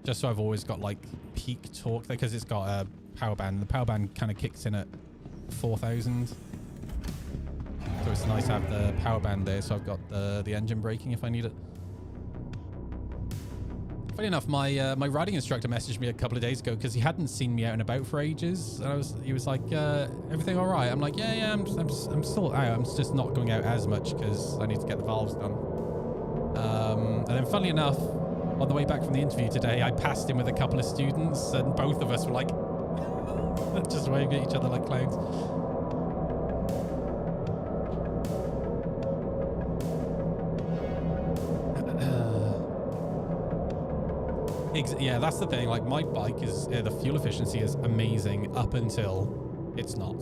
Just so I've always got like peak torque there, because it's got a power band. The power band kind of kicks in at 4,000. So it's nice to have the power band there, so I've got the engine braking if I need it. Funny enough, my my riding instructor messaged me a couple of days ago because he hadn't seen me out and about for ages. And he was like, everything all right? I'm like, yeah, I'm still out. I'm just not going out as much because I need to get the valves done. And then funnily enough, on the way back from the interview today, I passed him with a couple of students, and both of us were like just waving at each other like clowns. Yeah, that's the thing. Like, my bike is the fuel efficiency is amazing up until it's not.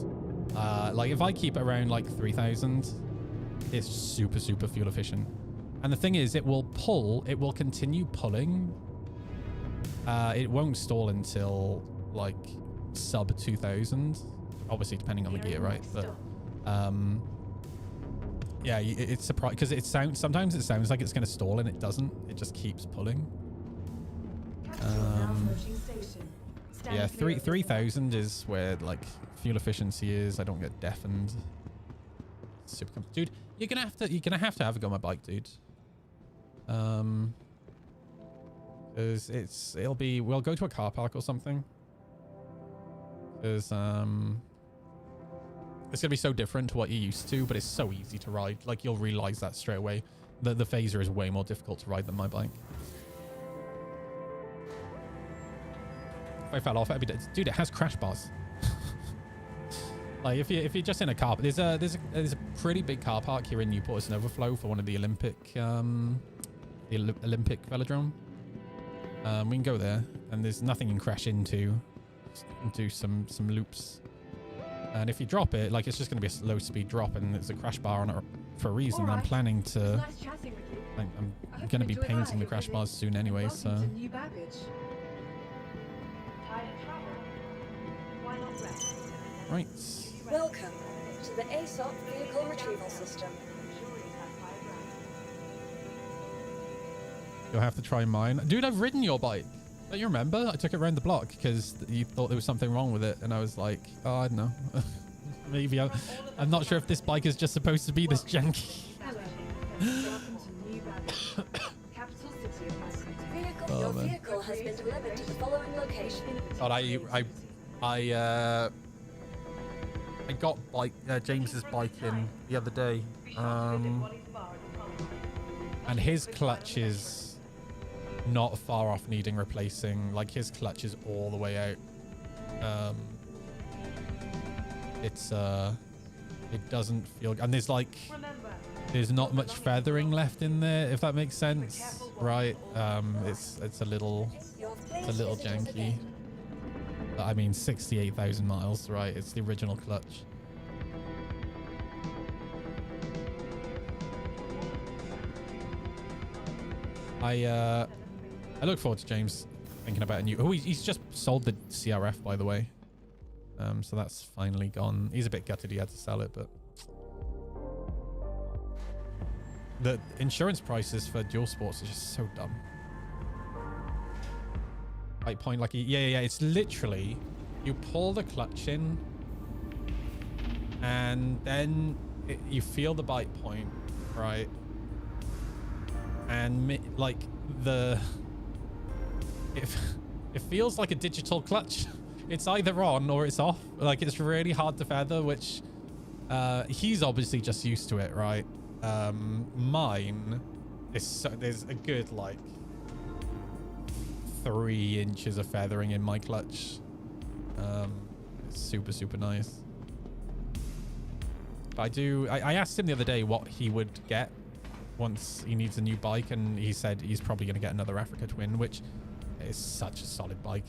Like, if I keep it around like 3,000, it's super fuel efficient. And the thing is, it will continue pulling. It won't stall until like sub 2,000, obviously depending on the gear, right? But yeah, it's surprising because sometimes it sounds like it's going to stall and it doesn't. It just keeps pulling. Yeah, 3,000 is where like fuel efficiency is. I don't get deafened. Super, dude. You're gonna have to have a go on my bike, dude. Because we'll go to a car park or something. Because it's gonna be so different to what you're used to, but it's so easy to ride. Like, you'll realize that straight away. The Phaser is way more difficult to ride than my bike. If I fell off, I'd be dead. Dude, it has crash bars. Like, if you're just in a car, there's a pretty big car park here in Newport. It's an overflow for one of the Olympic velodrome. We can go there, and there's nothing you can crash into. Just do some loops, and if you drop it, like, it's just going to be a low speed drop, and there's a crash bar on it for a reason. Right. I'm planning to.
Nice chatting with you.
I'm going to be painting the crash bars soon anyway, so. Right.
Welcome to the ASOP Vehicle Retrieval System.
You'll have to try mine. Dude, I've ridden your bike. Don't you remember? I took it around the block because you thought there was something wrong with it. And I was like, oh, I don't know. Maybe I'm not sure if this bike is just supposed to be this janky.
Your vehicle has been delivered to the following location.
God, I got James's bike in the other day, and his clutch is not far off needing replacing. Like, his clutch is all the way out. It doesn't feel, and there's not much feathering left in there, if that makes sense, right? It's a little janky. I mean, 68,000 miles, right? It's the original clutch. I look forward to James thinking about a new. Oh, he's just sold the CRF, by the way. So that's finally gone. He's a bit gutted he had to sell it, but the insurance prices for dual sports are just so dumb. Right point, like, yeah. It's literally, you pull the clutch in, and then you feel the bite point, right? And like it feels like a digital clutch. It's either on or it's off. Like, it's really hard to feather, which he's obviously just used to it, right? Mine is there's a good like 3 inches of feathering in my clutch. It's super nice. But I asked him the other day what he would get once he needs a new bike, and he said he's probably going to get another Africa Twin, which is such a solid bike.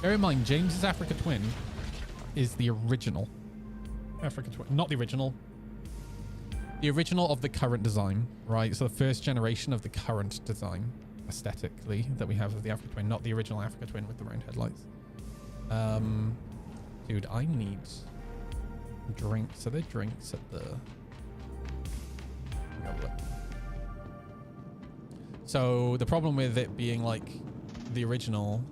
Bear in mind, James's Africa Twin is the original Africa Twin, not the original. The original of the current design, right? So the first generation of the current design, aesthetically, that we have of the Africa Twin, not the original Africa Twin with the round headlights. Dude, I need drinks. Are there drinks at the... So the problem with it being like the original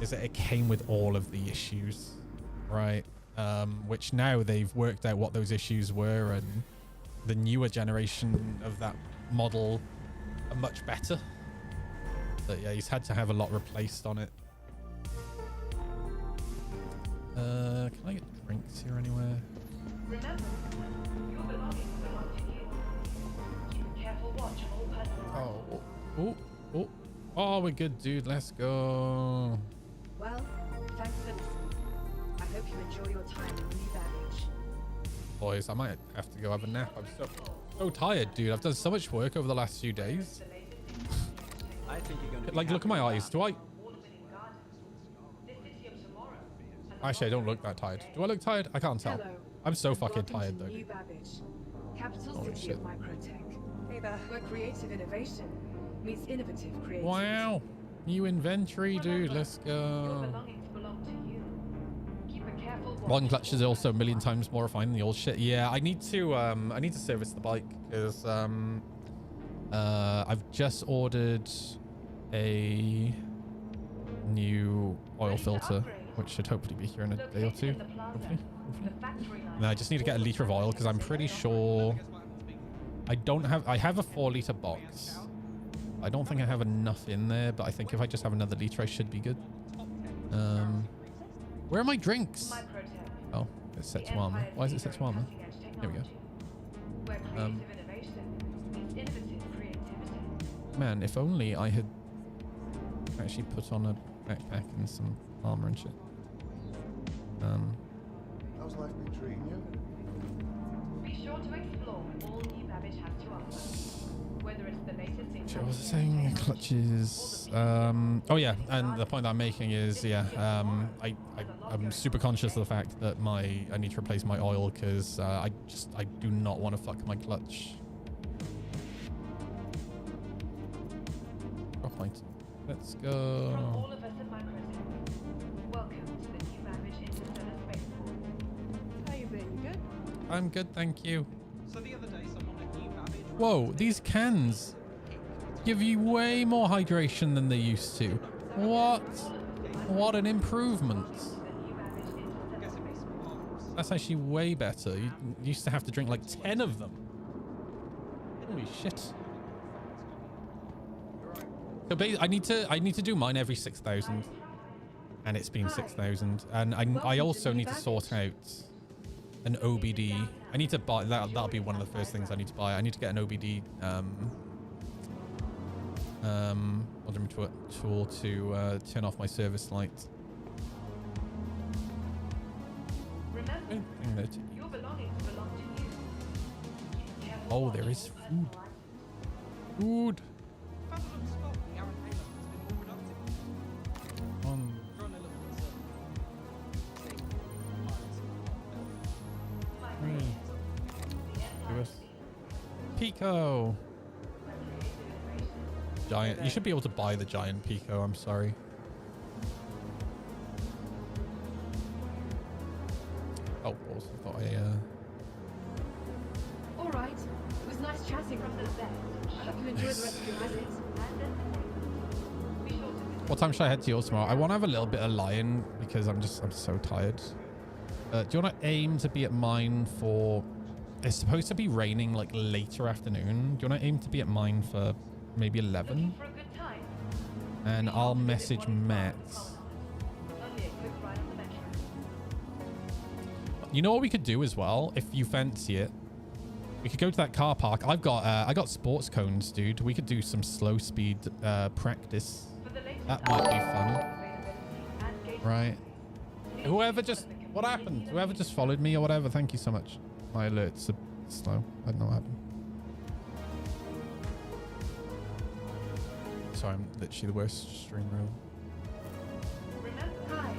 is that it came with all of the issues, right? Which now they've worked out what those issues were, and the newer generation of that model are much better. But yeah, he's had to have a lot replaced on it. Can I get drinks here anywhere?
Remember, your belongings belong to you. Keep a careful watch on all personal items.
Oh, we're good, dude. Let's go.
Well, thanks for listening. I hope you enjoy your time in New Baggage.
Boys, I might have to go have a nap. I'm so tired, dude. I've done so much work over the last few days.
I think you're going to
Like, look at my eyes. Do I? Actually, I don't look that tired. Do I look tired? I can't tell.
Hello.
I'm so
and
fucking
welcome
tired,
to
though.
New Babbage, capital
Holy
city
shit.
of Microtech. Hey there. Where creative innovation meets innovative creativity.
Wow. New inventory, dude. Let's
Your
go.
belongings belong to you. Keep a careful watch.
One clutch is also a million times more refined than the old shit. Yeah, I need to service the bike because I've just ordered a new oil filter, which should hopefully be here in a day or two. Hopefully. And I just need to get a liter of oil because I'm pretty sure I have a 4-liter box. I don't think I have enough in there, but I think if I just have another liter, I should be good. Where are my drinks? Oh, it's set to armor. Why is it set to armor? Here we go. Man, if only I had actually put on a backpack and some armor and shit.
How's life been treating you?
Be sure to explore all New Babbage has to offer. Whether it's the latest in
What was I saying? Clutches. Oh yeah, and the point that I'm making is, yeah, I'm super conscious of the fact that I need to replace my oil because I do not want to fuck my clutch. Drop point. Let's
From
go.
all of us at Microtech, welcome to the New Babbage Interstellar Spaceport. How you been? You good?
I'm good, thank you.
So the other day, someone at New Babbage.
Whoa, these cans give you way more hydration than they used to. What? What an improvement. That's actually way better. You used to have to drink like 10 of them. Holy shit. So I need to do mine every 6,000, and it's been 6,000. And I also need to sort out an OBD. I need to buy that. That'll be one of the first things I need to buy. I need to get an OBD tool to turn off my service light.
Remember, your belongings belong to you.
Oh, there is food. Food. Pico. Giant. You should be able to buy the giant Pico. I'm sorry. Oh, balls. I thought
All right. It was nice chatting. I hope you enjoy the rest of your visit. Be sure to visit.
What time should I head to yours tomorrow? I want to have a little bit of lion because I'm so tired. Do you want to aim to be at mine for... It's supposed to be raining like later afternoon. Do you want to aim to be at mine for maybe 11?
For a good time.
And I'll message Matt.
Only a quick ride on the metro.
You know what we could do as well, if you fancy it? We could go to that car park. I got sports cones, dude. We could do some slow speed practice. That might be fun. Right. Whoever just... What happened? Whoever just followed me or whatever, thank you so much. My alerts are slow. I don't know what happened. Sorry, I'm literally the worst streamer.
Remember, hi.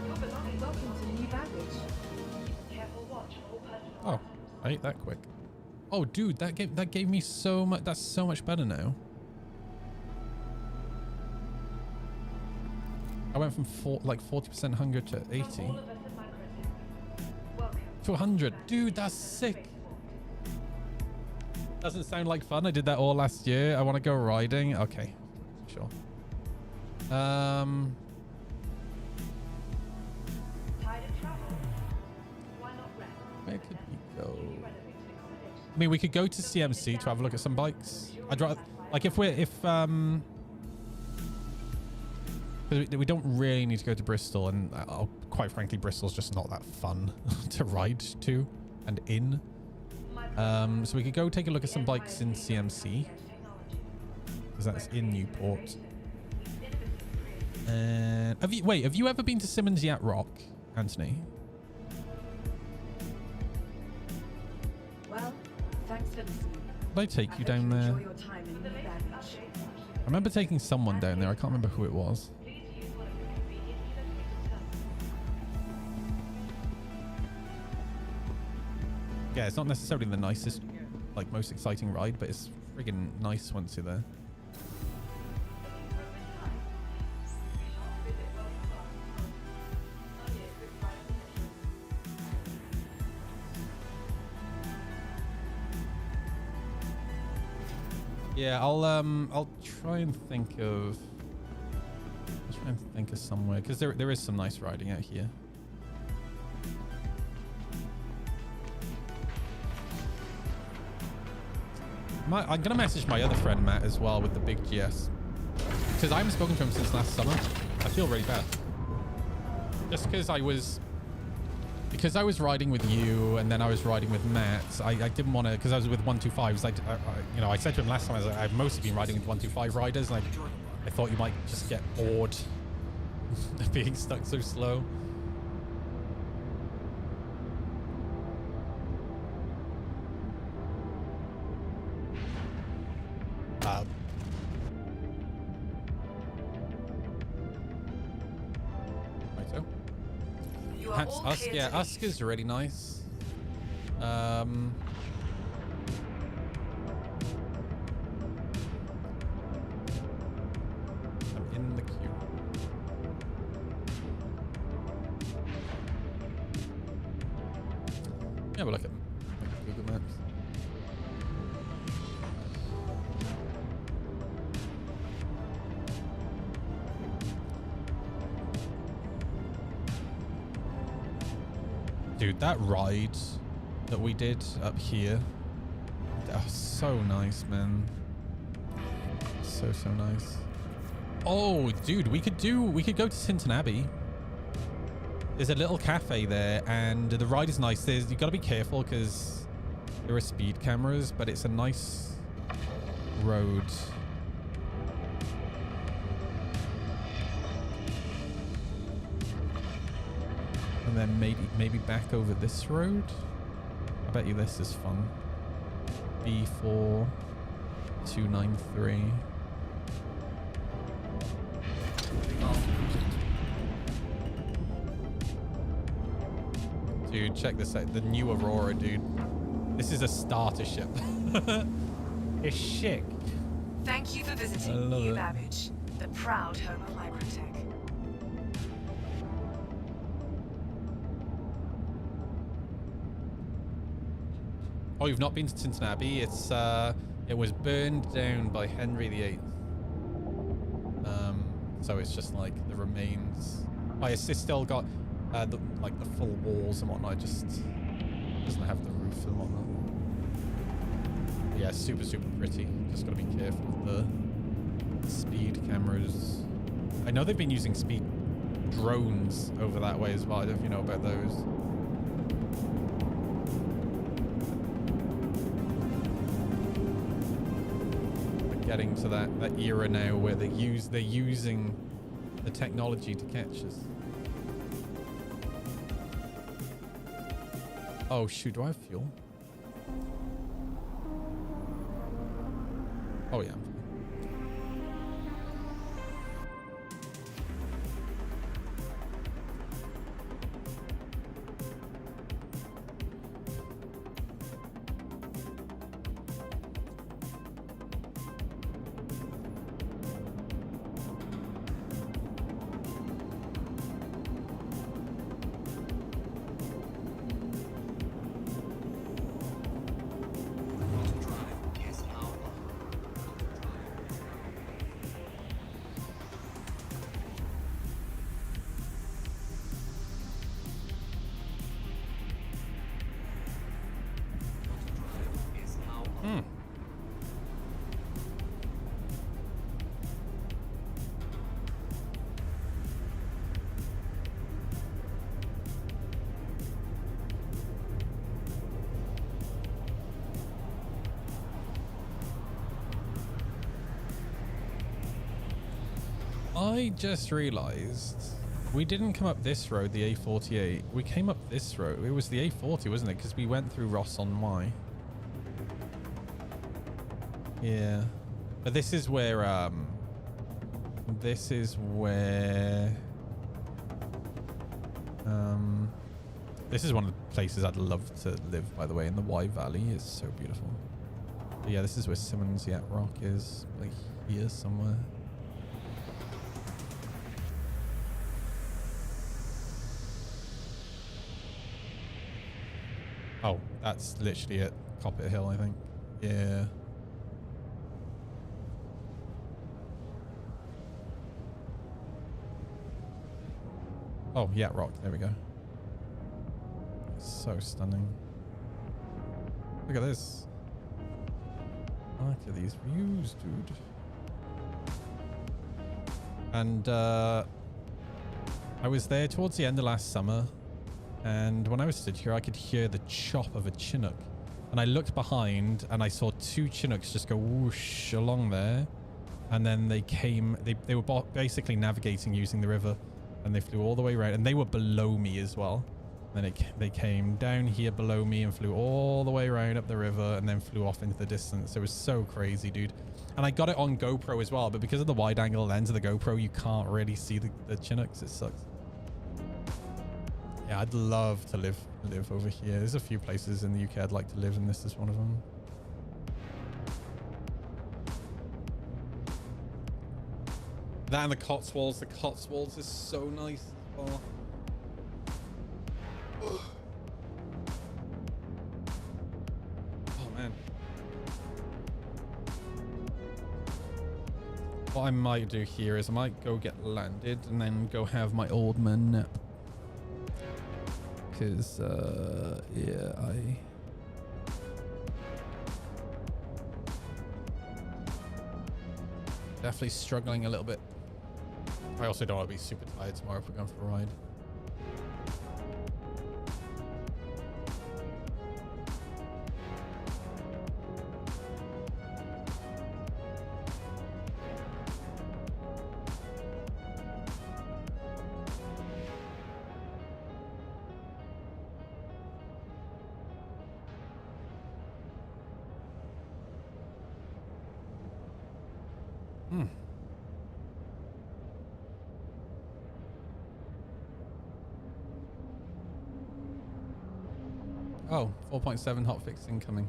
Your belongings. Welcome to New Babbage. Keep a careful watch on all personal
Oh,
items.
I ate that quick. Oh, dude, that gave me so much. That's so much better now. I went from 40% hunger to 80
All of us at Microtech, welcome
to 100. Dude, that's sick. Doesn't sound like fun. I did that all last year. I want to go riding. Okay, sure.
Tide of travel. Why not rent?
Where could we go? I mean, we could go to CMC to have a look at some bikes. I'd rather, like, we don't really need to go to Bristol, and quite frankly, Bristol's just not that fun to ride to and in. So we could go take a look at some bikes in CMC, because that's in Newport. And have you ever been to Simmons Yacht Rock, Anthony?
Well, thanks for listening.
Did I take you down there?
Enjoy your time in New Baggage.
I remember taking someone down there. I can't remember who it was. Yeah, it's not necessarily the nicest, like, most exciting ride, but it's friggin' nice once you're there. Yeah, I'll try and think of somewhere, because there is some nice riding out here. I'm gonna message my other friend Matt as well with the big GS, because I haven't spoken to him since last summer. I feel really bad, just because I was riding with you and then I was riding with Matt. I didn't want to, because I was with 125s. I said to him last time, I was like, I've mostly been riding with 125 riders, and I thought you might just get bored of being stuck so slow. Usk is really nice. I'm in the queue. Yeah, but look at Google Maps. Dude, that ride that we did up here, that was so nice, man. So nice. Oh, dude, we could go to Sinton Abbey. There's a little cafe there, and the ride is nice. You got to be careful because there are speed cameras, but it's a nice road. And then maybe back over this road. I bet you this is fun. B4 293. Dude, check this out. The new Aurora, dude. This is a starter ship. It's chic.
Thank you for visiting New Babbage, the proud home of microtech.
Oh, you've not been to Sinton Abbey? It was burned down by Henry VIII. So it's just like the remains. It's still got the full walls and whatnot. It just doesn't have the roof and whatnot. But yeah, super pretty. Just gotta be careful with the speed cameras. I know they've been using speed drones over that way as well. I don't know if you know about those. Getting to that era now where they're using the technology to catch us. Oh shoot, do I have fuel? Oh yeah. I just realized we didn't come up this road, the A48. We came up this road. It was the A40, wasn't it? Because we went through Ross on Y. Yeah. But this is where, this is one of the places I'd love to live, by the way, in the Y Valley. It's so beautiful. But yeah, this is where Simmons Yet Rock is, like here somewhere. Oh, that's literally at Coppet Hill, I think. Yeah. Oh, yeah, rock. There we go. So stunning. Look at this. Look at these views, dude. And I was there towards the end of last summer. And when I was stood here, I could hear the chop of a Chinook. And I looked behind and I saw two Chinooks just go whoosh along there. And then they came, they were basically navigating using the river. And they flew all the way around. And they were below me as well. And then they came down here below me and flew all the way around up the river and then flew off into the distance. It was so crazy, dude. And I got it on GoPro as well. But because of the wide angle lens of the GoPro, you can't really see the Chinooks. It sucks. Yeah, I'd love to live over here. There's a few places in the UK I'd like to live, and this is one of them. That and the Cotswolds. The Cotswolds is so nice. Oh. Oh man. What I might do here is I might go get landed and then go have my old man nap. Because, yeah, definitely struggling a little bit. I also don't want to be super tired tomorrow if we're going for a ride. Oh, 4.7 hotfix incoming.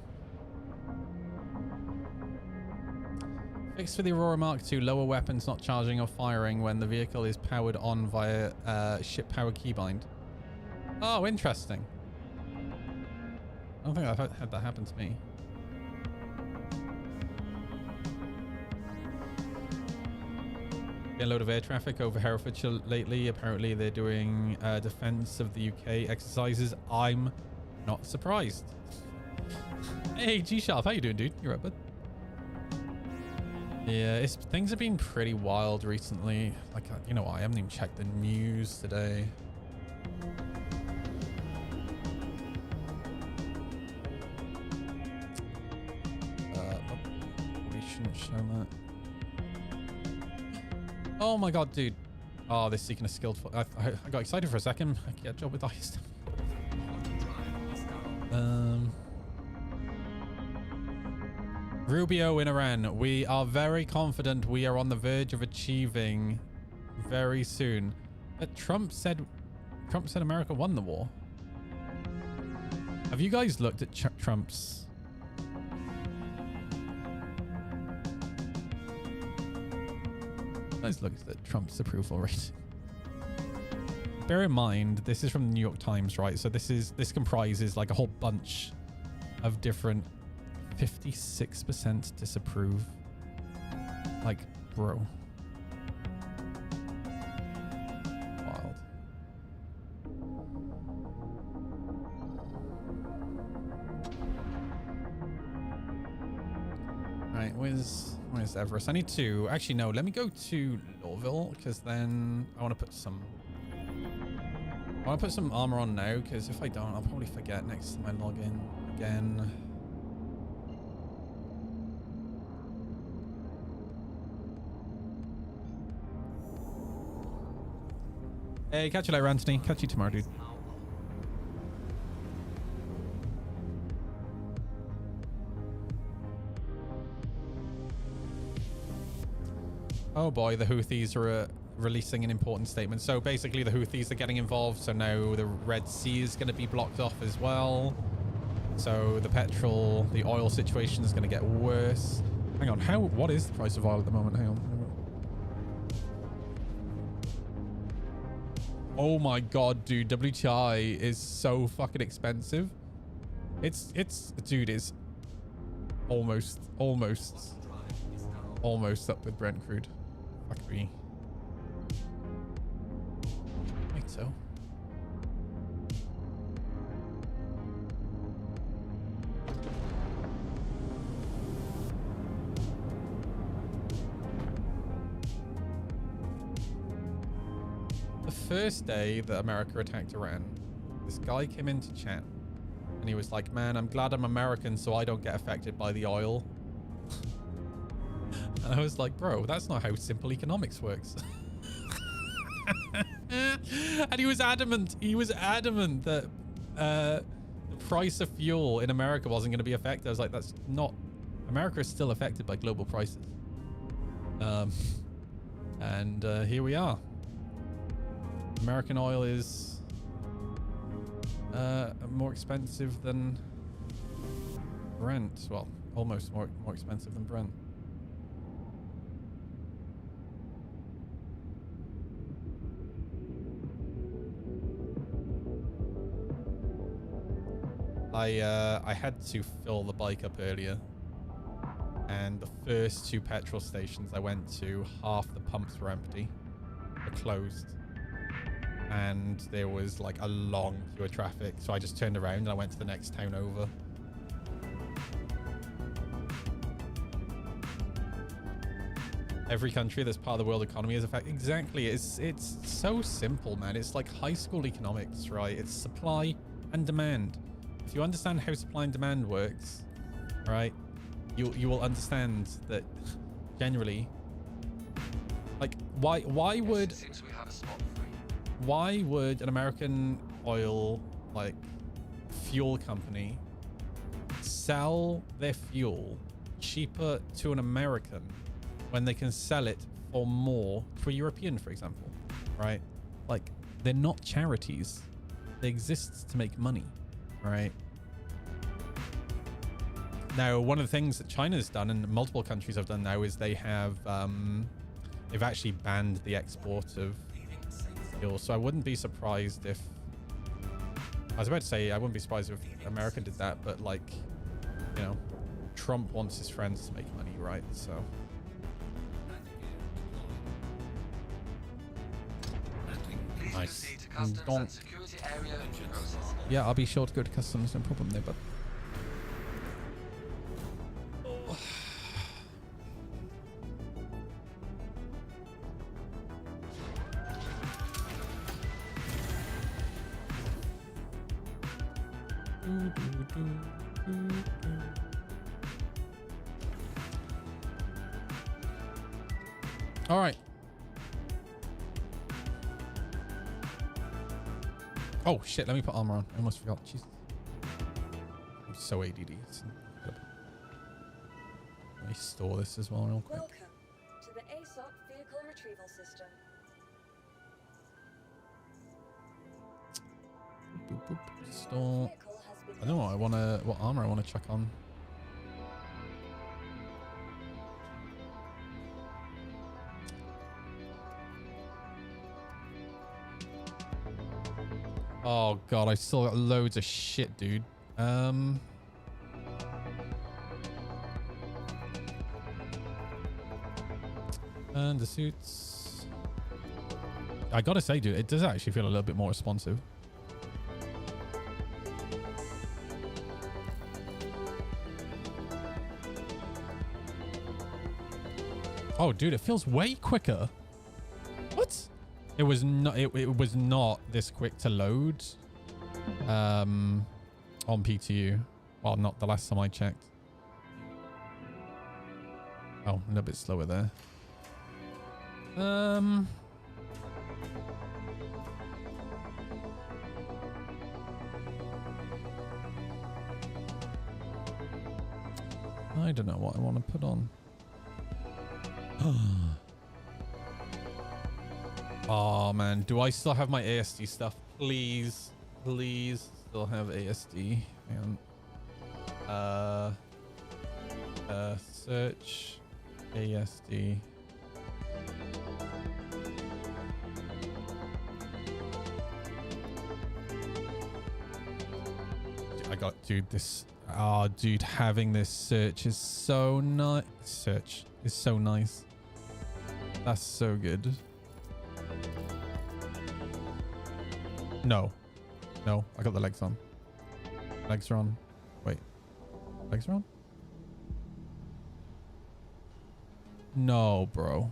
Fix for the Aurora Mark II. Lower weapons not charging or firing when the vehicle is powered on via ship power keybind. Oh, interesting. I don't think I've had that happen to me. Get a load of air traffic over Herefordshire lately. Apparently they're doing defense of the UK exercises. I'm not surprised. Hey, G-Sharp, how you doing, dude? You're up, bud? Yeah, things have been pretty wild recently. Like, you know what? I haven't even checked the news today. We shouldn't show that. Oh my god, dude. Oh, they're seeking a skilled... I got excited for a second. I can get a job with ice. Rubio in Iran. We are very confident we are on the verge of achieving very soon. But Trump said America won the war. Have you guys looked at Trump's... Let's look at Trump's approval rate. Bear in mind, this is from the New York Times, right? So this comprises like a whole bunch of different 56% disapprove. Like, bro. Wild. Right, where's Everest? I need to actually no, let me go to Lowville because then I want to put some armor on now, because if I don't, I'll probably forget next time I log in again. Hey, catch you later, Anthony. Catch you tomorrow, dude. Oh boy, the Houthis are releasing an important statement. So basically the Houthis are getting involved. So now the Red Sea is going to be blocked off as well. So the oil situation is going to get worse. Hang on, what is the price of oil at the moment? Hang on. Oh my god, dude, WTI is so fucking expensive. Dude, it's almost up with Brent crude. Fuck me. I think so. The first day that America attacked Iran, this guy came into chat and he was like, man, I'm glad I'm American so I don't get affected by the oil. And I was like, bro, that's not how simple economics works. And he was adamant that the price of fuel in America wasn't going to be affected. I was like, that's not, America is still affected by global prices. And here we are. American oil is more expensive than Brent. Well, almost more expensive than Brent. I had to fill the bike up earlier, and the first 2 petrol stations I went to, half the pumps were empty, were closed, and there was like a long queue of traffic. So I just turned around and I went to the next town over. Every country that's part of the world economy is affected. Exactly. It's so simple, man. It's like high school economics, right? It's supply and demand. If you understand how supply and demand works, right, you will understand that generally, like, why would an American oil, like, fuel company sell their fuel cheaper to an American when they can sell it for more to a European, for example, right? Like, they're not charities. They exist to make money, right? Now, one of the things that China's done and multiple countries have done now is they have, they've actually banned the export of fuel. So I wouldn't be surprised if, I was about to say, I wouldn't be surprised if America did that, but like, you know, Trump wants his friends to make money, right? So. Nice. Yeah, I'll be sure to go to customs, no problem there, but. All right. Oh shit, let me put armor on. I almost forgot. Jeez. I'm so ADD. Let me store this as well real quick.
Welcome to the ASOC vehicle retrieval system.
Boop, boop. Store. I don't know what armor I want to chuck on. Oh god, I still got loads of shit, dude. And the suits. I gotta say, dude, it does actually feel a little bit more responsive. Oh, dude, it feels way quicker. What? It was not. It was not this quick to load. On PTU. Well, not the last time I checked. Oh, a little bit slower there. I don't know what I want to put on. Oh man, do I still have my ASD stuff? Please, please still have ASD. Hang on. Search ASD. I got, dude, this. Oh, dude, having this search is so nice. Search is so nice. That's so good. No. No, I got the legs on. Legs are on. Wait. Legs are on? No, bro.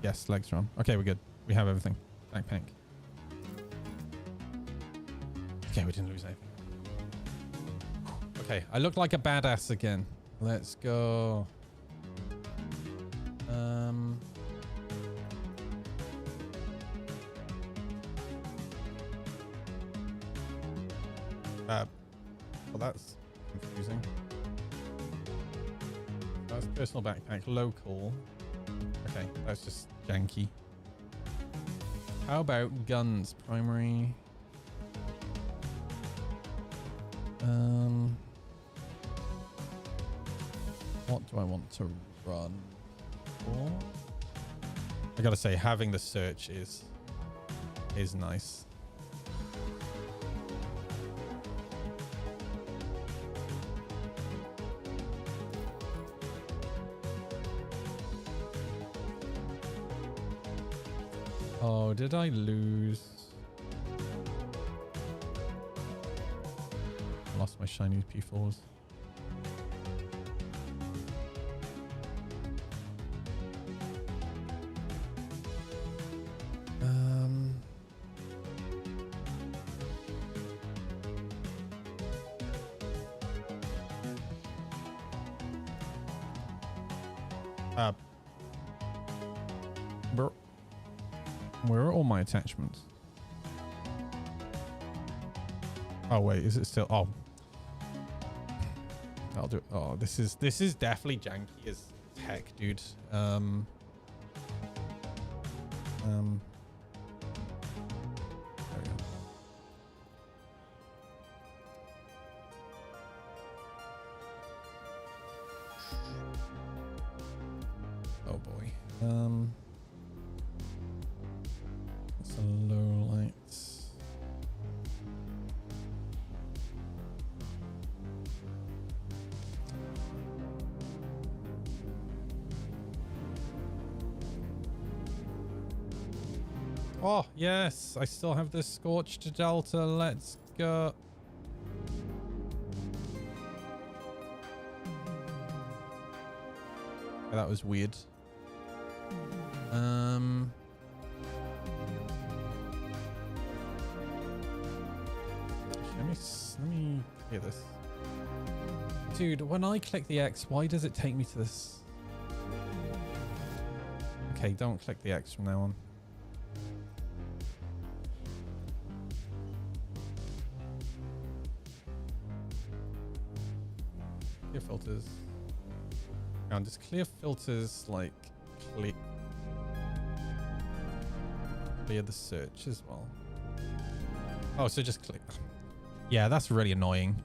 Yes, legs are on. Okay, we're good. We have everything. Backpack. Okay, we didn't lose anything. Okay, I look like a badass again. Let's go. Well, that's confusing. That's personal backpack, local. Okay, that's just janky. How about guns, primary? What do I want to run for? I gotta say, having the search is nice. Oh, did I lose? I lost my shiny P4s. Where are all my attachments? Oh wait, is it still? Oh, I'll do it. Oh, this is definitely janky as heck, dude. There we go. Oh boy. It's a low lights. Oh, yes. I still have this Scorched Delta. Let's go. Okay, that was weird. Let me clear this. Dude, when I click the X, why does it take me to this? Okay, don't click the X from now on. Clear filters. And just clear filters, like clear the search as well. Oh, so just click. Yeah, that's really annoying.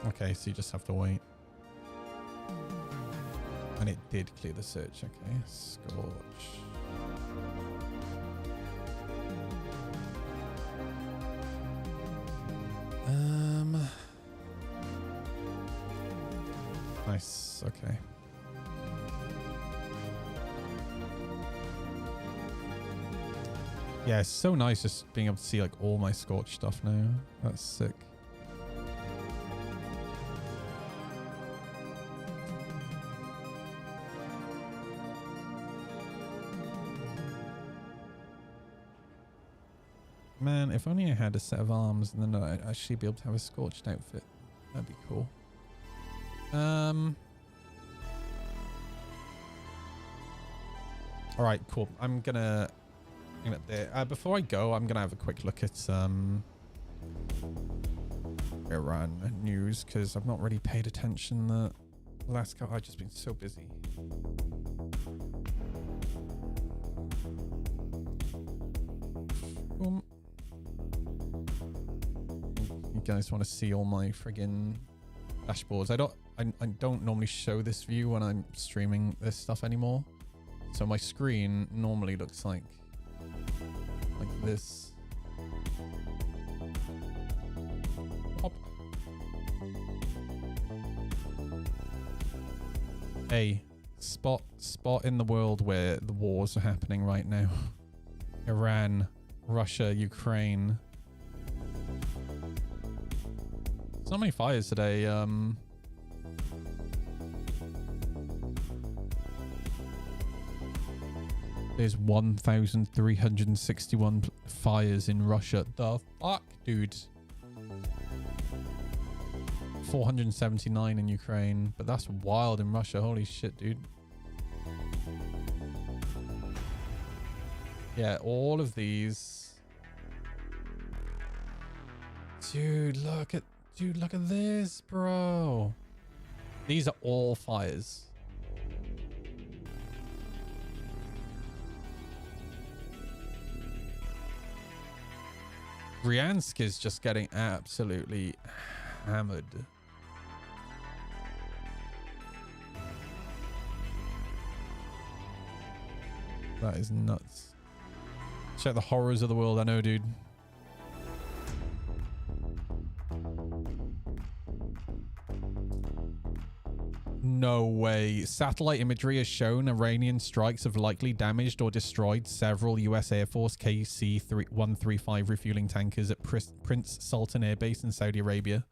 Okay, so you just have to wait. And it did clear the search. Okay, Scorch. Nice. Okay. Yeah, it's so nice just being able to see like all my Scorch stuff now. That's sick. Man, if only I had a set of arms and then I'd actually be able to have a Scorched outfit. That'd be cool. All right, cool. I'm gonna bring that there. Before I go, I'm gonna have a quick look at Iran news because I've not really paid attention the last couple. I've just been so busy. You guys want to see all my friggin' dashboards? I don't normally show this view when I'm streaming this stuff anymore. So my screen normally looks like this. Hop. Hey, spot in the world where the wars are happening right now. Iran, Russia, Ukraine. So many fires today. There's 1,361 fires in Russia. The fuck, dude. 479 in Ukraine, but that's wild in Russia. Holy shit, dude. Yeah, all of these. Dude, look at this, bro. These are all fires. Bryansk is just getting absolutely hammered. That is nuts. Check the horrors of the world. I know, dude. No way. Satellite imagery has shown Iranian strikes have likely damaged or destroyed several US Air Force KC-135 refueling tankers at Prince Sultan Air Base in Saudi Arabia.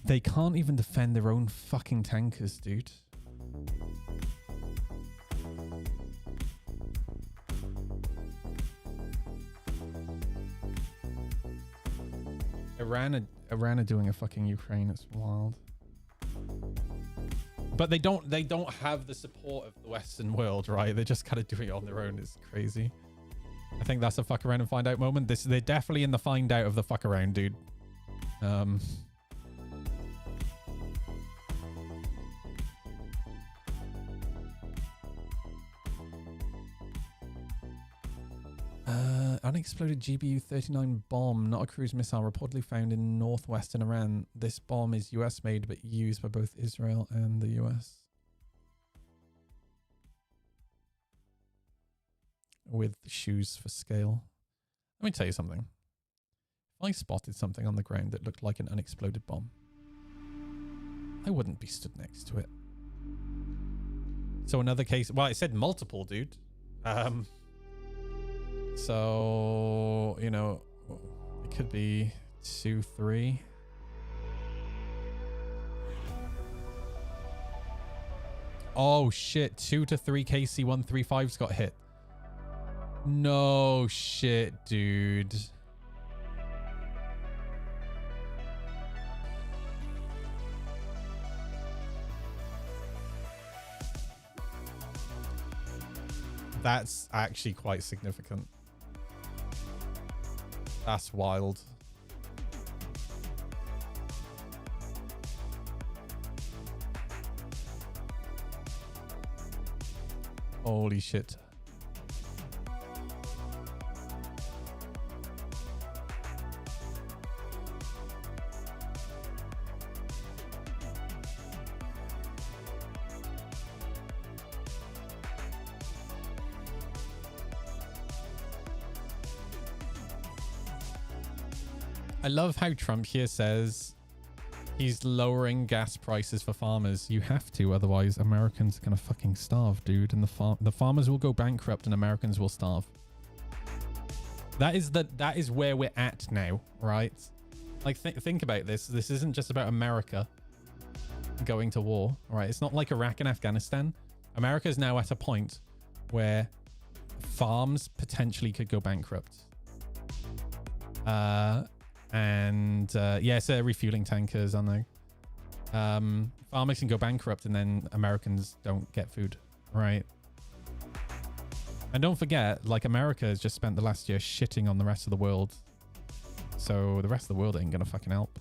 They can't even defend their own fucking tankers, dude. Iran are doing a fucking Ukraine. It's wild. But they don't have the support of the Western world, right? They're just kind of doing it on their own. It's crazy. I think that's a fuck around and find out moment. They're definitely in the find out of the fuck around, dude. Unexploded GBU-39 bomb, not a cruise missile, reportedly found in northwestern Iran. This bomb is US made but used by both Israel and the US. With shoes for scale. Let me tell you something. If I spotted something on the ground that looked like an unexploded bomb, I wouldn't be stood next to it. So another case, well, it said multiple, dude. So, you know, it could be 2, 3. Oh shit, 2 to 3 KC-135s got hit. No shit, dude. That's actually quite significant. That's wild. Holy shit. I love how Trump here says he's lowering gas prices for farmers. You have to, otherwise Americans are gonna fucking starve, dude, and the farmers will go bankrupt and Americans will starve. That is where we're at now, right? Like think about this. This isn't just about America going to war, right? It's not like Iraq and Afghanistan. America is now at a point where farms potentially could go bankrupt. Yeah, it's refueling tankers on there. Farmers can go bankrupt and then Americans don't get food, right? And don't forget, like, America has just spent the last year shitting on the rest of the world. So the rest of the world ain't gonna fucking help.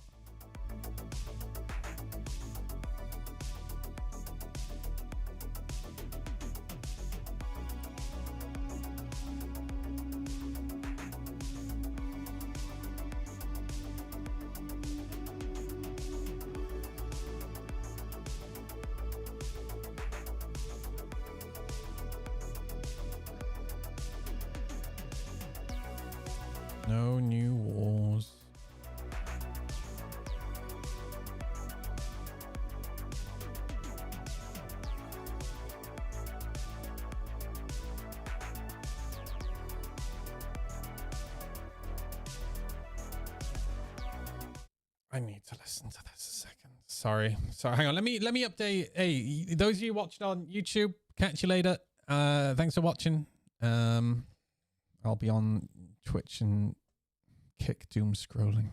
No new wars. I need to listen to this a second. Sorry. Hang on. Let me update. Hey, those of you watching on YouTube, catch you later. Thanks for watching. I'll be on Twitch and kick doom scrolling.